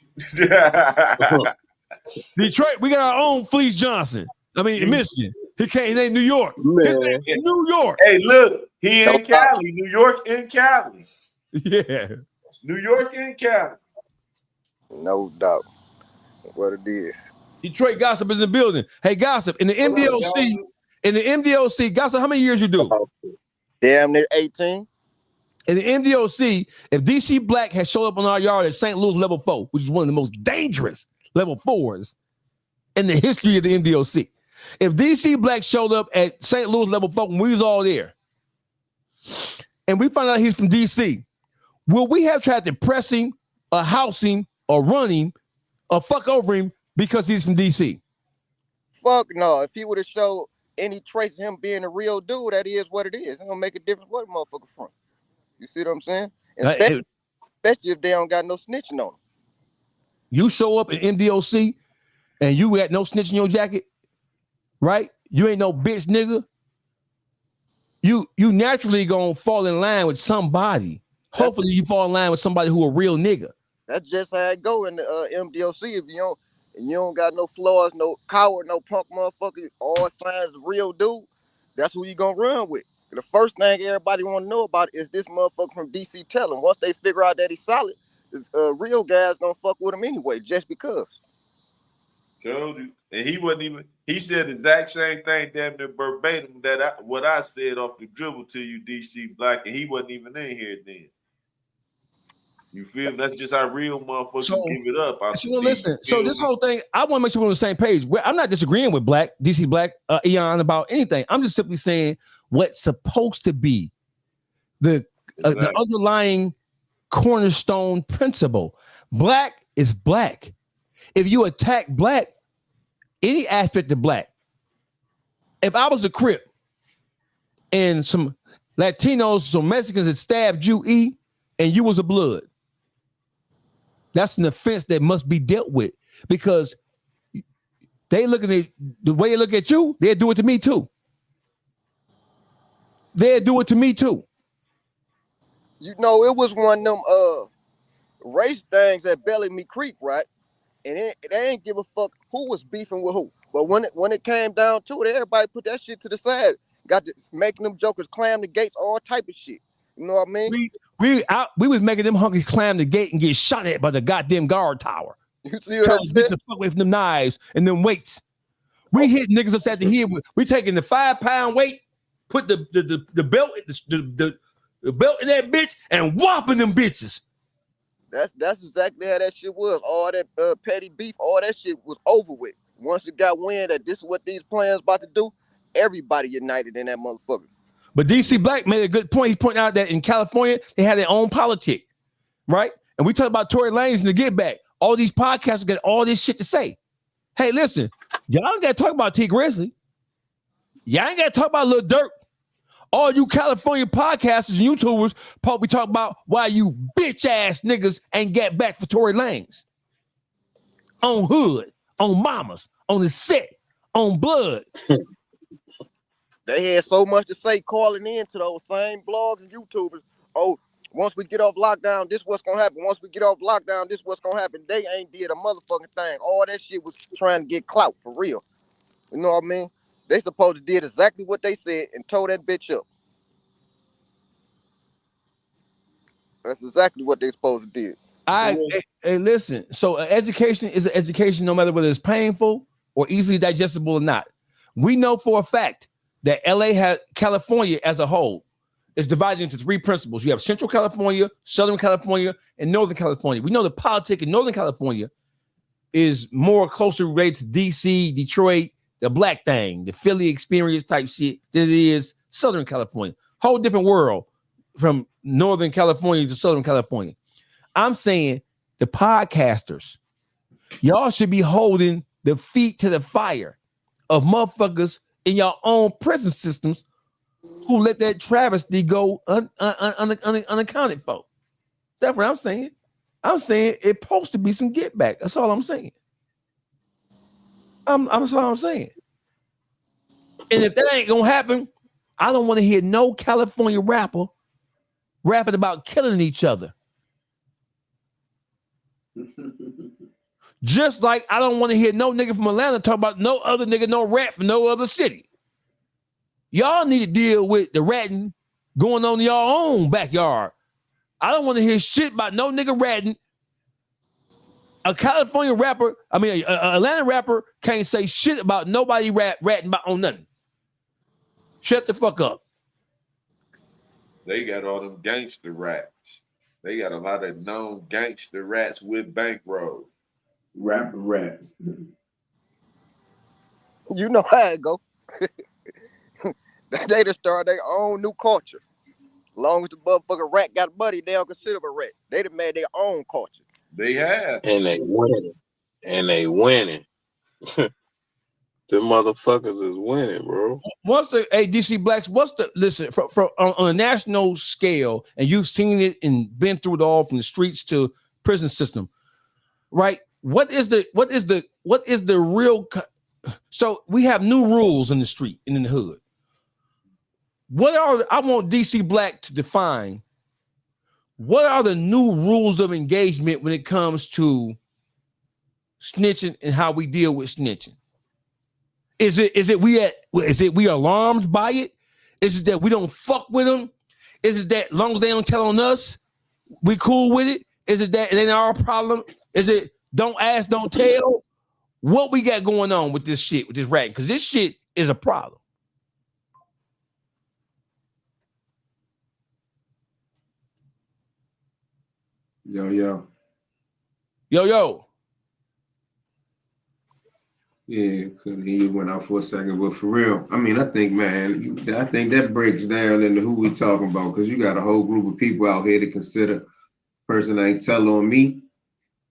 Detroit, we got our own Fleece Johnson. In Michigan. He ain't New York. New York. Hey, look, he in Cali. New York in Cali. Yeah. New York and Cali. No doubt. What it is. Detroit Gossip is in the building. Hey, Gossip, in the MDOC, Gossip, how many years you do? Damn near 18. In the MDOC, if DC Black had showed up on our yard at St. Louis level 4, which is one of the most dangerous level 4s in the history of the MDOC, if DC Black showed up at St. Louis level 4 when we was all there, and we found out he's from DC, will we have tried to press him or house him or run him or fuck over him because he's from DC? Fuck no. If he would have showed any trace of him being a real dude, that is what it is. It don't make a difference what motherfucker from. You see what I'm saying? Especially if they don't got no snitching on them. You show up in MDOC and you got no snitch in your jacket, right? You ain't no bitch nigga. You naturally gonna fall in line with somebody. Hopefully you fall in line with somebody who a real nigga. That's just how it go in the MDOC. If you don't got no flaws, no coward, no punk motherfucker, all signs of real dude, that's who you gonna run with. The first thing everybody want to know about is this motherfucker from DC telling. Once they figure out that he's solid, real guys gonna fuck with him anyway, just because. Told you. And he wasn't even, he said the exact same thing, damn near verbatim, what I said off the dribble to you, DC Black, and he wasn't even in here then. You feel me? That's just how real motherfuckers give it up. Listen, so this whole thing, I want to make sure we're on the same page. I'm not disagreeing with DC Black, Eyone about anything. I'm just simply saying what's supposed to be the underlying cornerstone principle. Black is black. If you attack black, any aspect of black, if I was a Crip and some Latinos, some Mexicans had stabbed you, and you was a Blood, that's an offense that must be dealt with, because they looking at the way they look at you, they'll do it to me too. They'll do it to me too. You know, it was one of them race things at Bellamy Creek, right? And they ain't give a fuck who was beefing with who. But when it came down to it, everybody put that shit to the side. Got to making them jokers climb the gates, all type of shit. You know what I mean? We was making them hunkies climb the gate and get shot at by the goddamn guard tower. You see what I'm saying? Get the fuck away from them knives and them weights. We hit niggas upside the head. We taking the 5-pound weight, put the belt the belt in that bitch and whopping them bitches. That's exactly how that shit was. All that petty beef, all that shit was over with. Once you got wind that this is what these plans about to do, everybody united in that motherfucker. But DC Black made a good point. He's pointing out that in California, they had their own politic, right? And we talk about Tory Lanez and the Get Back. All these podcasts got all this shit to say. Hey, listen, y'all ain't got to talk about T Grizzly. Y'all ain't got to talk about Lil Durk. All you California podcasters and YouTubers probably talk about why you bitch ass niggas ain't get back for Tory Lanez. On Hood, on Mamas, on the set, on Blood. They had so much to say calling in to those same blogs and YouTubers. Oh, once we get off lockdown, this what's gonna happen. Once we get off lockdown, this what's gonna happen. They ain't did a motherfucking thing. All that shit was trying to get clout for real. You know what I mean? They supposed to did exactly what they said and tore that bitch up. That's exactly what they supposed to do. Hey, listen. So education is an education, no matter whether it's painful or easily digestible or not. We know for a fact that California as a whole is divided into 3 principles. You have Central California, Southern California, and Northern California. We know the politic in Northern California is more closely related to DC, Detroit, the black thing, the Philly experience type shit than it is Southern California. Whole different world from Northern California to Southern California. I'm saying the podcasters, y'all should be holding the feet to the fire of motherfuckers in your own prison systems who let that travesty go unaccounted for. That's what I'm saying. I'm saying it's supposed to be some get back. That's all I'm saying. That's all I'm saying. And if that ain't gonna happen, I don't want to hear no California rapper rapping about killing each other. Just like I don't want to hear no nigga from Atlanta talk about no other nigga, no rat from no other city. Y'all need to deal with the ratting going on in your own backyard. I don't want to hear shit about no nigga ratting A California rapper, I mean, a Atlanta rapper can't say shit about nobody ratting about on nothing. Shut the fuck up. They got all them gangster rats. They got a lot of known gangster rats with bankroll. Rapper rats. You know how it go. They just start their own new culture. Long as the motherfucking rat got a buddy, they don't consider a rat. They done made their own culture. They have. And they winning. The motherfuckers is winning, bro. What's the DC Blacks? What's the listen from on a national scale, and you've seen it and been through it all from the streets to prison system, right? What is the real? So we have new rules in the street and in the hood. I want DC Black to define what are the new rules of engagement when it comes to snitching and how we deal with snitching. Is it we alarmed by it? Is it that we don't fuck with them? Is it that as long as they don't tell on us, we cool with it? Is it that it ain't our problem? Is it don't ask, don't tell? What we got going on with this shit, with this ratting? Because this shit is a problem. Yo. Yeah, because he went out for a second, but for real, I mean, I think that breaks down into who we talking about, because you got a whole group of people out here to consider person ain't tell on me,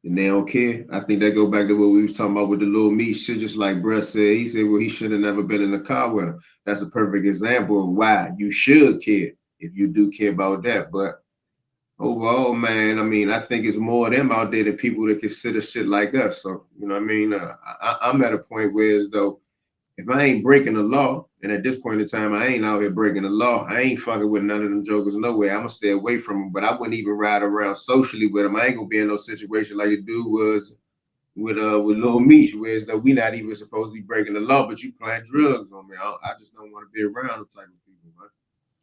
and they don't care. I think that go back to what we was talking about with the Lil Meech shit, just like Bruh said. He said, well, he should have never been in the car with him. That's a perfect example of why you should care if you do care about that. But overall, man, I mean, I think it's more of them out there than people that consider shit like us. So, you know what I mean? I'm at a point where as though if I ain't breaking the law, and at this point in time, I ain't out here breaking the law, I ain't fucking with none of them jokers nowhere. I'm gonna stay away from them, but I wouldn't even ride around socially with them. I ain't gonna be in no situation like the dude was with Lil Meech, where as though we not even supposed to be breaking the law, but you playing drugs on me. I just don't want to be around them type of people, man.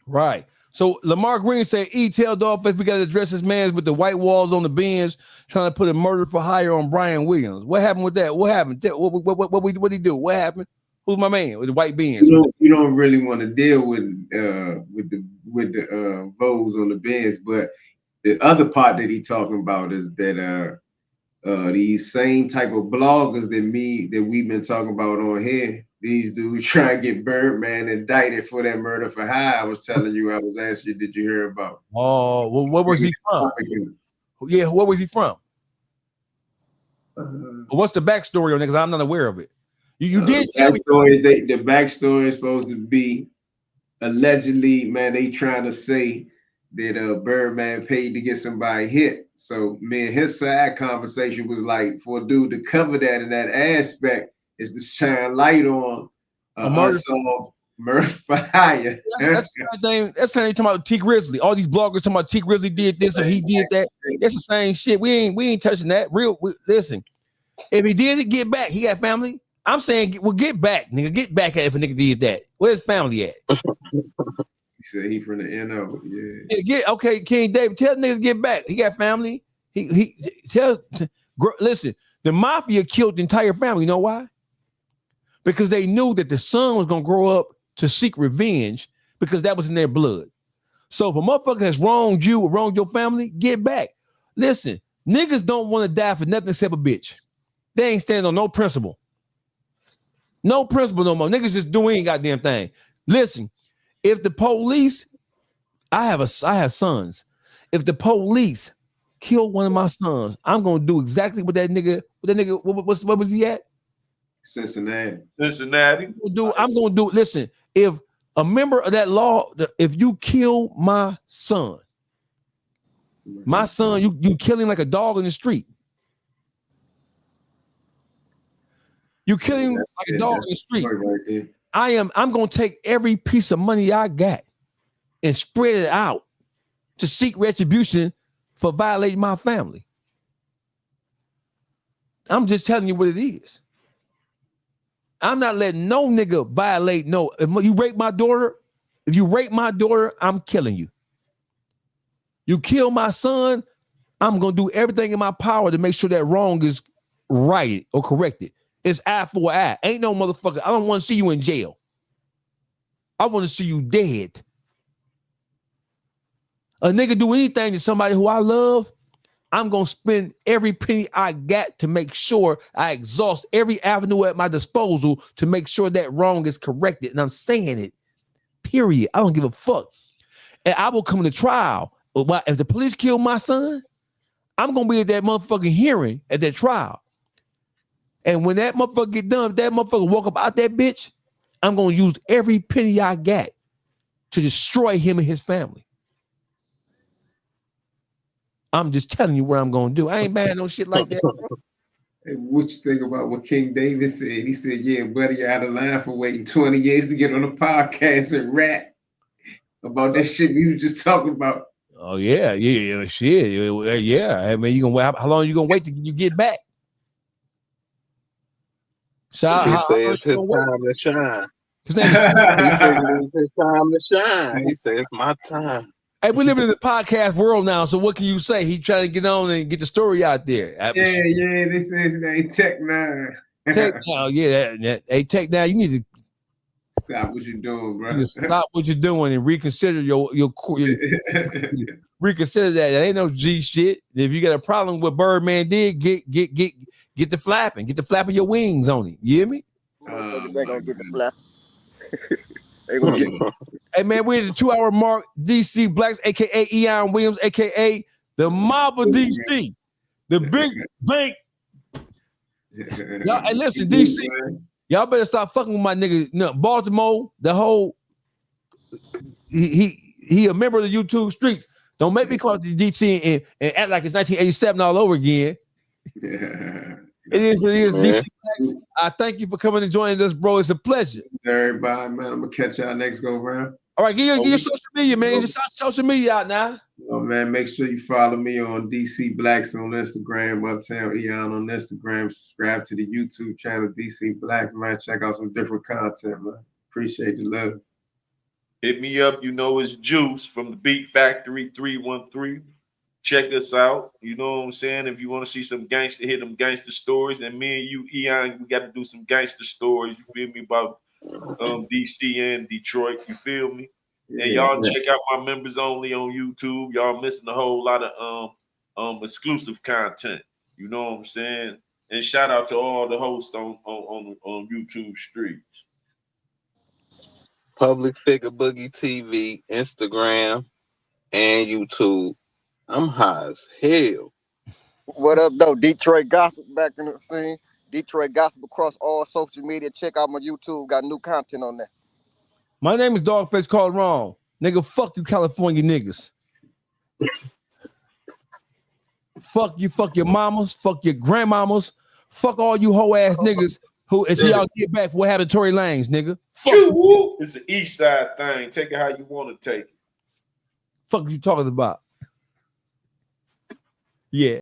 Right. So Lamar Green said, tell Dogface we got to address his mans with the white walls on the Benz trying to put a murder for hire on Brian Williams. What happened with that? What happened? What he do? What happened? Who's my man with the white Benz? You don't really want to deal with the Vogues on the Benz, but the other part that he talking about is that these same type of bloggers that we've been talking about on here. These dudes try and get Birdman indicted for that murder for hire. I was telling you, I was asking you, did you hear about? Oh, well, what was he from? Yeah, where was he from? What's the backstory on it? Because I'm not aware of it. You did tell me. The backstory is supposed to be allegedly, man, they trying to say that Birdman paid to get somebody hit. So me and his side conversation was like, for a dude to cover that in that aspect, is to shine light on unsolved murder for hire. That's the same thing. That's the same thing talking about T Grizzly. All these bloggers talking about T Grizzly did this or he did that. That's the same shit. We ain't touching that. Listen, if he did it, get back. He got family. I'm saying, well, get back, nigga. Get back at if a nigga did that. Where's family at? He said he from the NO. Yeah. Okay, King David, tell niggas to get back. He got family. Listen, the mafia killed the entire family. You know why? Because they knew that the son was gonna grow up to seek revenge because that was in their blood. So if a motherfucker has wronged you or wronged your family, get back. Listen, niggas don't want to die for nothing except a bitch. They ain't standing on no principle. No principle no more. Niggas just doing goddamn thing. Listen, if the police, I have sons. If the police kill one of my sons, I'm gonna do exactly what that nigga. What was he at? Cincinnati. I'm gonna do. Listen, if a member of that law, if you kill my son, you kill him like a dog in the street. You kill him like a dog in the street. Right, I'm gonna take every piece of money I got and spread it out to seek retribution for violating my family. I'm just telling you what it is. I'm not letting no nigga violate no. If you rape my daughter, I'm killing you. You kill my son, I'm gonna do everything in my power to make sure that wrong is righted or corrected. It's eye for eye. Ain't no motherfucker. I don't want to see you in jail. I want to see you dead. A nigga do anything to somebody who I love, I'm gonna spend every penny I got to make sure I exhaust every avenue at my disposal to make sure that wrong is corrected. And I'm saying it. Period. I don't give a fuck. And I will come to trial. If the police kill my son, I'm gonna be at that motherfucking hearing at that trial. And when that motherfucker get done, if that motherfucker walk up out that bitch, I'm gonna use every penny I got to destroy him and his family. I'm just telling you what I'm gonna do. I ain't bad no shit like that. Hey, what you think about what King David said? He said, "Yeah, buddy, you're out of line for waiting 20 years to get on a podcast and rap about that shit we was just talking about." Oh yeah, shit, yeah. I mean, you gonna wait? How long you gonna wait till you get back? So He said it's his time to shine. His name is He said it's his time to shine. He said it's my time. Hey, we living in the podcast world now, so what can you say? He trying to get on and get the story out there. Yeah, this is Tech 9. Tech now, hey, Tech now, you need to stop what you're doing, bro. You need to stop what you're doing and reconsider your reconsider that. That ain't no G shit. If you got a problem with Birdman did, get the flapping, your wings on it. You hear me? They gonna get the flap. Hey man, we're at the 2-hour mark. DC Blacks, aka Eyone Williams, aka the mob of DC, the big bank. Y'all, hey, listen, DC, y'all better stop fucking with my nigga. No, Baltimore, the whole he a member of the YouTube streets. Don't make me call it the DC and act like it's 1987 all over again. It is what it is. DC Blacks, I thank you for coming and joining us, bro. It's a pleasure. Everybody, man, I'm gonna catch y'all next go round. All right, get your social media, man. Just social media out now. Oh man, make sure you follow me on DC Blacks on Instagram, Uptown Eyone on Instagram. Subscribe to the YouTube channel DC Blacks, man. Check out some different content, man. Appreciate the love. Hit me up. You know it's Juice from the Beat Factory 313. Check us out. You know what I'm saying? If you want to see some gangster, hit them gangster stories. And me and you, Eyone, we got to do some gangster stories. You feel me? About DC and Detroit. You feel me? And y'all check out my members only on YouTube. Y'all missing a whole lot of exclusive content. You know what I'm saying? And shout out to all the hosts on YouTube streets. Public Figure Boogie TV, Instagram, and YouTube. I'm high as hell. What up, though? Detroit Gossip back in the scene. Detroit Gossip across all social media. Check out my YouTube. Got new content on there. My name is Dogface Called Wrong. Nigga, fuck you, California niggas. Fuck you, fuck your mamas, fuck your grandmamas, fuck all you hoe ass niggas who, until y'all get back for what happened to Tory Lanez, nigga. Fuck you. It's an east side thing. Take it how you want to take it. Fuck you talking about. Yeah.